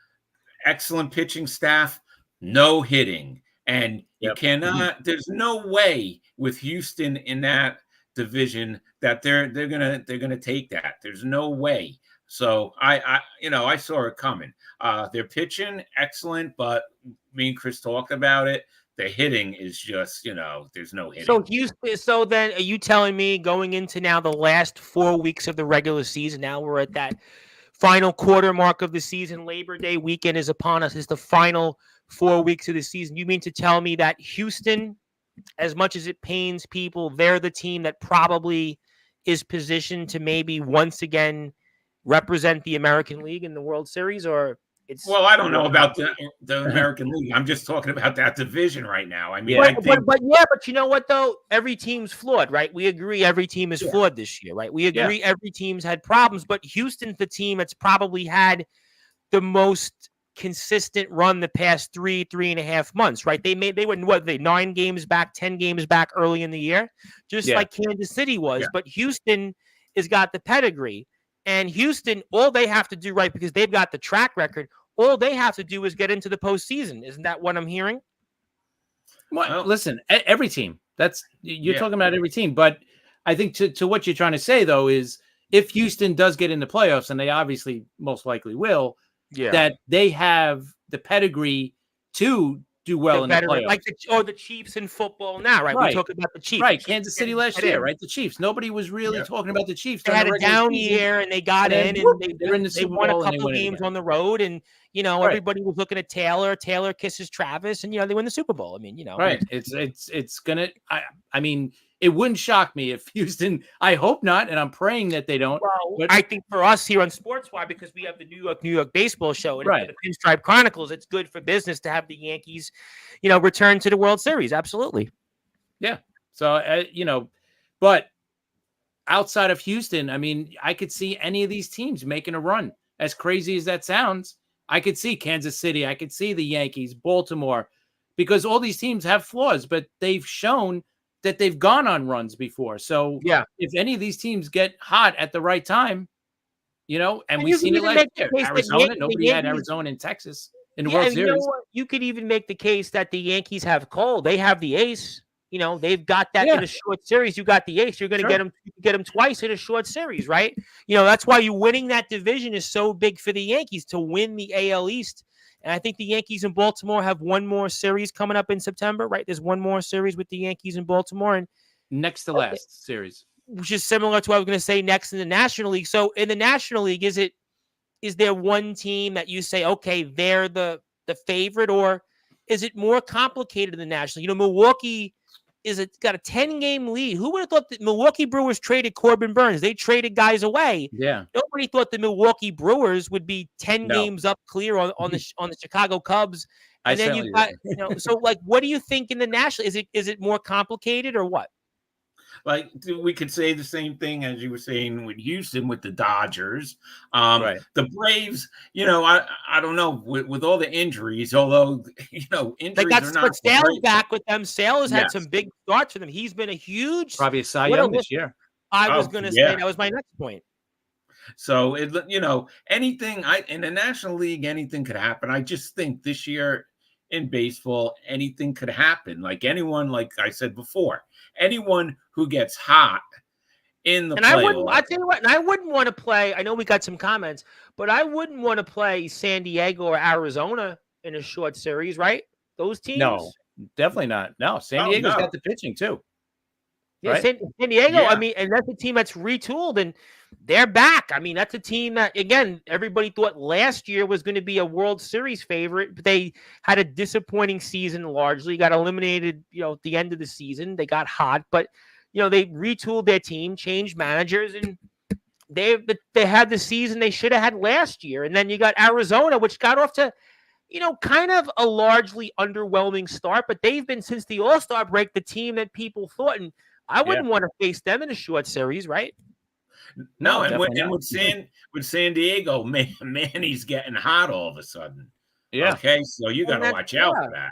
excellent pitching staff, no hitting, and you cannot. There's no way with Houston in that division that they're gonna take that. There's no way. So I saw it coming. They're pitching excellent, but me and Chris talked about it. The hitting is just, there's no hitting. So Houston. So then, are you telling me going into now the last 4 weeks of the regular season? Now we're at that final quarter mark of the season. Labor Day weekend is upon us. It's the final 4 weeks of the season. You mean to tell me that Houston, as much as it pains people, they're the team that probably is positioned to maybe once again represent the American League in the World Series, or it's well, I don't know about the American League. I'm just talking about that division right now. I mean, but you know what though? Every team's flawed, right? We agree every team is flawed this year, right? We agree every team's had problems, but Houston's the team that's probably had the most consistent run the past 3.5 months, right? They were 9 games back, 10 games back early in the year, just like Kansas City was. But Houston has got the pedigree, and Houston, all they have to do, right, because they've got the track record, all they have to do is get into the postseason. Isn't that what I'm hearing? Well, listen, every team. You're talking about every team, but I think to what you're trying to say though is if Houston does get in the playoffs, and they obviously most likely will. Yeah. That they have the pedigree to do well in the playoffs. Like the Chiefs in football now, right? We're talking about the Chiefs. Right, Kansas City last year, right? The Chiefs. Nobody was really talking about the Chiefs. They had a down year, and they got in, and they won a couple games on the road, and, everybody was looking at Taylor. Taylor kisses Travis, and, they win the Super Bowl. I mean, Right. It's going to – I mean – it wouldn't shock me if Houston, I hope not, and I'm praying that they don't. Well, but I think for us here on Sportzwire, because we have the New York baseball show and the Pinstripe Chronicles, it's good for business to have the Yankees, return to the World Series. Absolutely. Yeah. So, but outside of Houston, I mean, I could see any of these teams making a run. As crazy as that sounds, I could see Kansas City. I could see the Yankees, Baltimore, because all these teams have flaws, but they've shown that they've gone on runs before. So if any of these teams get hot at the right time, and we've seen it last year. Arizona, nobody had Arizona and Texas in the World Series. You could even make the case that the Yankees have Cole. They have the ace. They've got that in a short series. You got the ace. You're going to get them twice in a short series, right? That's why you winning that division is so big for the Yankees to win the AL East. And I think the Yankees in Baltimore have one more series coming up in September, right? There's one more series with the Yankees in Baltimore. And next to last series. Which is similar to what I was going to say next in the National League. So in the National League, is there one team that you say, okay, they're the favorite, or is it more complicated in the National League? Milwaukee got a 10-game lead. Who would have thought that Milwaukee Brewers traded Corbin Burns? They traded guys away. Yeah. Nobody thought the Milwaukee Brewers would be 10 games up clear on the Chicago Cubs. And then you got, so like, what do you think in the National? Is it more complicated or what? Like we could say the same thing as you were saying with Houston with the Dodgers, the Braves. I don't know with all the injuries. Although injuries they got are not. Sale's back with them. Sale has had some big starts for them. He's been a huge, probably a Cy Young this year. I was going to say that was my next point. So anything in the National League, anything could happen. I just think this year in baseball, anything could happen. Like anyone, like I said before, anyone who gets hot in the playoffs. I tell you what, and I wouldn't want to play. I know we got some comments, but I wouldn't want to play San Diego or Arizona in a short series, right? Those teams? No, definitely not. No, San Diego's got the pitching too. Yeah, right? San Diego, I mean, and that's a team that's retooled and they're back. I mean, that's a team that, again, everybody thought last year was going to be a World Series favorite, but they had a disappointing season largely, got eliminated, at the end of the season. They got hot, but, they retooled their team, changed managers, and they had the season they should have had last year. And then you got Arizona, which got off to, kind of a largely underwhelming start, but they've been, since the All-Star break, the team that people thought, and I wouldn't want to face them in a short series, right? No, and definitely not. with San Diego, Manny's getting hot all of a sudden. Yeah. Okay, so you got to watch out for that.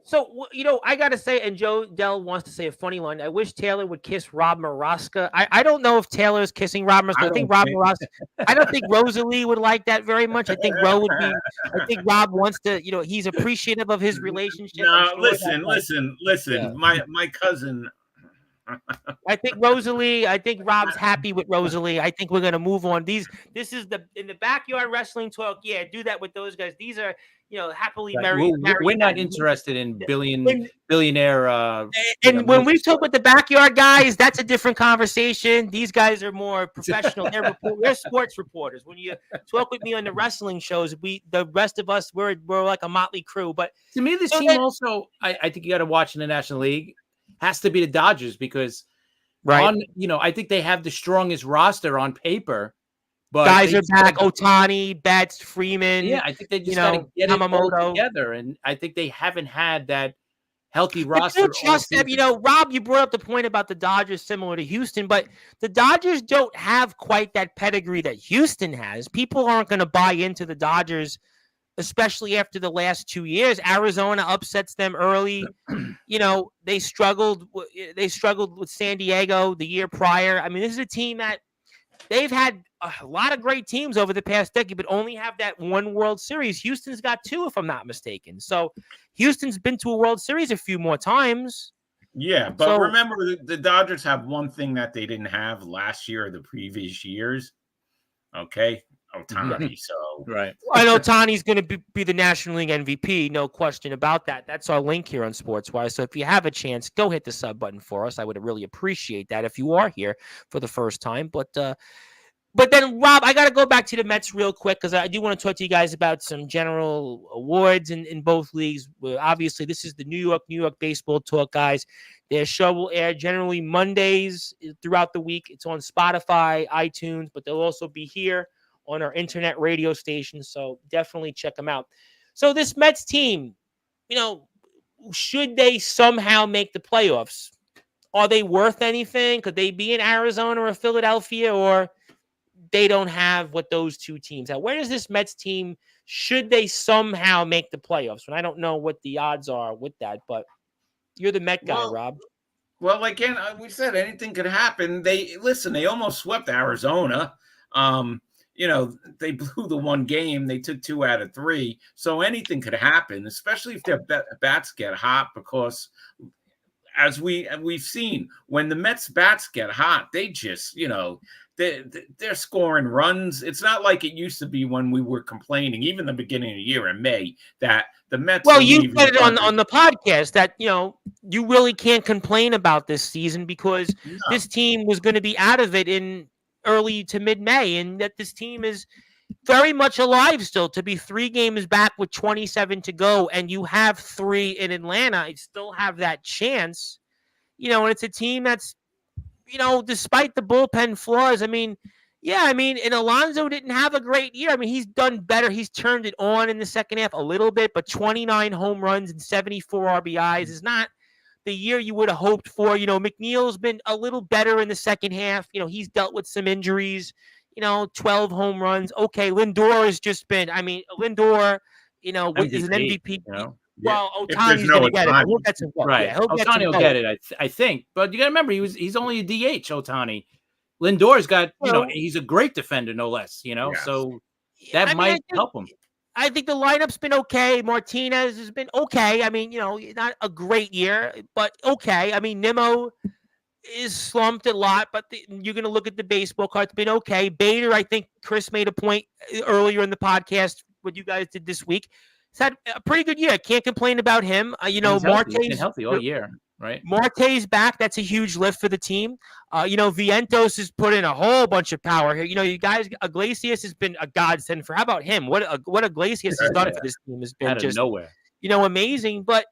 So, I got to say, and Joe Dell wants to say a funny line. I wish Taylor would kiss Rob Maraska. I don't know if Taylor's kissing Rob Maraska. I don't think Rosalie would like that very much. I think Rob wants to, he's appreciative of his relationship. No, listen. Yeah. My cousin. I think Rob's happy with Rosalie. I think we're going to move on. This is in the backyard wrestling talk. Yeah, do that with those guys. These are, happily married. We're not interested in billionaire. And when we talk with the backyard guys, that's a different conversation. These guys are more professional. They're sports reporters. When you talk with me on the wrestling shows, the rest of us, we're like a motley crew. But to me, this team also, I think you got to watch in the National League. Has to be the Dodgers because, I think they have the strongest roster on paper. But guys are back. Otani, Betts, Freeman. Yeah, I think they just got to get it all together, and I think they haven't had that healthy roster. Trust them. Rob, you brought up the point about the Dodgers similar to Houston, but the Dodgers don't have quite that pedigree that Houston has. People aren't going to buy into the Dodgers, especially after the last 2 years. Arizona upsets them early. They struggled with San Diego the year prior. I mean, this is a team that they've had a lot of great teams over the past decade, but only have that one World Series. Houston's got 2, if I'm not mistaken. So Houston's been to a World Series a few more times. Yeah, but remember, the Dodgers have one thing that they didn't have last year or the previous years. Okay. Otani, so right. I know Otani's going to be the National League MVP, no question about that. That's our link here on Sportswire. So if you have a chance, go hit the sub button for us. I would really appreciate that if you are here for the first time. But then, Rob, I got to go back to the Mets real quick because I do want to talk to you guys about some general awards in both leagues. Obviously, this is the New York Baseball Talk, guys. Their show will air generally Mondays throughout the week. It's on Spotify, iTunes, but they'll also be here on our internet radio station, so definitely check them out. So this Mets team, should they somehow make the playoffs? Are they worth anything? Could they be in Arizona or Philadelphia, or they don't have what those two teams have? Where does this Mets team, should they somehow make the playoffs? And I don't know what the odds are with that, but you're the Met guy, Rob. Well, again, we said anything could happen. They almost swept Arizona. They blew the one game. They took 2 out of 3. So anything could happen, especially if their bats get hot, because as we've seen, when the Mets bats get hot, they just, they're scoring runs. It's not like it used to be when we were complaining, even the beginning of the year in May, that the Mets. Well, you said it on the podcast that, you really can't complain about this season because this team was going to be out of it in early to mid-May, and that this team is very much alive still. To be 3 games back with 27 to go, and you have 3 in Atlanta, you still have that chance. And it's a team that's, despite the bullpen flaws, and Alonso didn't have a great year. He's done better. He's turned it on in the second half a little bit, but 29 home runs and 74 RBIs is not the year you would have hoped for. McNeil's been a little better in the second half. He's dealt with some injuries, 12 home runs. Okay, Lindor has just been, Lindor, is an MVP. Well, Otani's going to get it. He'll get some. Right. Yeah, Otani will get it, I think. But you got to remember, he's only a DH, Otani. Lindor's got, he's a great defender, no less, Yes. So that might help him. I think the lineup's been okay. Martinez has been okay. Not a great year, but okay. Nimmo is slumped a lot, but you're going to look at the baseball card. It's been okay. Bader, I think Chris made a point earlier in the podcast, what you guys did this week. He's had a pretty good year. Can't complain about him. Marte's been healthy all year, right? Marte's back. That's a huge lift for the team. Vientos has put in a whole bunch of power here. You guys, Iglesias has been a godsend for. How about him? What Iglesias has done for this team has been out of nowhere. Amazing. But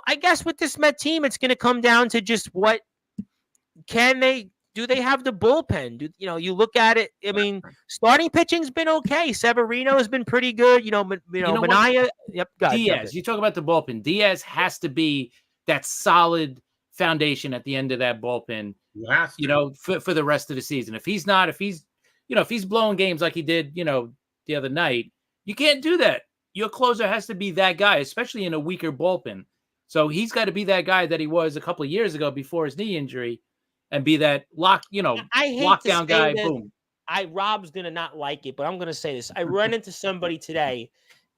I guess with this Met team, it's going to come down to just what do they have the bullpen? You look at it. Starting pitching's been okay. Severino has been pretty good. Manaea. Yep. Diaz. You talk about the bullpen. Diaz has to be that solid foundation at the end of that bullpen for the rest of the season. If he's blowing games like he did, the other night, you can't do that. Your closer has to be that guy, especially in a weaker bullpen. So he's got to be that guy that he was a couple of years ago before his knee injury, and be that lockdown guy. Boom. Rob's gonna not like it, but I'm gonna say this. I run into somebody today,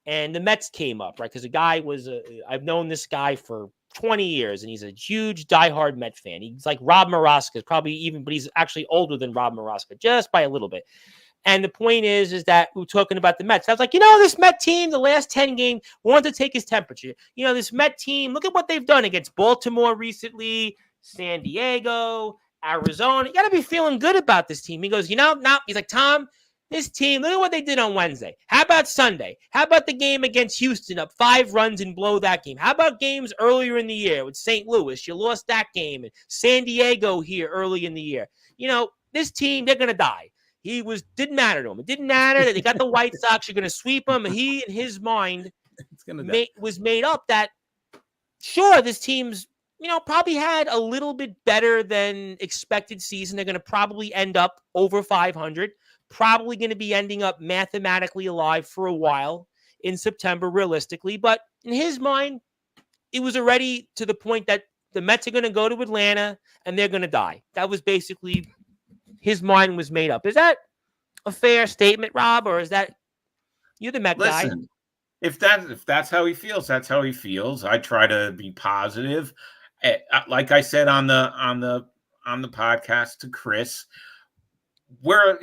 and the Mets came up, right? Because the guy was I've known this guy for 20 years, and he's a huge diehard Met fan. He's like Rob Maraska, but he's actually older than Rob Maraska, just by a little bit. And the point is that we're talking about the Mets. I was like, this Met team, the last 10 games, wanted to take his temperature. This Met team, look at what they've done against Baltimore recently, San Diego, Arizona. You got to be feeling good about this team. He goes, he's like, Tom, this team, look at what they did on Wednesday. How about Sunday? How about the game against Houston, up 5 runs and blow that game? How about games earlier in the year with St. Louis? You lost that game. And San Diego here early in the year. This team, they're going to die. Didn't matter to him. It didn't matter that they got the White Sox. You're going to sweep them. And he, in his mind, was made up that, sure, this team's, probably had a little bit better than expected season. They're going to probably end up over 500. Probably going to be ending up mathematically alive for a while in September, realistically. But in his mind, it was already to the point that the Mets are going to go to Atlanta and they're going to die. That was basically his mind was made up. Is that a fair statement, Rob, or is that you're the Met guy? If that's how he feels, that's how he feels. I try to be positive. Like I said on the podcast to Chris, where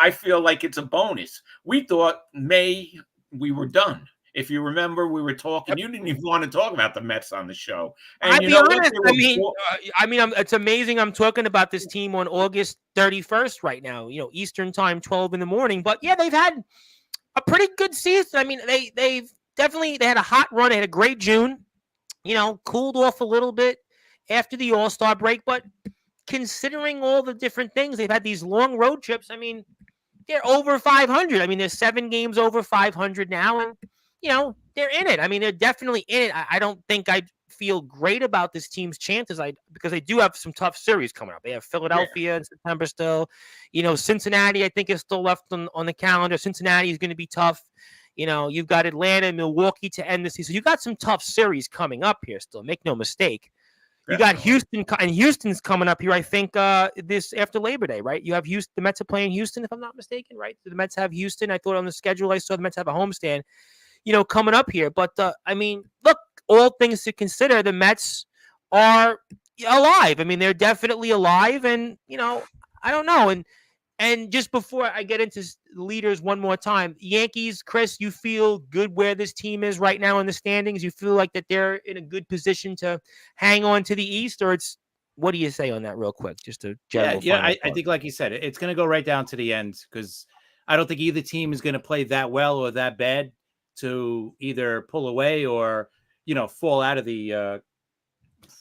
I feel like it's a bonus. We thought May we were done. If you remember, we were talking. You didn't even want to talk about the Mets on the show. And I'll be honest. It's amazing. I'm talking about this team on August 31st right now. Eastern time, 12 in the morning. But yeah, they've had a pretty good season. I mean, they had a hot run. They had a great June. Cooled off a little bit after the All-Star break. But considering all the different things, they've had these long road trips. I mean, they're over 500. I mean, there's 7 games over 500 now, and they're in it. I mean, they're definitely in it. I don't think I'd feel great about this team's chances. Because they do have some tough series coming up. They have Philadelphia in September still. Cincinnati, I think, is still left on the calendar. Cincinnati is going to be tough. You've got Atlanta and Milwaukee to end the season. You've got some tough series coming up here still. Make no mistake. You got Houston, and Houston's coming up here, I think, this after Labor Day, right? You have Houston. The Mets are playing Houston, if I'm not mistaken, right? The Mets have Houston. I thought on the schedule I saw the Mets have a homestand, coming up here. But, look, all things to consider, the Mets are alive. I mean, they're definitely alive, and, I don't know. And just before I get into leaders one more time, Yankees, Chris, you feel good where this team is right now in the standings? You feel like that they're in a good position to hang on to the East, or what do you say on that real quick? Just a general. Yeah, I think like you said, it's going to go right down to the end because I don't think either team is going to play that well or that bad to either pull away or, fall out of the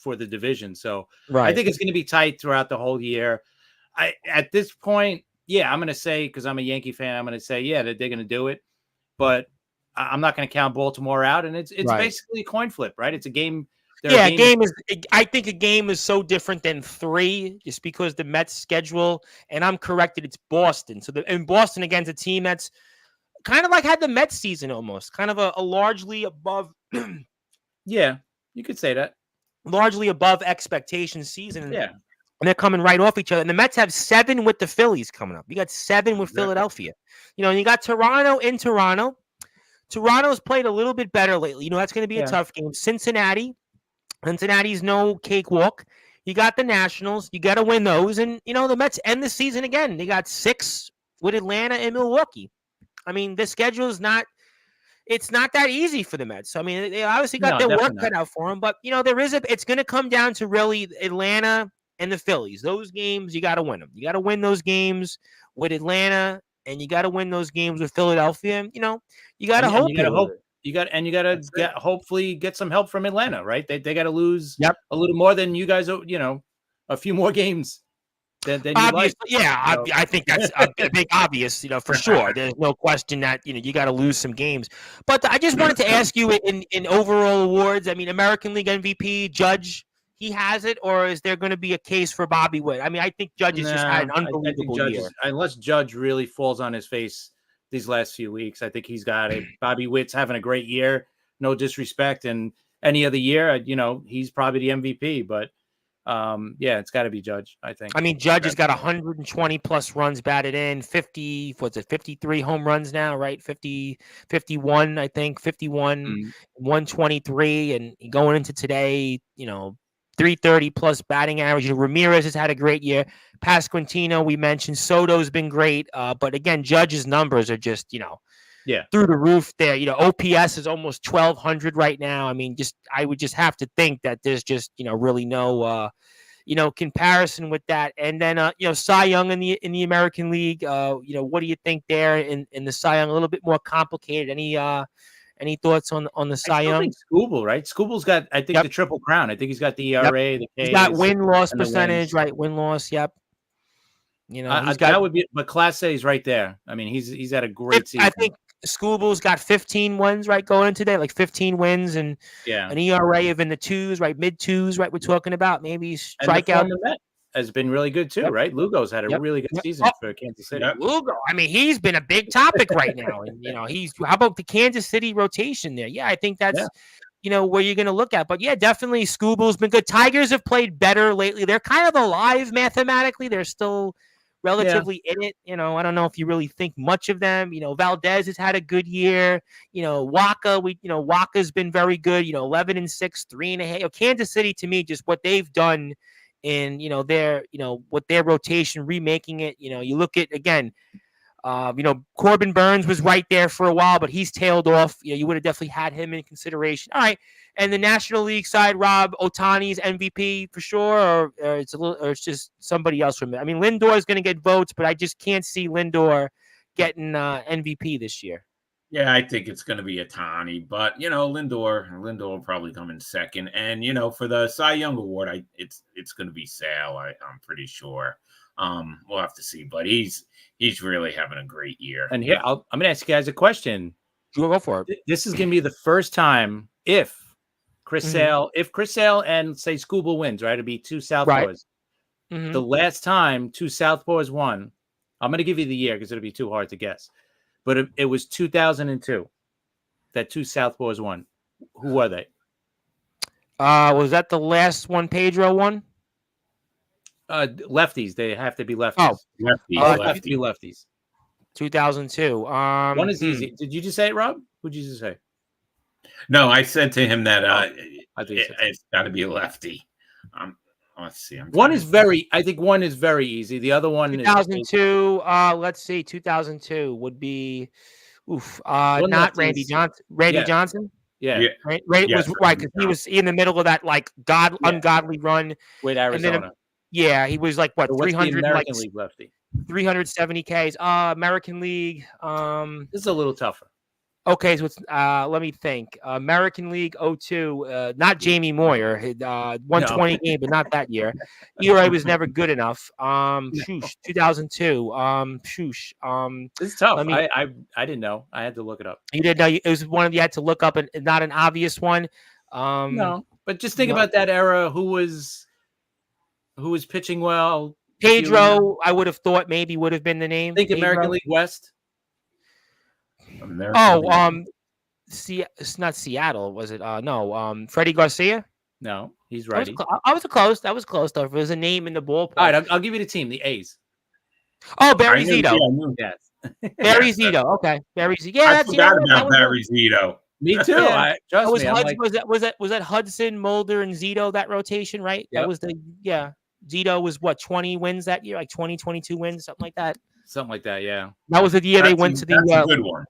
for the division. So I think it's going to be tight throughout the whole year. At this point, I'm going to say, because I'm a Yankee fan, I'm going to say, that they're going to do it. But I'm not going to count Baltimore out. And it's basically a coin flip, right? It's a game. I think a game is so different than 3 just because the Mets schedule, and I'm corrected, it's Boston. So in Boston against a team that's kind of like had the Mets season almost, kind of a largely above. Yeah, you could say that. Largely above expectation season. Yeah. And they're coming right off each other. And the Mets have 7 with the Phillies coming up. You got 7 with Philadelphia. And you got Toronto in Toronto. Toronto's played a little bit better lately. That's going to be a tough game. Cincinnati's no cakewalk. You got the Nationals. You got to win those. And, the Mets end the season again. They got 6 with Atlanta and Milwaukee. I mean, the schedule is not that easy for the Mets. I mean, they obviously got their work cut out for them. But, it's going to come down to really Atlanta and the Phillies. Those games, you got to win them. You got to win those games with Atlanta, and you got to win those games with Philadelphia. You got to hope. You got to hopefully get some help from Atlanta, right? They got to lose a little more than you guys. A few more games than you like. Yeah, I think that's a big obvious. For sure. There's no question that you got to lose some games. But I just wanted to ask you in overall awards. I mean, American League MVP, Judge. he has it, or is there going to be a case for Bobby Witt? I mean, I think Judge has just had an I think unbelievable Judge year. unless Judge really falls on his face these last few weeks, I think he's got it. Bobby Witt's having a great year. No disrespect, and any other year, he's probably the MVP. But it's got to be Judge, I think. I mean, Judge has got 120 plus runs batted in, 53 home runs now, right? 51, I think, 51, 123, and going into today, 330 plus batting average. Ramirez has had a great year. Pasquantino, we mentioned. Soto's been great. But again, Judge's numbers are just, through the roof there. OPS is almost 1,200 right now. I mean, I would just have to think that there's just, really no, comparison with that. And then, Cy Young in the American League, what do you think there in the Cy Young? A little bit more complicated. Any thoughts on the Cy Young? Skubal, right? Skubal's got, I think, the triple crown. I think he's got the ERA, the Ks. He's got win-loss percentage, right? Win-loss, yep. That would be, but Class A is right there. I mean, he's had a great season. I think Skubal's got 15 wins, right, going in today, like 15 wins and an ERA of in the twos, right, mid twos, right. We're talking about maybe strikeout. Has been really good too, right? Lugo's had a really good season for Kansas City. Lugo, I mean, he's been a big topic right now, and how about the Kansas City rotation there? Yeah, I think that's where you're going to look at. But yeah, definitely Skubal's been good. Tigers have played better lately. They're kind of alive mathematically. They're still relatively in it. I don't know if you really think much of them. Valdez has had a good year. Waka, Waka's been very good. 11-6, 3.5. Kansas City, to me, just what they've done in their with their rotation, remaking it. You look at again. Corbin Burns was right there for a while, but he's tailed off. You would have definitely had him in consideration. All right, and the National League side, Rob, Ohtani's MVP for sure, or it's just somebody else from it. I mean, Lindor is going to get votes, but I just can't see Lindor getting MVP this year. Yeah, I think it's going to be Ohtani, but Lindor will probably come in second, and for the Cy Young Award, it's going to be Sale. I'm pretty sure. We'll have to see, but he's really having a great year. And here, I'm going to ask you guys a question. Go for it. This is going to be the first time if Chris Sale and say Skubal wins, right? It'll be two Southpaws. Right. The last time two Southpaws won, I'm going to give you the year because it'll be too hard to guess. But it was 2002 that two Southpaws won. Who were they? Was that the last one Pedro won? Lefties. They have to be lefties. Oh, lefties. Have to be lefties. 2002. One is easy. Did you just say it, Rob? What'd you just say? No, I said to him that it's got to be a lefty. Let's see. I think one is very easy. The other one 2002. Let's see. 2002 would be, not Randy Johnson. Randy Johnson. Yeah. Right was right because he was in the middle of that ungodly run with Arizona. He was like what 300 American League lefty. 370 Ks. American League. This is a little tougher. Okay, so it's let me think. American League 02, not Jamie Moyer, 120 game, but not that year. ERA was never good enough. 2002. It's tough. I didn't know. I had to look it up. You didn't know it was one of you had to look up and not an obvious one. No, but just think about that era. Who was pitching well? Pedro, I would have thought maybe would have been the name. Think Pedro. American League West. It's not Seattle, was it? No, Freddie Garcia. No, he's righty. I was close. That was close though. If there was a name in the ballpark. All right, I'll give you the team. The A's. Oh, Barry Zito. Yes. Barry Zito. Okay, Barry Zito. Yeah, I forgot about Barry Zito. Me too. Was that Hudson, Mulder, and Zito that rotation? Right. Yep. That was Zito was what 20 wins that year, like 22 wins, something like that. Something like that. Yeah. That was the year they went to the. That's a good one.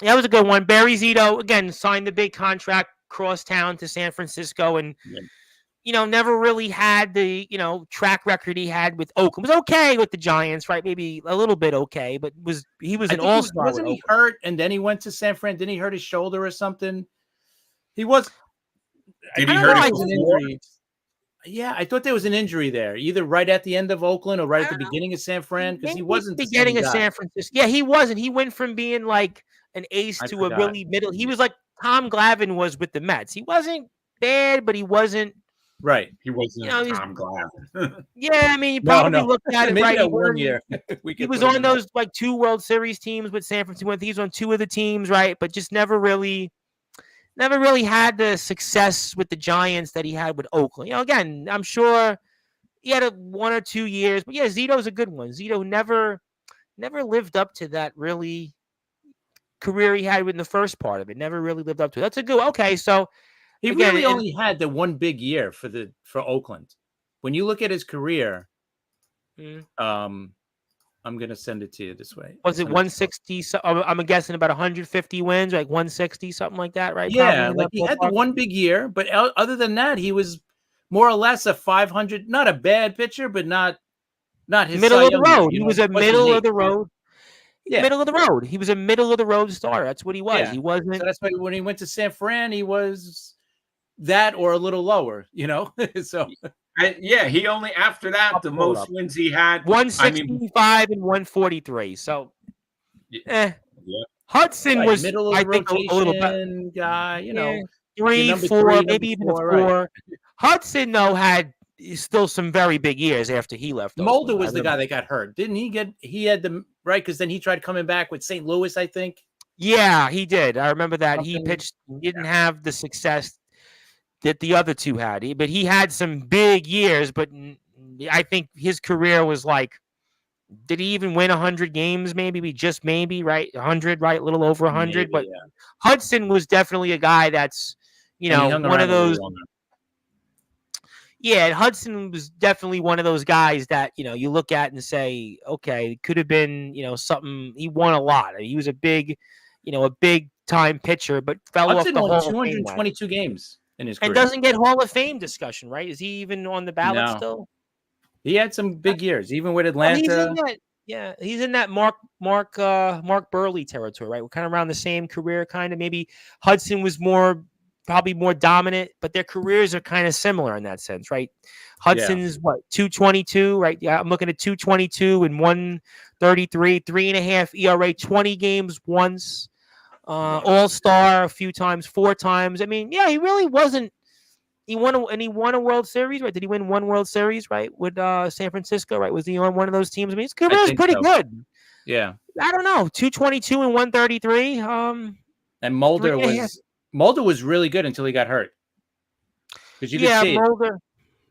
Yeah, that was a good one. Barry Zito, again, signed the big contract, cross town to San Francisco, and, never really had the, track record he had with Oakland. Was okay with the Giants, right? Maybe a little bit okay, but he was an all-star. Wasn't he hurt, and then he went to San Fran? Didn't he hurt his shoulder or something? He was. Did he hurt his injury? Yeah, I thought there was an injury there, either right at the end of Oakland or right at the beginning of San Fran, because he wasn't the beginning of San Francisco. Yeah, he wasn't. He went from being like an ace to a really middle. He was like Tom Glavine was with the Mets. He wasn't bad, but he wasn't Right. He wasn't You know, Tom Glavine. yeah, I mean, you No, probably no. looked at it Maybe right. that one year. He was on those like 2 World Series teams with San Francisco. He was on 2 of the teams, right? But just never really had the success with the Giants that he had with Oakland. You know, again, I'm sure he had 1 or 2 years, but yeah, Zito's a good one. Zito never lived up to that really career he had in the first part of it. Never really lived up to it. That's a good. Okay, so He again, really only had the one big year for Oakland. When you look at his career, I'm gonna send it to you this way. Was it 160? So I'm guessing about 150 wins, like 160, something like that, right? Yeah, like he had the one big year, but other than that, he was more or less a 500. Not a bad pitcher, but not his middle of the Cy Young road. year, He was a middle of the road. Yeah. Middle of the road. He was a middle of the road starter. That's what he was. Yeah. He wasn't. So that's why when he went to San Fran, he was that or a little lower, you know. So yeah, he only after that the most wins he had 165 and 143. So, Hudson was middle of the rotation, a little bit guy, you know, 3, 4, maybe even 4. Right. Hudson though had still some very big years after he left. Mulder was the guy that got hurt, didn't he? He had the right because then he tried coming back with St. Louis, I think. Yeah, he did. I remember that he pitched. He didn't have the success that the other two had, but he had some big years. But I think his career was like, did he even win 100 games? Maybe right, 100, right, a little over 100. But Hudson was definitely a guy that's, one of those. Yeah, Hudson was definitely one of those guys that, you look at and say, okay, could have been, something. He won a lot. I mean, he was a big time pitcher, but fell Hudson off the won 222 games in his career. And doesn't get Hall of Fame discussion, right? Is he even on the ballot still? He had some big years, even with Atlanta. He's in that Mark Burley territory, right? We're kind of around the same career, kind of. Maybe Hudson was probably more dominant, but their careers are kind of similar in that sense, right? Hudson's 222, right? Yeah, I'm looking at 222 and 133, 3.5 ERA, 20 games once, All-Star a few times, 4 times. I mean, he really wasn't. He won a World Series, right? Did he win one World Series, right, with San Francisco, right? Was he on one of those teams? I mean, his career was pretty good. Yeah, I don't know, 222 and 133. And Mulder was really good until he got hurt. Because you could see Mulder.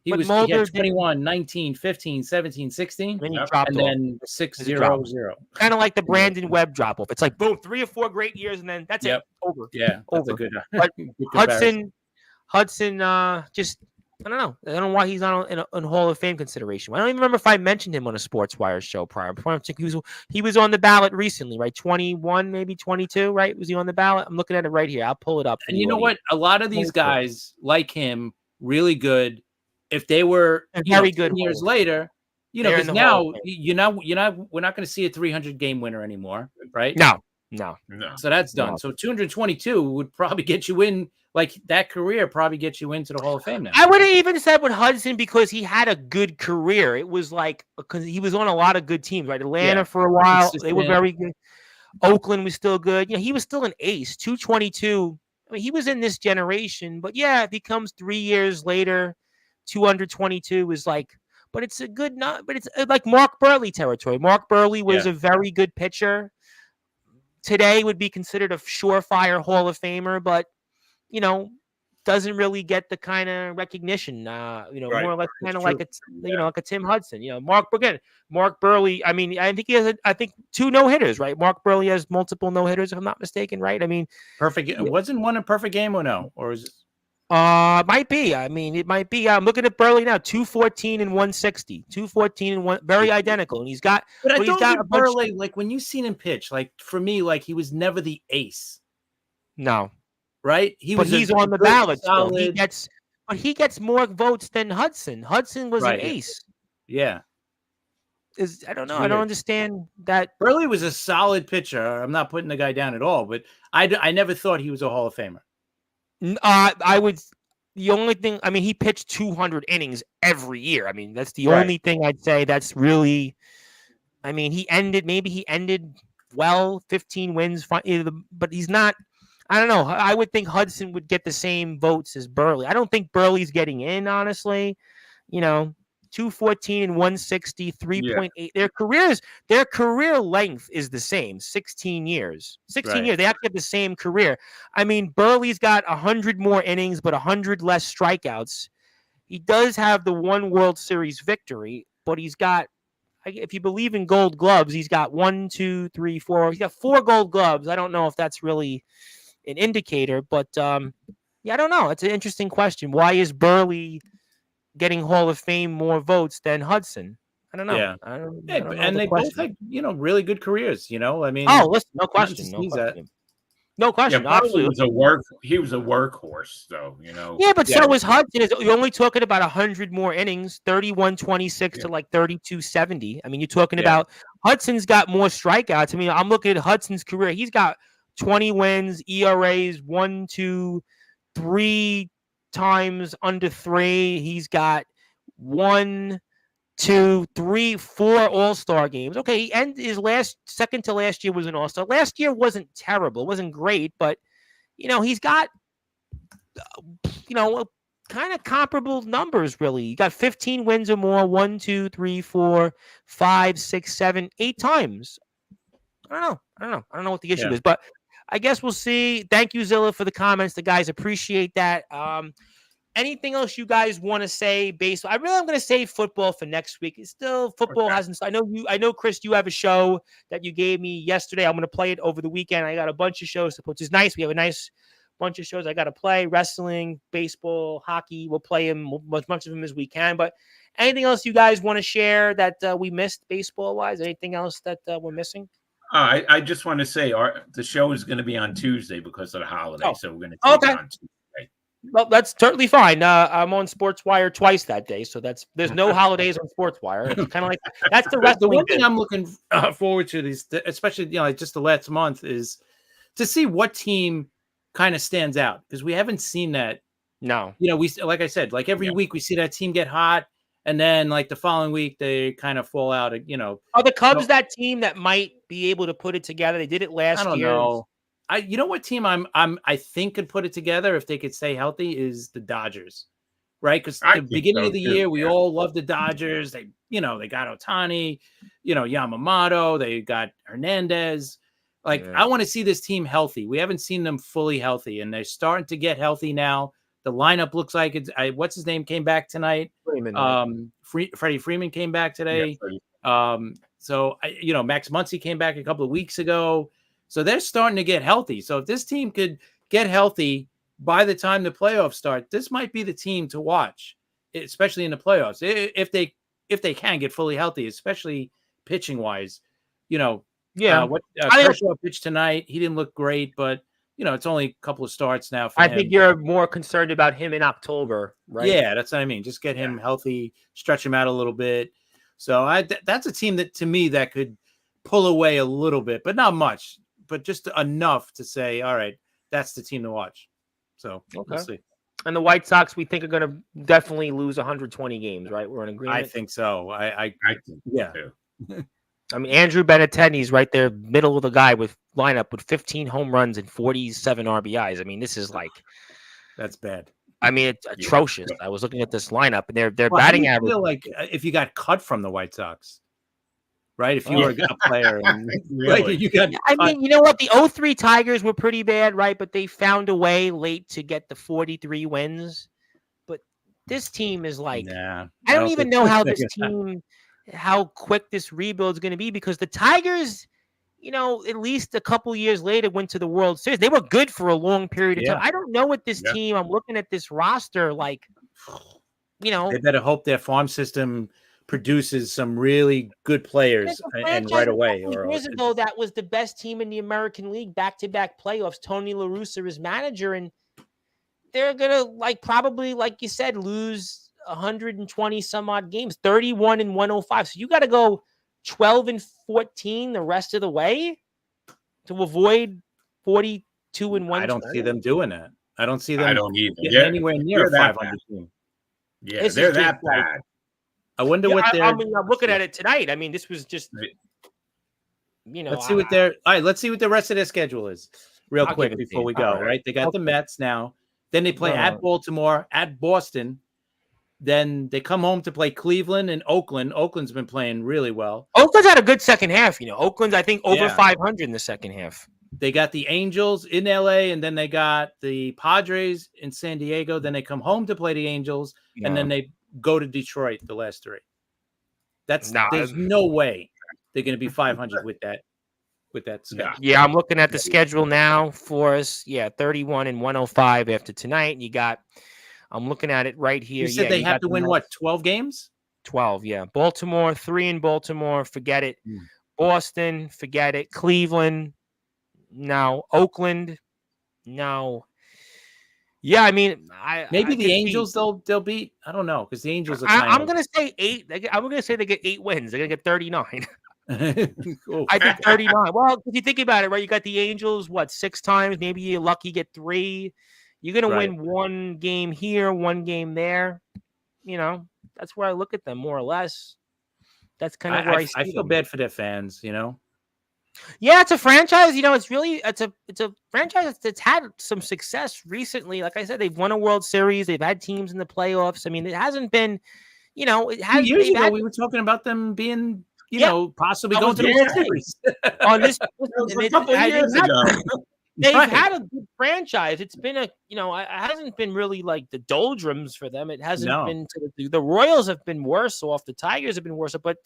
He had 21, 19, 15, 17, 16, and then 6-0-0. Kind of like the Brandon Webb drop off. It's like boom, 3 or 4 great years, and then that's it. Over. Yeah, over. That's a good. But Hudson, just I don't know. I don't know why he's not on Hall of Fame consideration. I don't even remember if I mentioned him on a Sportswire show prior. He was on the ballot recently, right? 21, maybe 22, right? Was he on the ballot? I'm looking at it right here. I'll pull it up. And you know what? A lot of these guys like him, really good. If they were very good years later, because now we're not going to see a 300 game winner anymore, right? No. So that's done. No. So 222 would probably get you in. Like that career probably gets you into the Hall of Fame now. I would have even said with Hudson because he had a good career. It was like because he was on a lot of good teams, right? Atlanta for a while, they were very good. Oakland was still good. He was still an ace. 222. I mean, he was in this generation, but if he comes 3 years later, 222 is like. But it's a good but it's like Mark Burley territory. Mark Burley was a very good pitcher. Today would be considered a surefire Hall of Famer, but doesn't really get the kind of recognition, more or less kind of like like a Tim Hudson, Mark Burley. I mean, I think he has, 2 no-hitters, right? Mark Burley has multiple no-hitters, if I'm not mistaken, right? I mean, perfect. Wasn't one a perfect game or no? Or is it? Might be. I mean, it might be. I'm looking at Burley now, 214 and 160, 214 and 1, very identical. And he's got, but I don't think Burley, like when you seen him pitch, like for me, like he was never the ace. No. Right? He's on the ballot. He gets more votes than Hudson. Hudson was an ace. Yeah. I don't know. I don't understand that. Burley was a solid pitcher. I'm not putting the guy down at all, but I never thought he was a Hall of Famer. I would. The only thing, I mean, he pitched 200 innings every year. I mean, that's the only thing I'd say that's really. I mean, he ended well, 15 wins, but he's not. I don't know. I would think Hudson would get the same votes as Burley. I don't think Burley's getting in, honestly. 214 and 160, 3.8. Their career length is the same, 16 years. 16 Right. years. They actually have the same career. I mean, Burley's got 100 more innings, but 100 less strikeouts. He does have the one World Series victory, but he's got, if you believe in gold gloves, he's got 1, 2, 3, 4. He's got 4 gold gloves. I don't know if that's really an indicator, but I don't know. It's an interesting question. Why is Burley getting Hall of Fame more votes than Hudson? I don't know. Yeah. I don't know And they both had, really good careers, I mean. Oh, listen, no question. No question. No question. Yeah, Absolutely. He was a workhorse, though. Yeah, but so was Hudson. You're only talking about 100 more innings, 31-26 to like 32-70. I mean, you're talking about Hudson's got more strikeouts. I mean, I'm looking at Hudson's career. He's got 20 wins, ERAs 1, 2, 3 times under 3. He's got 1, 2, 3, 4 All-Star games. Okay, and his second to last year was an All-Star. Last year wasn't terrible, it wasn't great, but he's got kind of comparable numbers. Really, you got 15 wins or more, 1, 2, 3, 4, 5, 6, 7, 8 times. I don't know what the issue is, but I guess we'll see. Thank you, Zilla, for the comments. The guys appreciate that. Anything else you guys want to say? I'm going to save football for next week. It's still football hasn't. I know, Chris, you have a show that you gave me yesterday. I'm going to play it over the weekend. I got a bunch of shows to put, which is nice. We have a nice bunch of shows I got to play: wrestling, baseball, hockey. We'll play them as much of them as we can. But anything else you guys want to share that we missed baseball wise? Anything else that we're missing? I just want to say the show is going to be on Tuesday because of the holiday, so we're going to take it on Tuesday. Well, that's totally fine. I'm on Sportswire twice that day, so there's no holidays on Sportswire. It's kind of like that's the rest. The one thing I'm looking forward to is, especially just the last month, is to see what team kind of stands out, because we haven't seen that. No, we, like I said, like every week we see that team get hot, and then like the following week they kind of fall out. Are the Cubs that team that might be able to put it together? They did it last year. I don't know. What team I think could put it together if they could stay healthy is the Dodgers, right? Because at the beginning of the year, we all loved the Dodgers. They got Ohtani, Yamamoto, they got Hernandez. I want to see this team healthy. We haven't seen them fully healthy, and they're starting to get healthy now. The lineup looks like it's. What's his name came back tonight? Freeman. Freddie Freeman came back today. So Max Muncy came back a couple of weeks ago. So they're starting to get healthy. So if this team could get healthy by the time the playoffs start, this might be the team to watch, especially in the playoffs. If they can get fully healthy, especially pitching wise. Kershaw pitched tonight. He didn't look great, but it's only a couple of starts now for him. I think you're more concerned about him in October, right? Yeah, that's what I mean. Just get him healthy, stretch him out a little bit. So that's a team that, to me, that could pull away a little bit, but not much. But just enough to say, all right, that's the team to watch. So we'll see. And the White Sox, we think, are going to definitely lose 120 games, right? We're in agreement. I think so. I think so. I mean, Andrew Benintendi's right there, middle of the guy with lineup with 15 home runs and 47 RBIs. I mean, this is that's bad. I mean, it's atrocious. I was looking at this lineup, and their batting average. Feel like if you got cut from the White Sox. Right, if you were a player, and you got. I mean, you know what? The 03 Tigers were pretty bad, right? But they found a way late to get the 43 wins. But this team is I don't even know how this team, how quick this rebuild is going to be, because the Tigers, at least a couple years later went to the World Series. They were good for a long period of time. I don't know what this team. I'm looking at this roster, they better hope their farm system produces some really good players and right away. Years ago, that was the best team in the American League, back-to-back playoffs. Tony La Russa is manager, and they're gonna probably, like you said, lose 120 some odd games, 31 and 105. So you got to go 12 and 14 the rest of the way to avoid 42 and 1. I don't see them doing that. I don't see them. I don't either. Anywhere near a 500 team. Yeah, they're that bad. I wonder what they're. I'm looking at it tonight. I mean, this was just, Let's see what their. All right, let's see what the rest of their schedule is. real I'll quick give it to before you. we go. All Right, they got the Okay. Mets now. Then they play No. at Baltimore, at Boston. Then they come home to play Cleveland and Oakland. Oakland's been playing really well. Oakland's had a good second half. Oakland's, I think, over Yeah. 500 in the second half. They got the Angels in LA, and then they got the Padres in San Diego. Then they come home to play the Angels, and then they go to Detroit the last three. There's no way they're going to be 500 with that schedule. Yeah, I'm looking at the schedule now for us. Yeah, 31 and 105 after tonight. And I'm looking at it right here. You said they have to win, 12 games? 12, yeah. Baltimore, 3 in Baltimore, forget it. Boston, forget it. Cleveland, no. Oakland, no. Yeah, I mean, maybe the Angels they'll beat. I don't know, because the Angels are I'm going to say 8. I'm going to say they get 8 wins. They're going to get 39. Cool. I think 39. Well, if you think about it, right, you got the Angels, 6 times? Maybe you're lucky get 3. You're going to win 1 game here, 1 game there. That's where I look at them more or less. That's kind of where I see I feel them. bad for their fans, Yeah, it's a franchise. It's a franchise that's had some success recently. Like I said, they've won a World Series. They've had teams in the playoffs. I mean, it hasn't been, it has. 2 years ago, we were talking about them being, possibly going to the World Series. On this, a couple years ago. They've had a good franchise. It's been it hasn't been really like the doldrums for them. It hasn't been the Royals have been worse off. The Tigers have been worse, but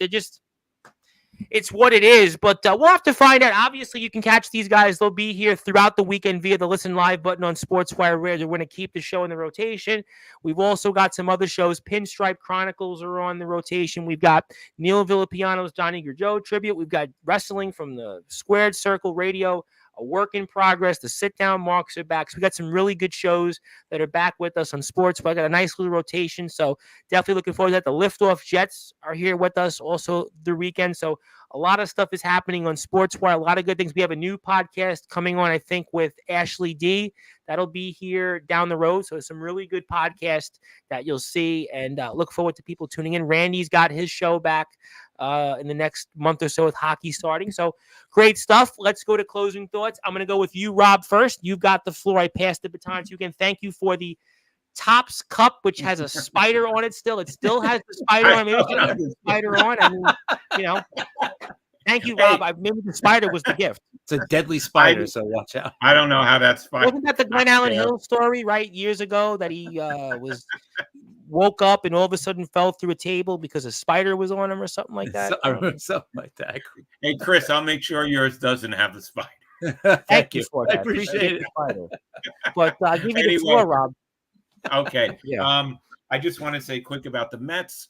it's what it is. But we'll have to find out. Obviously, you can catch these guys. They'll be here throughout the weekend via the Listen Live button on Sportswire Radio. We're going to keep the show in the rotation. We've also got some other shows. Pinstripe Chronicles are on the rotation. We've got Neil Villapiano's Johnny Gaudreau tribute. We've got wrestling from the Squared Circle Radio. A work in progress. The sit-down marks are back. So we got some really good shows that are back with us on sports. But I got a nice little rotation. So definitely looking forward to that. The Liftoff Jets are here with us also the weekend. So a lot of stuff is happening on Sportswire. A lot of good things. We have a new podcast coming on, I think, with Ashley D. That'll be here down the road. So some really good podcasts that you'll see. And look forward to people tuning in. Randy's got his show back in the next month or so with hockey starting. So great stuff. Let's go to closing thoughts. I'm going to go with you, Rob, first. You've got the floor. I passed the baton to you again. Thank you for the Topps Cup, which has a spider on it still. It still has the spider on it. Maybe it has the spider on. I mean, thank you, Rob. Maybe the spider was the gift. It's a deadly spider, so watch out. I don't know how that's spider. Wasn't that the Glen Allen Hill story, right? Years ago that he woke up and all of a sudden fell through a table because a spider was on him or something like that? I remember something like that. Hey, Chris, I'll make sure yours doesn't have the spider. Thank you for that. I appreciate it. But I'll give you the floor, Rob. Okay. Yeah. I just want to say quick about the Mets.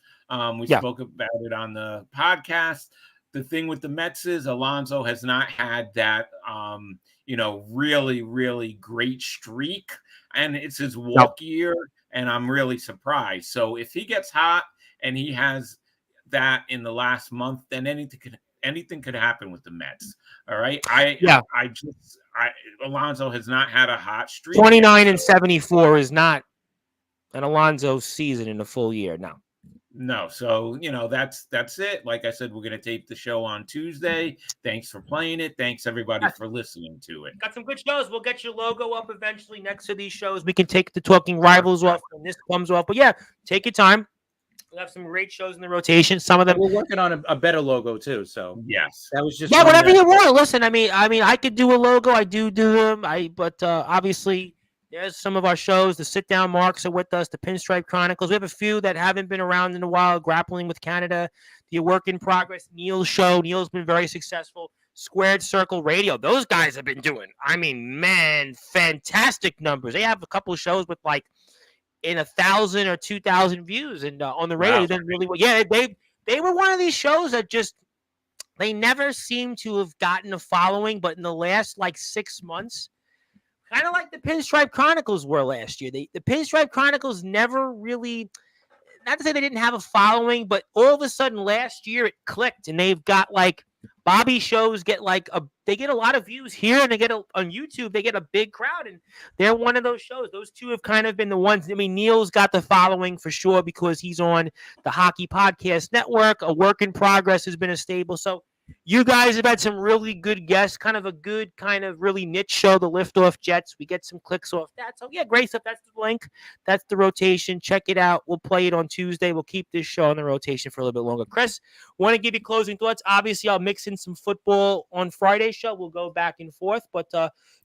We spoke about it on the podcast. The thing with the Mets is Alonso has not had that, really, really great streak. And it's his walk year. And I'm really surprised. So if he gets hot and he has that in the last month, then anything could happen with the Mets. All right. Alonso has not had a hot streak. 29 and 74 is not an Alonso season in a full year. No. So, that's it. Like I said, we're going to tape the show on Tuesday. Thanks for playing it. Thanks everybody for listening to it. Got some good shows. We'll get your logo up eventually next to these shows. We can take the Talking Rivals off when this comes off. But yeah, take your time. We'll have some great shows in the rotation. Some of them we're working on a better logo too. So yes, that was just whatever you want. Listen, I mean, I could do a logo. I do them. But obviously, there's some of our shows. The sit down marks are with us. The Pinstripe Chronicles. We have a few that haven't been around in a while. Grappling with Canada. The Work in Progress. Neil's show. Neil's been very successful. Squared Circle Radio. Those guys have been doing. I mean, man, fantastic numbers. They have a couple of shows with in 1,000 or 2,000 views, and on the radio, they did really well. Yeah, they were one of these shows that they never seem to have gotten a following, but in the last 6 months, kind of like the Pinstripe Chronicles were last year. The Pinstripe Chronicles never really, not to say they didn't have a following, but all of a sudden last year it clicked, and they've got Bobby shows get they get a lot of views here, and they get on YouTube, they get a big crowd, and they're one of those shows. Those two have kind of been the ones. I mean, Neil's got the following for sure because he's on the Hockey Podcast Network. A Work in Progress has been a stable. So You guys have had some really good guests, kind of a good, kind of really niche show, the Liftoff Jets. We get some clicks off that. So, yeah, great stuff. That's the link. That's the rotation. Check it out. We'll play it on Tuesday. We'll keep this show on the rotation for a little bit longer. Chris, want to give you closing thoughts? Obviously, I'll mix in some football on Friday's show. We'll go back and forth, but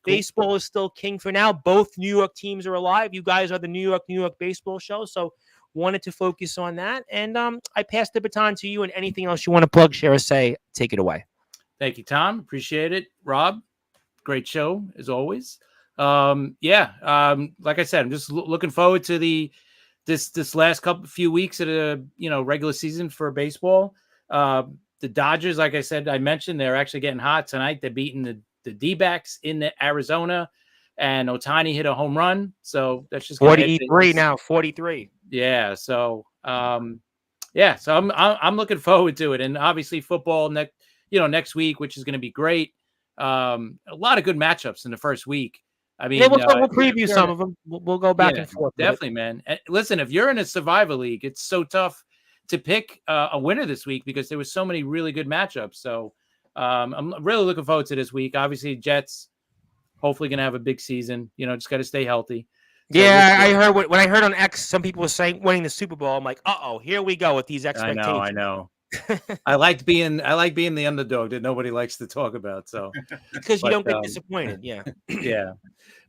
baseball is still king for now. Both New York teams are alive. You guys are the New York baseball show. So, wanted to focus on that. And I pass the baton to you, and anything else you want to plug, share, or say, take it away. Thank you, Tom. Appreciate it. Rob, great show as always. Like I said, I'm just looking forward to this last few weeks of the regular season for baseball. The Dodgers, like I said, I mentioned, they're actually getting hot tonight. They're beating the D-backs in Arizona, and Ohtani hit a home run. So that's just 43 now, 43. Yeah. So I'm looking forward to it, and obviously football next week, which is going to be great. A lot of good matchups in the first week. I mean, we'll preview some of them. We'll go back and forth. Definitely, man. And listen, if you're in a survivor league, it's so tough to pick a winner this week because there was so many really good matchups. So I'm really looking forward to this week. Obviously, Jets hopefully going to have a big season. Just got to stay healthy. So I heard when I heard on X, some people were saying winning the Super Bowl. I'm like, here we go with these expectations. I know. I like being the underdog that nobody likes to talk about. So because you don't get disappointed, yeah.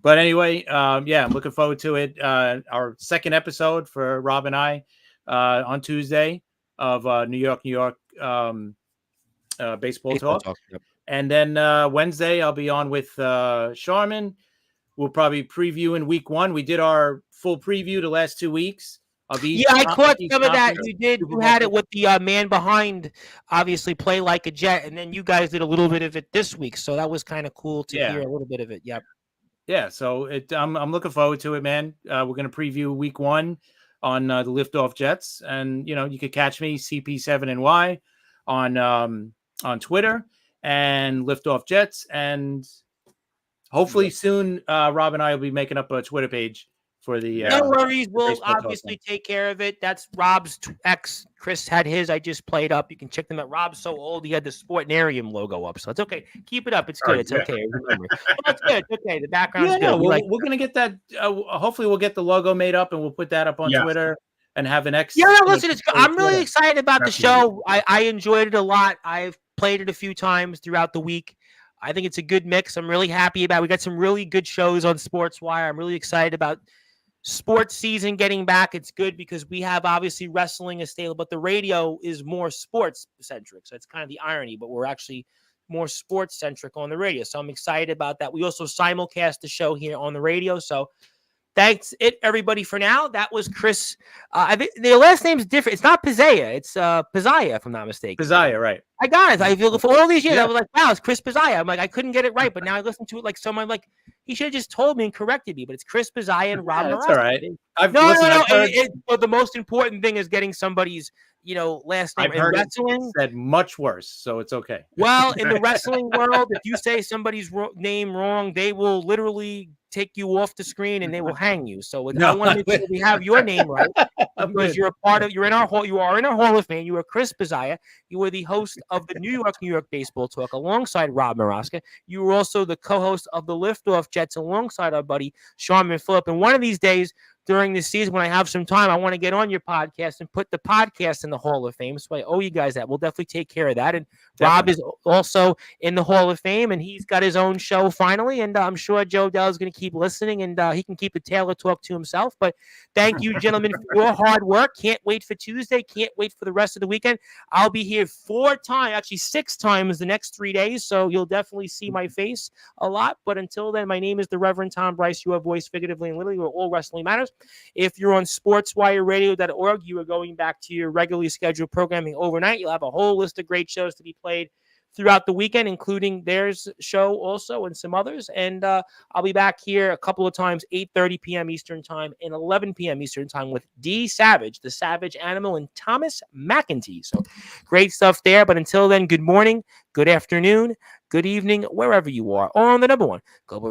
But anyway, I'm looking forward to it. Our second episode for Rob and I on Tuesday of New York baseball talk. Yep. And then Wednesday I'll be on with Sharman. We'll probably preview in week 1. We did our full preview the last 2 weeks. I caught some of that. You had it with the man behind, obviously play like a Jet, and then you guys did a little bit of it this week, so that was kind of cool to hear a little bit of it. Yep. Yeah, so I'm looking forward to it, man. We're going to preview week 1 on the Liftoff Jets, and you could catch me CP7NY on Twitter and Liftoff Jets, and hopefully soon Rob and I will be making up a Twitter page for the no worries. We'll obviously take care of it. That's Rob's X. Chris had his. I just played up. You can check them out. Rob's so old he had the Sportnarium logo up, so it's okay. Keep it up. It's good. It's okay. Remember, it's good. It's okay. The background's good. No, we're gonna get that. Hopefully, we'll get the logo made up and we'll put that up on Twitter and have an X. Yeah, listen, I'm really excited about the show. I enjoyed it a lot. I've played it a few times throughout the week. I think it's a good mix. I'm really happy about it. We got some really good shows on Sportswire. I'm really excited about sports season getting back. It's good because we have obviously wrestling is stable, but the radio is more sports centric. So it's kind of the irony, but we're actually more sports centric on the radio. So I'm excited about that. We also simulcast the show here on the radio. So thanks everybody for now. That was Chris. I think their last name's different. It's not Pizaya. It's Pizaya, if I'm not mistaken. Pizaya, right. I got it. I feel for all these years, I was like, wow, it's Chris Pizaya. I'm like, I couldn't get it right, but now I listen to it like someone like, he should have just told me and corrected me, but it's Chris Pizaya and Rob. That's all right. But the most important thing is getting somebody's, last name. I've heard wrestling said much worse, so it's okay. Well, in the wrestling world, if you say somebody's name wrong, they will literally take you off the screen and they will hang you. So I want to make sure we have your name right because you are in our Hall of Fame. You are Chris Pizaya. You were the host of the New York Baseball Talk alongside Rob Maraska. You were also the co-host of the Liftoff Jets alongside our buddy Sharman Phillip. And one of these days during this season, when I have some time, I want to get on your podcast and put the podcast in the Hall of Fame. So I owe you guys that. We'll definitely take care of that. And Rob is also in the Hall of Fame, and he's got his own show finally. And I'm sure Joe Dell is going to keep listening, and he can keep the Taylor Talk to himself. But thank you, gentlemen, for your hard work. Can't wait for Tuesday. Can't wait for the rest of the weekend. I'll be here 6 times the next 3 days, so you'll definitely see my face a lot. But until then, my name is the Reverend Tom Bryce, your voice figuratively and literally where all wrestling matters. If you're on sportswireradio.org, you are going back to your regularly scheduled programming overnight. You'll have a whole list of great shows to be played throughout the weekend, including theirs show also and some others. And I'll be back here a couple of times, 8:30 p.m. Eastern Time and 11 p.m. Eastern Time with D. Savage, the Savage Animal, and Thomas McEntee. So great stuff there. But until then, good morning, good afternoon, good evening, wherever you are on the number one Global